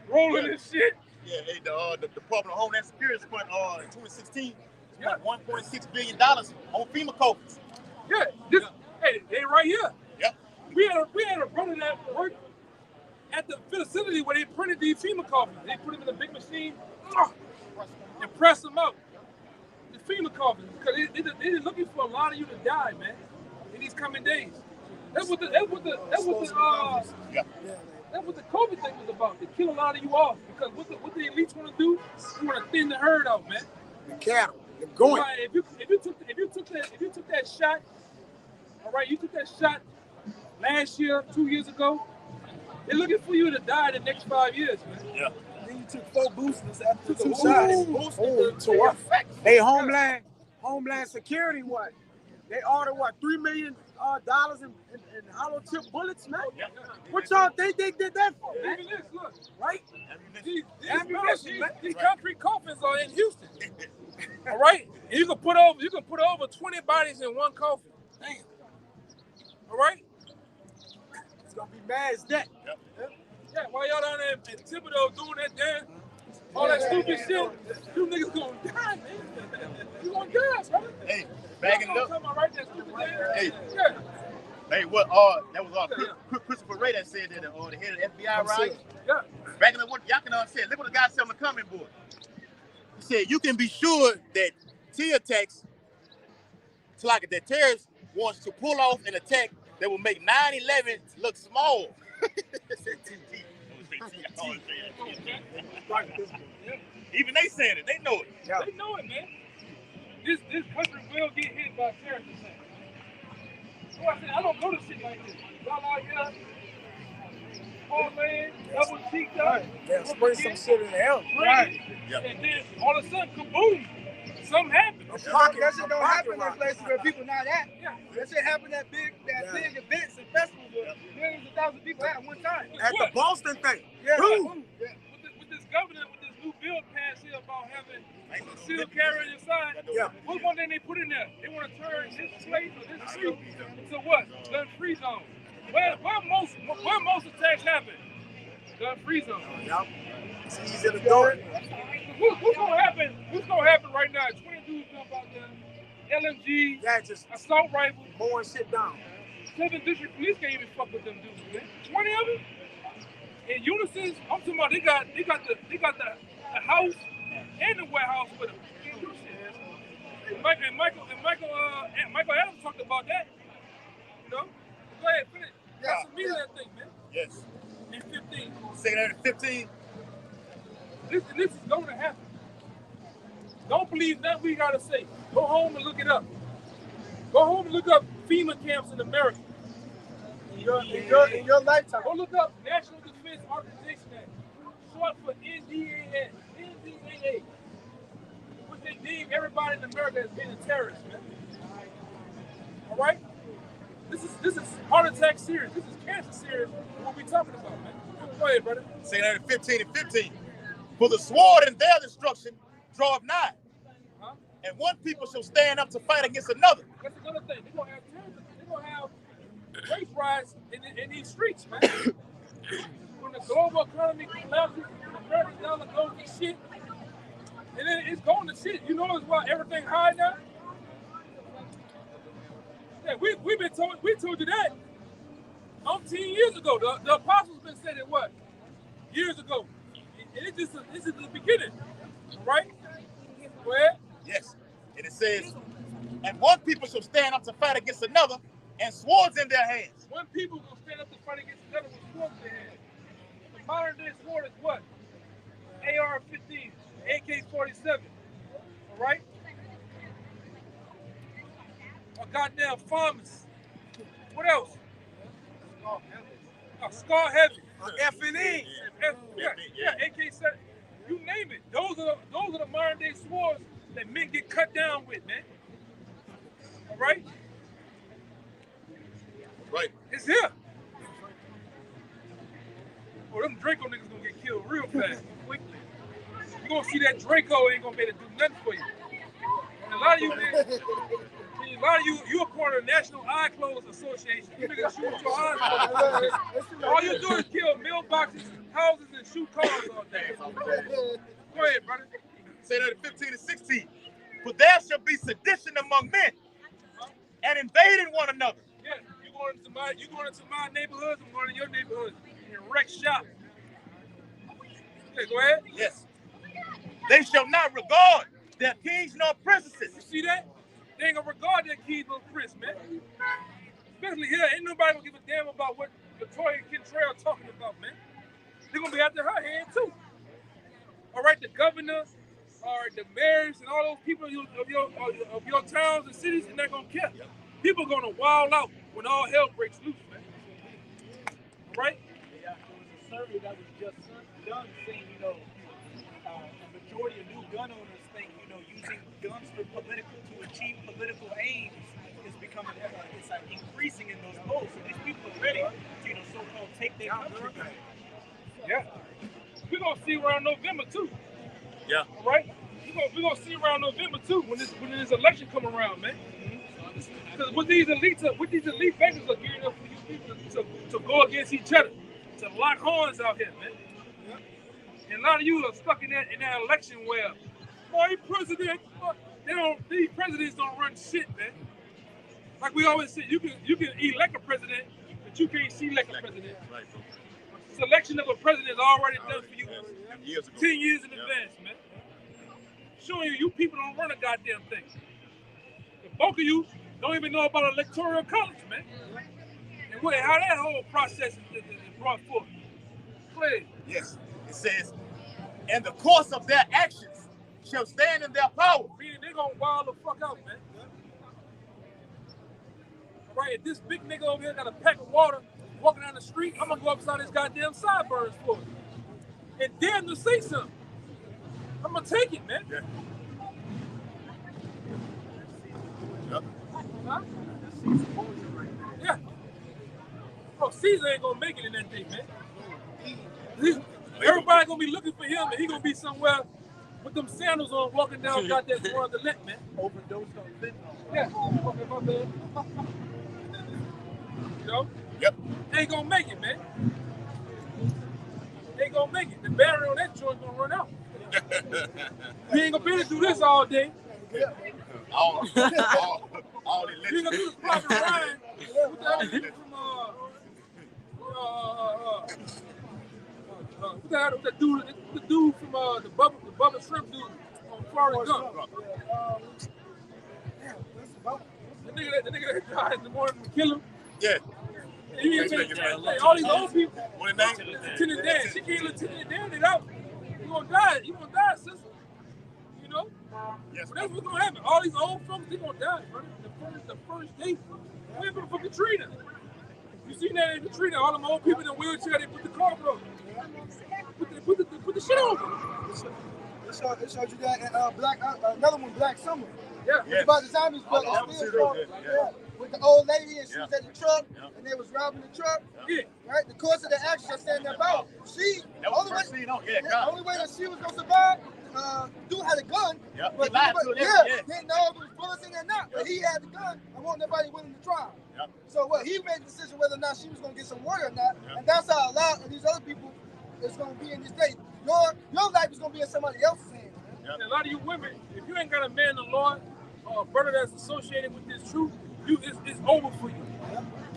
rolling this shit. Yeah, hey, the Department of Homeland Security spent in 2016 spent $1.6 billion on FEMA coffins. Yeah, hey, they right here. Yep. We had a brother that worked at the facility where they printed these FEMA coffins. They put them in a big machine and press them out. The FEMA coffins, because they're looking for a lot of you to die, man, in these coming days. That's what the COVID thing was about. To kill a lot of you off, because what the elites want to do, they want to thin the herd out, man. The cattle, the going. Right, if you took that shot, all right, you took that shot last year, 2 years ago. They're looking for you to die in the next 5 years, man. Yeah. Then you took 4 boosters after 2 shots. To what? They Homeland Security, what? They ordered what? $3 million in hollow tip bullets, man. Yeah. What y'all think they did that for? Man? Even this, look, Right? these Ammunition, concrete coffins are in Houston. All right, and you can put over 20 bodies in one coffin. Damn. All right. It's gonna be mad as that. Yeah, while y'all down there in Thibodeau doing that dance, all that stupid shit, you niggas gonna die, man. You gonna die, brother. Hey, bagging it up. Right, that stupid dance. Hey. Yeah. Hey, what? That was Christopher Ray that said that the head of the FBI, right? Yeah. Back in the what Yakinon said. Look what the guy said on the comment board. He said, "You can be sure that T attacks, it's like the terrorist wants to pull off an attack that will make 9/11 look small." Even they saying it. They know it. Yeah. They know it, man. This country will get hit by terrorist attacks. So I said, I don't go to shit like this. Y'all out here, Portland, double cheeked up. Yeah, spray some shit in the hell. Right. And then all of a sudden, kaboom, something happened. That shit don't happen in places where people not at. Yeah. That shit happen at big events and festivals where millions of thousands of people at one time. At the Boston thing. Yeah. Dude. With this governor, with this new bill passed here about having concealed carry inside, Yeah. what one thing they put in there? They want to turn this place or this street to what? Gun-free zone. Where most attacks happen? Gun-free zone. Yep. It's easy to do it. What's gonna happen? What's gonna happen right now? 20 dudes jump out there, LMG, Yeah, just assault rifles. mowing shit down. 7th District Police can't even fuck with them dudes, man. 20 of them in unison. I'm talking about they got the house and the warehouse with them. Can't do shit. And Michael Adams talked about that. You know, go ahead, finish. Got some meat in that thing, man. Yes. In 15. Second out of 15. This is going to happen. Don't believe nothing we gotta say. Go home and look it up. Go home and look up FEMA camps in America. In your lifetime. Go look up National Defense Organization Act, short for NDAA, which they deem everybody in America as being a terrorist, man. All right? This is heart attack serious. This is cancer serious. What we talking about, man? Go ahead, brother. Second out of 15 and 15. For the sword in their destruction draweth nigh. Huh? And one people shall stand up to fight against another. That's another thing. They're gonna have terrorism. They're gonna have race riots in these streets, man. When the global economy collapses, American dollar goes to shit, and then it's going to shit. You know why everything high now? Yeah, we told you that 10 years ago. The apostles been saying it what? it's just the beginning. All right? Go ahead. Yes. And it says, and one people shall stand up to fight against another, and swords in their hands. One people will stand up to fight against another with swords in their hands. The modern day sword is what? AR-15, AK-47. All right? A goddamn farmers. What else? A Scar Heavy. F&E. Yeah, AK-7. You name it. Those are the modern day swords that men get cut down with, man. All right? Right. It's here. Oh, them Draco niggas gonna get killed real fast, quickly. You gonna see that Draco ain't gonna be able to do nothing for you. And a lot of you, man, you a part of the National Eye Clothes Association. You niggas shoot your eyes closed. All you do is kill mailboxes, houses, and shoot cars all day. Go ahead, brother. Say that in 15 and 16. For there shall be sedition among men, and invading one another. Yeah, you going into my neighborhoods, I'm going to your neighborhoods and wreck shop. Yeah, go ahead. Yes. They shall not regard their kings nor princesses. You see that? They ain't gonna regard their kings nor prince, man. Especially here, ain't nobody gonna give a damn about what Victoria Kentrell talking about, man. They're gonna be after her hand too. All right, the governor, or the mayors, and all those people of your towns and cities, and they're gonna care. People gonna wild out when all hell breaks loose, man. All right? Yeah, there was a survey that was just done saying, the majority of new gun owners think, using guns for to achieve political aims is becoming, it's like increasing in those polls. So these people are ready to, so-called take their country back. Yeah. We're gonna see around November too. Yeah. All right? We're gonna see around November too when this election come around, man. Because what these elite bankers are gearing up for you people to go against each other, to lock horns out here, man. And a lot of you are stuck in that election where, boy, president, these presidents don't run shit, man. Like we always say, you can elect a president, but you can't select a president. Right. Selection of a president is already done for you 10 years in advance, man. Showing you people don't run a goddamn thing. The bulk of you don't even know about electoral college, man. And how that whole process is brought forth. Please. Yes. It says, and the course of their actions shall stand in their power. Meaning they're gonna wild the fuck out, man. All right, if this big nigga over here got a pack of water walking down the street, I'm gonna go upside his goddamn sideburns for it. And damn to say something. I'm gonna take it, man. Yeah. Yep. Huh? Yeah. Bro, Caesar ain't gonna make it in that thing, man. Everybody gonna be looking for him, and he gonna be somewhere with them sandals on, walking down goddamn Roi de Lent, man. Overdosed on fentanyl. Yeah. Okay, my bad. Yep. Ain't gonna make it, man. Ain't gonna make it. The battery on that joint gonna run out. We ain't gonna be able to do this all day. All the You ain't gonna do this private ride with that dude from the dude from the Bubba Shrimp dude on Florida Gump. The nigga that died in the morning to kill him. Yeah. All these old people. What his name? Lieutenant Dan. She can't Lieutenant Dan it out. You gonna die. You gonna die, sister. You know? Yes. But that's what's gonna happen. All these old folks, they gonna die, brother. The first day. Wait for Katrina. You seen that in Katrina? All them old people in the wheelchair, they put the carpet over. Put the shit over. It showed you that in another one, Black Summer. Yeah. Yes. About the zombies, but with the old lady, and she was at the truck, and they was robbing the truck. Yeah. Right? The course of the action I said about. The only way that she was gonna survive, dude had a gun. Yep. But didn't know if it was bullets in there or not. But he had the gun. I want nobody winning the trial. Yep. So he made the decision whether or not she was gonna get some water or not. Yep. And that's how a lot of these other people is gonna be in this day. Your life is gonna be in somebody else's hands. Yep. A lot of you women, if you ain't got a man the Lord or a brother that's associated with this truth, it's over for you.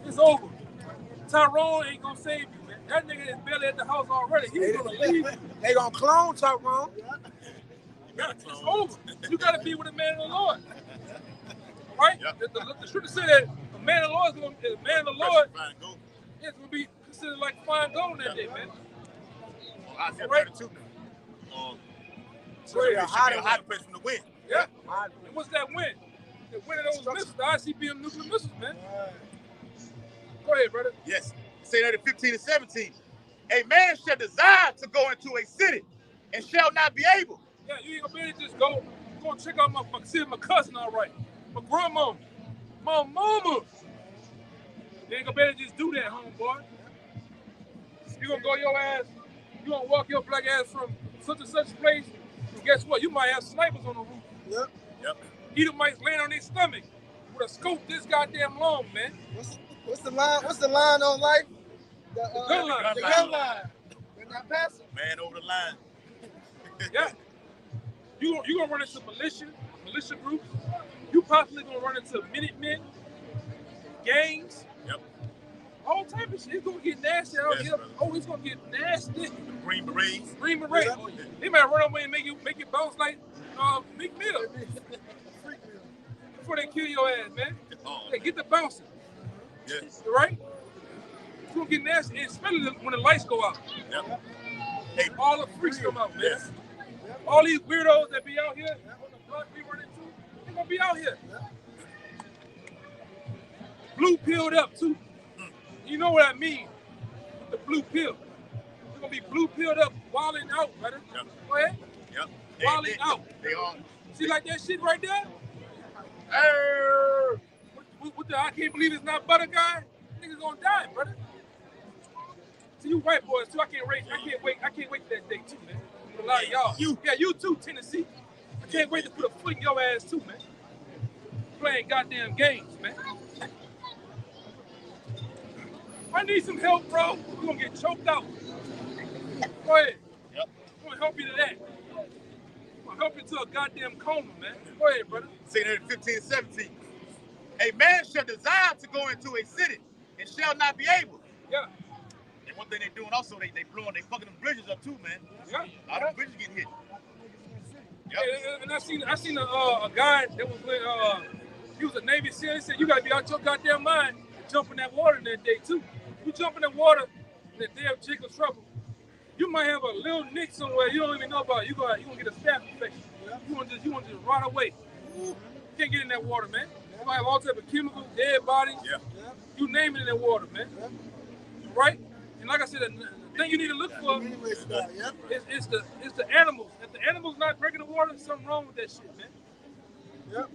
It's over. Tyrone ain't gonna save you, man. That nigga is barely at the house already. He's gonna leave. They gonna clone Tyrone. Yeah, it's over. You gotta be with the man of the Lord. Right? Yep. The scripture said that a man of the Lord is gonna be be considered like fine gold that day, man. Isaiah Right? 32 now. So It should be a high place from the wind. Yeah. And what's that wind? The wind of those missiles, the ICBM nuclear missiles, man. Go ahead, brother. Yes. Say that in 15 and 17. A man shall desire to go into a city and shall not be able. Yeah, you ain't gonna be able to just go and check out see if my cousin all right. My grandma. My mama. You ain't gonna be able to just do that, homeboy. You gonna go your ass, you gonna walk your black ass from such and such place, and guess what? You might have snipers on the roof. Yep. Yep. Either might land on their stomach with a scope this goddamn long, man. What's the line? What's the line on life? The gun line. The gun line. They're not passing. Man over the line. Yeah. You gonna run into militia groups. You possibly gonna run into Minutemen, gangs. Yep. All type of shit. It's gonna get nasty out here. Brother. Oh, it's gonna get nasty. Green berets. Green beret. Oh, yeah. They might run away and make you bounce like Meek Mill before they kill your ass, man. Oh, Hey, get the bouncing. yes. Right? It's gonna get nasty, especially when the lights go out. Yep. Hey, All the freaks come out, man. yes. All these weirdos that be out here on the block we run into, they gonna be out here. Blue pilled up too. You know what I mean with the blue pill. They're gonna be blue pilled up, wilding out, brother. Yep. Go ahead. Yep. Wilding out. They are. See like that shit right there? Hey, with the I can't believe it's not butter guy, niggas gonna die, brother. See you white boys too. I can't wait for that day too, man. With a lot of y'all. You too, Tennessee. I can't wait to put a foot in your ass too, man. Playing goddamn games, man. I need some help, bro. You're gonna get choked out. Go ahead. Yep. I'm gonna help you to that. I'm gonna help you to a goddamn coma, man. Go ahead, brother. Say that in 15 and 17. A man shall desire to go into a city and shall not be able. Yeah. And one thing they doing also, they fucking them bridges up too, man. Yeah. A lot of bridges getting hit. Yep. And I seen a guy that was with he was a Navy SEAL. He said you gotta be out your goddamn mind and jump in that water that day too. You jump in that water in the day of Jacob's trouble, you might have a little nick somewhere you don't even know about. You gonna get a staph infection. You wanna just run away. You can't get in that water, man. You might have all type of chemicals, dead bodies. Yeah. You name it in that water, man. Right? And like I said, the thing you need to look for is the animals. If the animal's not drinking the water, something wrong with that shit, man. Yep.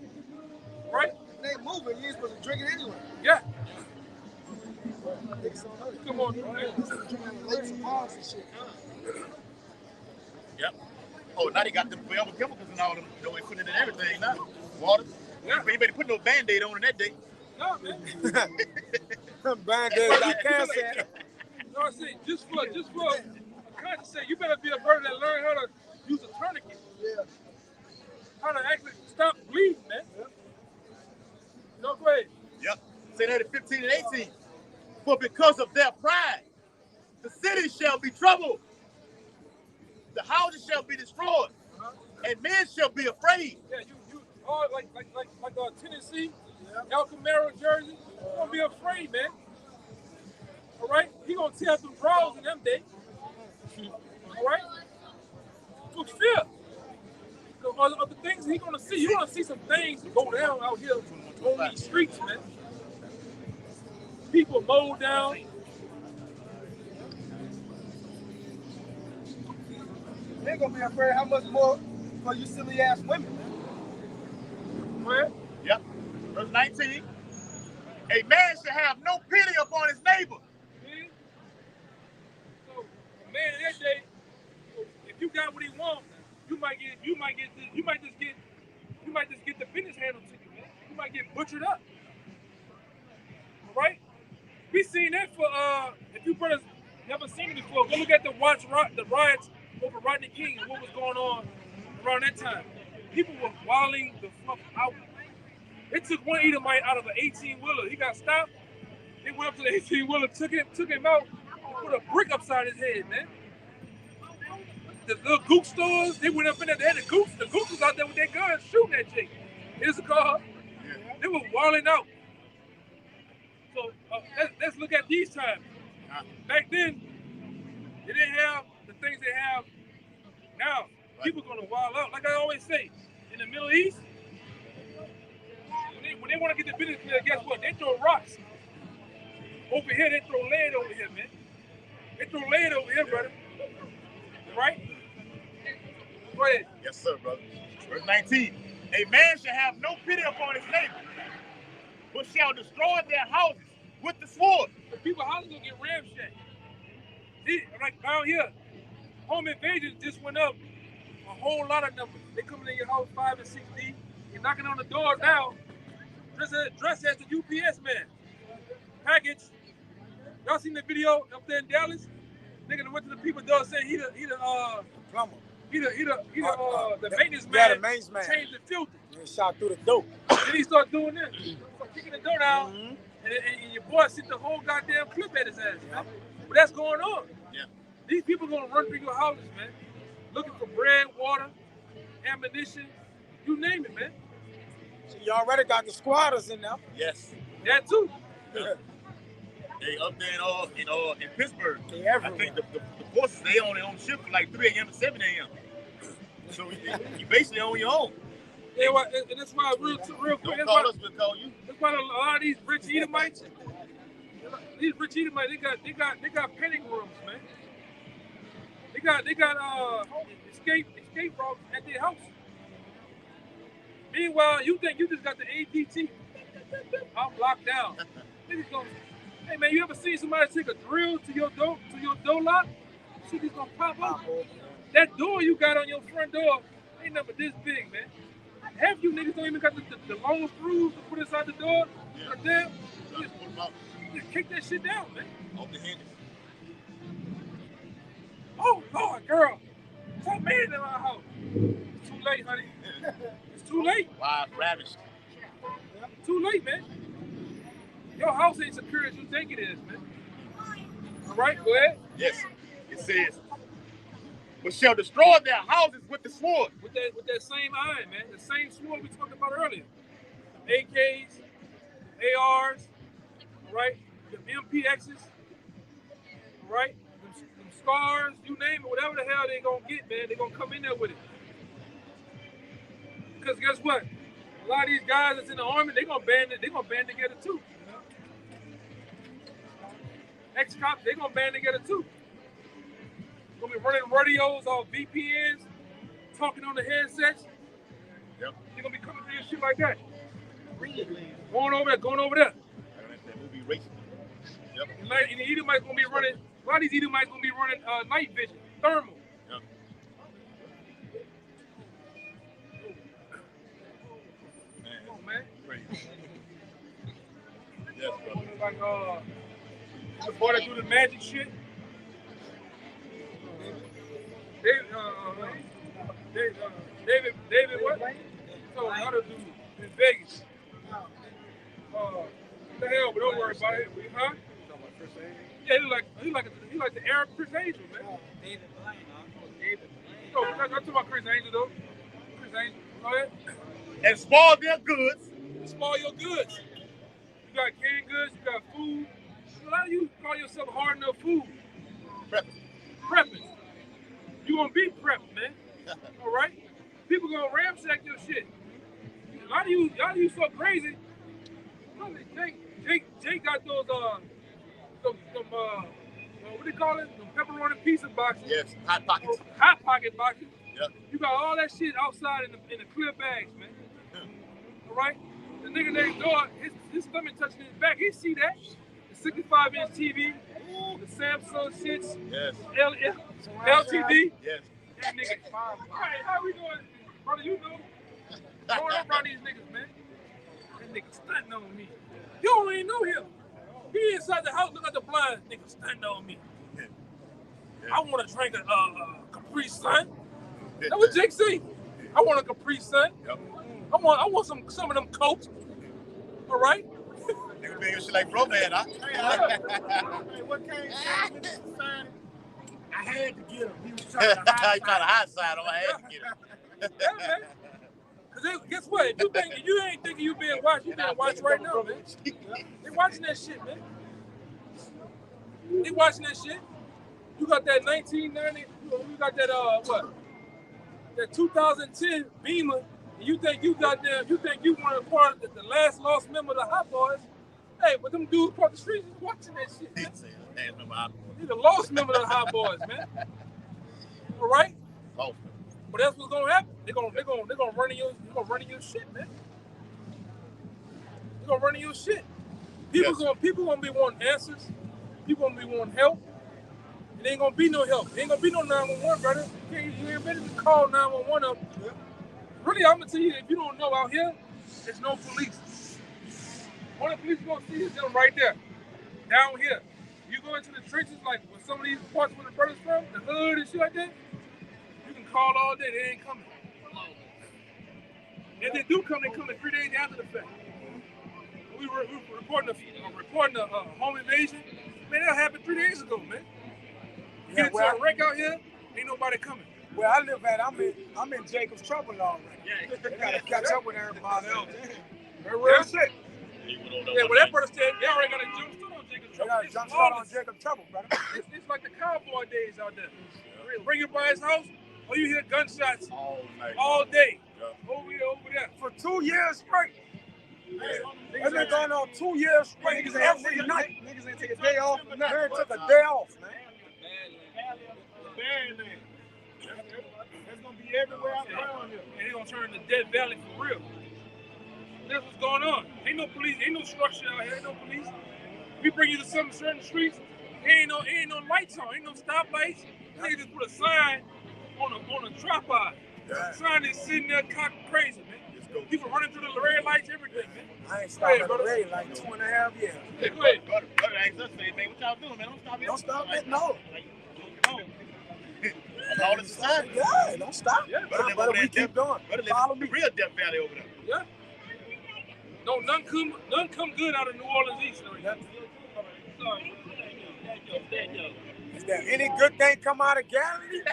Right? If they ain't moving, you ain't supposed to drink it anyway. Yeah. Niggas don't know that. Come on, man. Lakes and ponds and shit. Yep. Oh, now they got them forever chemicals and all them. You know, they putting it in everything now. Water. Yeah. You better put no Band-Aid on that day. No, man. Band-Aid got cancer. No, I say just for a conscious sake, you better be a person that learn how to use a tourniquet. Yeah. How to actually stop bleeding, man. No, go ahead. Yep. Say that at 15 and 18. For because of their pride, the city shall be troubled. The houses shall be destroyed. And men shall be afraid. Yeah, you all like Tennessee, El Camaro, Jersey. You're gonna be afraid, man. All right? He gonna tear through bras in them days. All right? For fear. Of the things he gonna see. You're gonna see some things go down out here on these streets, man. People mowed down. They're gonna be afraid how much more for you silly ass women. Where? Yep. Verse 19. A man shall have no pity upon his neighbor. See? So, a man in that day, if you got what he wants, you might just get the business handled to you, man. You might get butchered up. All right? We seen that for if you brothers never seen it before, go look at the riots over Rodney King and what was going on around that time. People were wilding the fuck out. It took one Edomite out of an 18-wheeler. He got stopped. They went up to the 18-wheeler, took him out, put a brick upside his head, man. The little gook stores, they went up in there, they had the gooks was out there with their guns shooting at Jake. Here's a car. Yeah. They were walling out. So let's look at these times. Back then, they didn't have the things they have now. Right. People gonna wild out. Like I always say, in the Middle East, when they want to get the business clear, guess what? They throw rocks. Over here, they throw lead over here, man. They throw lead over here, brother. Right? Go ahead. Yes, sir, brother. Verse 19. A man shall have no pity upon his neighbor, but shall destroy their houses with the sword. The people houses gonna get ramshacked. Like down here, home invasions just went up a whole lot of numbers. They coming in your house 5 and 6 deep. You're knocking on the door now. Dress as the UPS man. Package. Y'all seen the video up there in Dallas? Nigga went to the people's door saying he the plumber. He the maintenance man. Yeah, the maintenance man. Changed the filter. He shot through the door. Then he started doing this. Start kicking the door down, and your boy sent the whole goddamn clip at his ass, man. But that's going on. Yeah. These people gonna run through your houses, man, looking for bread, water, ammunition, you name it, man. So you already got the squatters in there. Yes. That too. Yeah. They up there in Pittsburgh. I think the forces, they only on shift from like 3 a.m. to 7 a.m. So you basically on your own. Yeah, well, and that's why real quick. Don't call us, we'll call you. That's why a lot of these rich Edomites, they got panic rooms, man. They got escape routes at their house. Meanwhile, you think you just got the APT. I'm locked down. Hey man, you ever seen somebody take a drill to your door lock? Shit is gonna pop up. That door you got on your front door ain't never this big, man. Half you niggas don't even got the long screws to put inside the door. Right there. Just kick that shit down, man. Off the hinges. Oh Lord, girl. Some man in my house. It's too late, honey. It's too late. Wow, ravished. Too late, man. Your house ain't secure as you think it is, man. All right, go ahead. Yes, it says, but shall destroy their houses with the sword. With that same iron, man. The same sword we talked about earlier. AKs, ARs, all right? The MPXs, all right? Them scars, you name it, whatever the hell they gonna get, man, they gonna come in there with it. Because guess what? A lot of these guys that's in the army, they gonna band together too. Ex-cops, they gonna band together too. Gonna be running radios off VPNs, talking on the headsets. Yep. They're gonna be coming through this shit like that. Going over there. That movie Racing. Yep. And the Edomites gonna be running. A lot of these Edomites gonna be running night vision, thermal. Yep. Come on, man. Crazy. Yes, brother. Like the boy that do the magic shit. David, what? So another dude in Vegas. What the hell? But don't worry about it, huh? Yeah, he like the Arab Chris Angel, man. No, I'm talking about Chris Angel though. Chris Angel, go ahead. And spoil their goods. Spoil your goods. You got canned goods, you got food. A lot of you call yourself hard enough food. Prepping. You gonna be prepped, man. All right? People gonna ramsack your shit. A lot of you so crazy. Jake got those what do you call it? Them pepperoni pizza boxes. Yes, hot pockets. Hot pocket boxes. Yep. You got all that shit outside in the clear bags, man. All right? The nigga next door, his stomach touching his back. He see that. The 65-inch TV, the Samsung shits, yes. LTV. Yes. That nigga. Hey, how we doing? Brother, you know. Going up around these niggas, man. That nigga stunting on me. You don't even know him. He inside the house, look at the blinds. Nigga stunting on me. Yeah. I want to drink a Capri Sun. That's what Jake say. I want a Capri Sun. Yep. I want some of them Cokes. All right? Nigga being shit like bro man, huh? Hey, what came down with this society? I had to get him. He was trying to hide. He trying to hide side on. I had to get him. Yeah, man. Cause guess what? If you ain't thinking you being watched, you being watched right now, man. They watching that shit, man. They watching that shit. You got that 1990. You got that what? That 2010 Beamer. And you think you got there? You think you want to part of the last lost member of the Hot Boys? Hey, but them dudes across the street is watching that shit, man. He's the lost member of the Hot Boys, man. All right. Oh. But that's what's gonna happen. They're gonna run in your shit, man. They're gonna run in your shit. People gonna be wanting answers. People gonna be wanting help. And ain't gonna be no help. Ain't gonna be no 911, brother. You ain't ready to call 911 up. Really, I'm gonna tell you, if you don't know, out here, there's no police. One of the police you're gonna see is them right there, down here. You go into the trenches, like with some of these parts where the brothers from, the hood and shit like that. You can call all day, they ain't coming. If they do come, they come 3 days after the fact. We were reporting a home invasion. Man, that happened 3 days ago, man. You get into a wreck out here, ain't nobody coming. Where I live at, I'm in Jacob's trouble already. Yeah. They gotta catch up with everybody else. They're real shit. Yeah, well, that brother said they already got a jump start on Jacob's trouble. They got a jump start on Jacob's trouble, brother. It's like the cowboy days out there. Bring it by his house, or you hear gunshots all day. Yeah. Over here, over there. For 2 years straight. It's been going on 2 years straight. Every night. Niggas ain't take a day off. They took a day off, man. That's gonna be everywhere around here. And they're gonna turn into Death Valley for real. That's what's going on. Ain't no police, ain't no structure out here, ain't no police. We bring you to some certain streets, ain't no lights on, ain't no stoplights. They just put a sign on a tripod. The sign is sitting there cocked crazy, man. People running through the red lights, everything, man. I ain't stopped at the red light 2.5 years. Hey, go ahead. Brother, ask us, man, what y'all doing, man? Don't stop it, no. All the time. Yeah, don't stop. Yeah, brother, we keep going. Follow me. Real Death Valley over there. Yeah. No, none come good out of New Orleans East right now. Sorry. Is there any good thing come out of Galilee?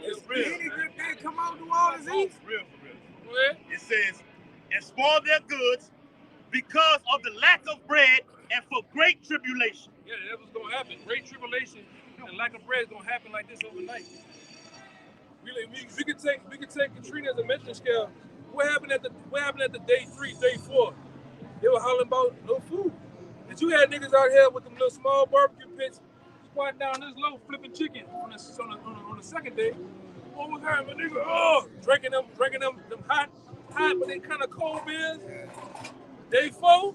It's real. Any good thing come out of New Orleans East? For real. It says, and spoil their goods because of the lack of bread and for great tribulation. Yeah, that was gonna happen. Great tribulation and lack of bread is gonna happen like this overnight. We could take Katrina as a measuring scale. What happened at the day 3, day 4? They were hollering about no food. And you had niggas out here with them little small barbecue pits squatting down this low flipping chicken on the second day. What was happening, nigga? Oh, drinking them hot, but they kind of cold beers. Day 4,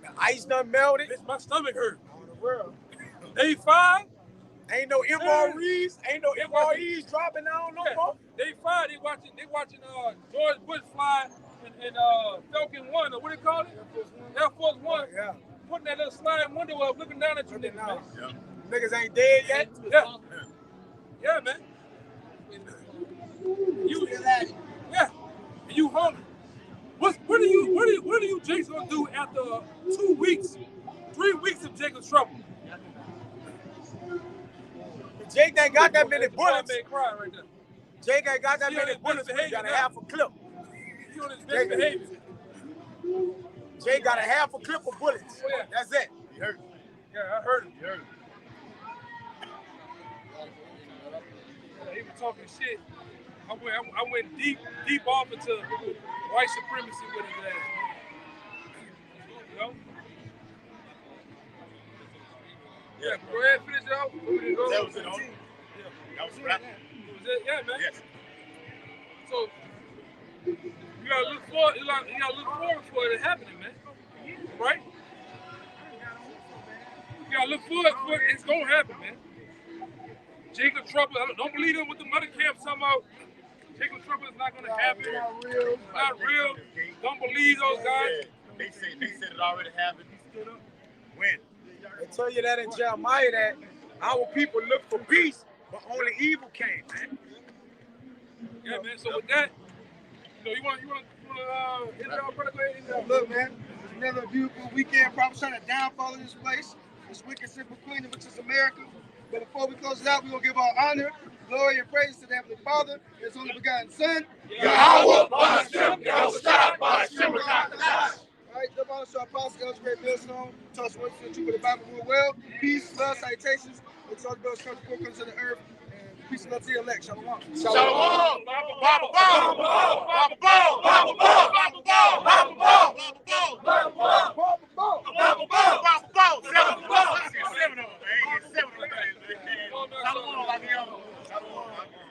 the ice done melted. Bitch, my stomach hurt. Day 5, ain't no MREs, dropping down no more. Day 5, they watching George Bush fly in Falcon 1, or what they call it? Air Force One. Yeah. Putting that little sliding window up, looking down at you niggas, man. Yeah. Niggas ain't dead yet. Yeah, man. Yeah. And you hungry. What are you Jakes gonna do after 2 weeks, 3 weeks of Jacob's trouble? Jake ain't got that many bullets. Cry right there. Jake ain't got that many bullets. He got a half a clip. He on his best behavior. Jake got a half a clip of bullets. Oh, yeah. That's it. You heard. Yeah, I heard him. You heard. He was talking shit. I went deep off into white supremacy with his ass. You know? Yeah, go ahead, finish it out. That was it, huh? Yeah. That was rap. Was it? Yeah, man. Yes. So you gotta look forward for it happening, man. Right? You gotta look forward for it. It's gonna happen, man. Jacob Trouble. Don't believe them with the mother camps talking about Jacob Trouble is not gonna happen. Not real. Don't believe those guys. They said it already happened. When? They tell you that in Jeremiah that our people look for peace, but only evil came, man. Yeah, man. So with that, you want to hit it out, brother? Go ahead. Look, man, Another beautiful weekend, prophesying a downfall in this place, this wicked, simple queen, which is America. But before we close it out, we're going to give our honor, glory, and praise to the Heavenly Father, His only begotten Son. Yahweh, Bashem, Yahushua, Bashem, All right, the honor to our apostle, Elder Great Millstone, tell us what to do with the Bible real well. Peace, love, salutations. It's all the best comes to the earth. And peace and love to the elect. Shalom. Shalom. Baba Ball. Baba Ball. Baba Ball. Baba Ball. Baba Ball. Baba Ball. Baba Ball. Baba Ball. Baba Ball. 7 of them. 7 of them, man. 7 of them. Shalom. Shalom.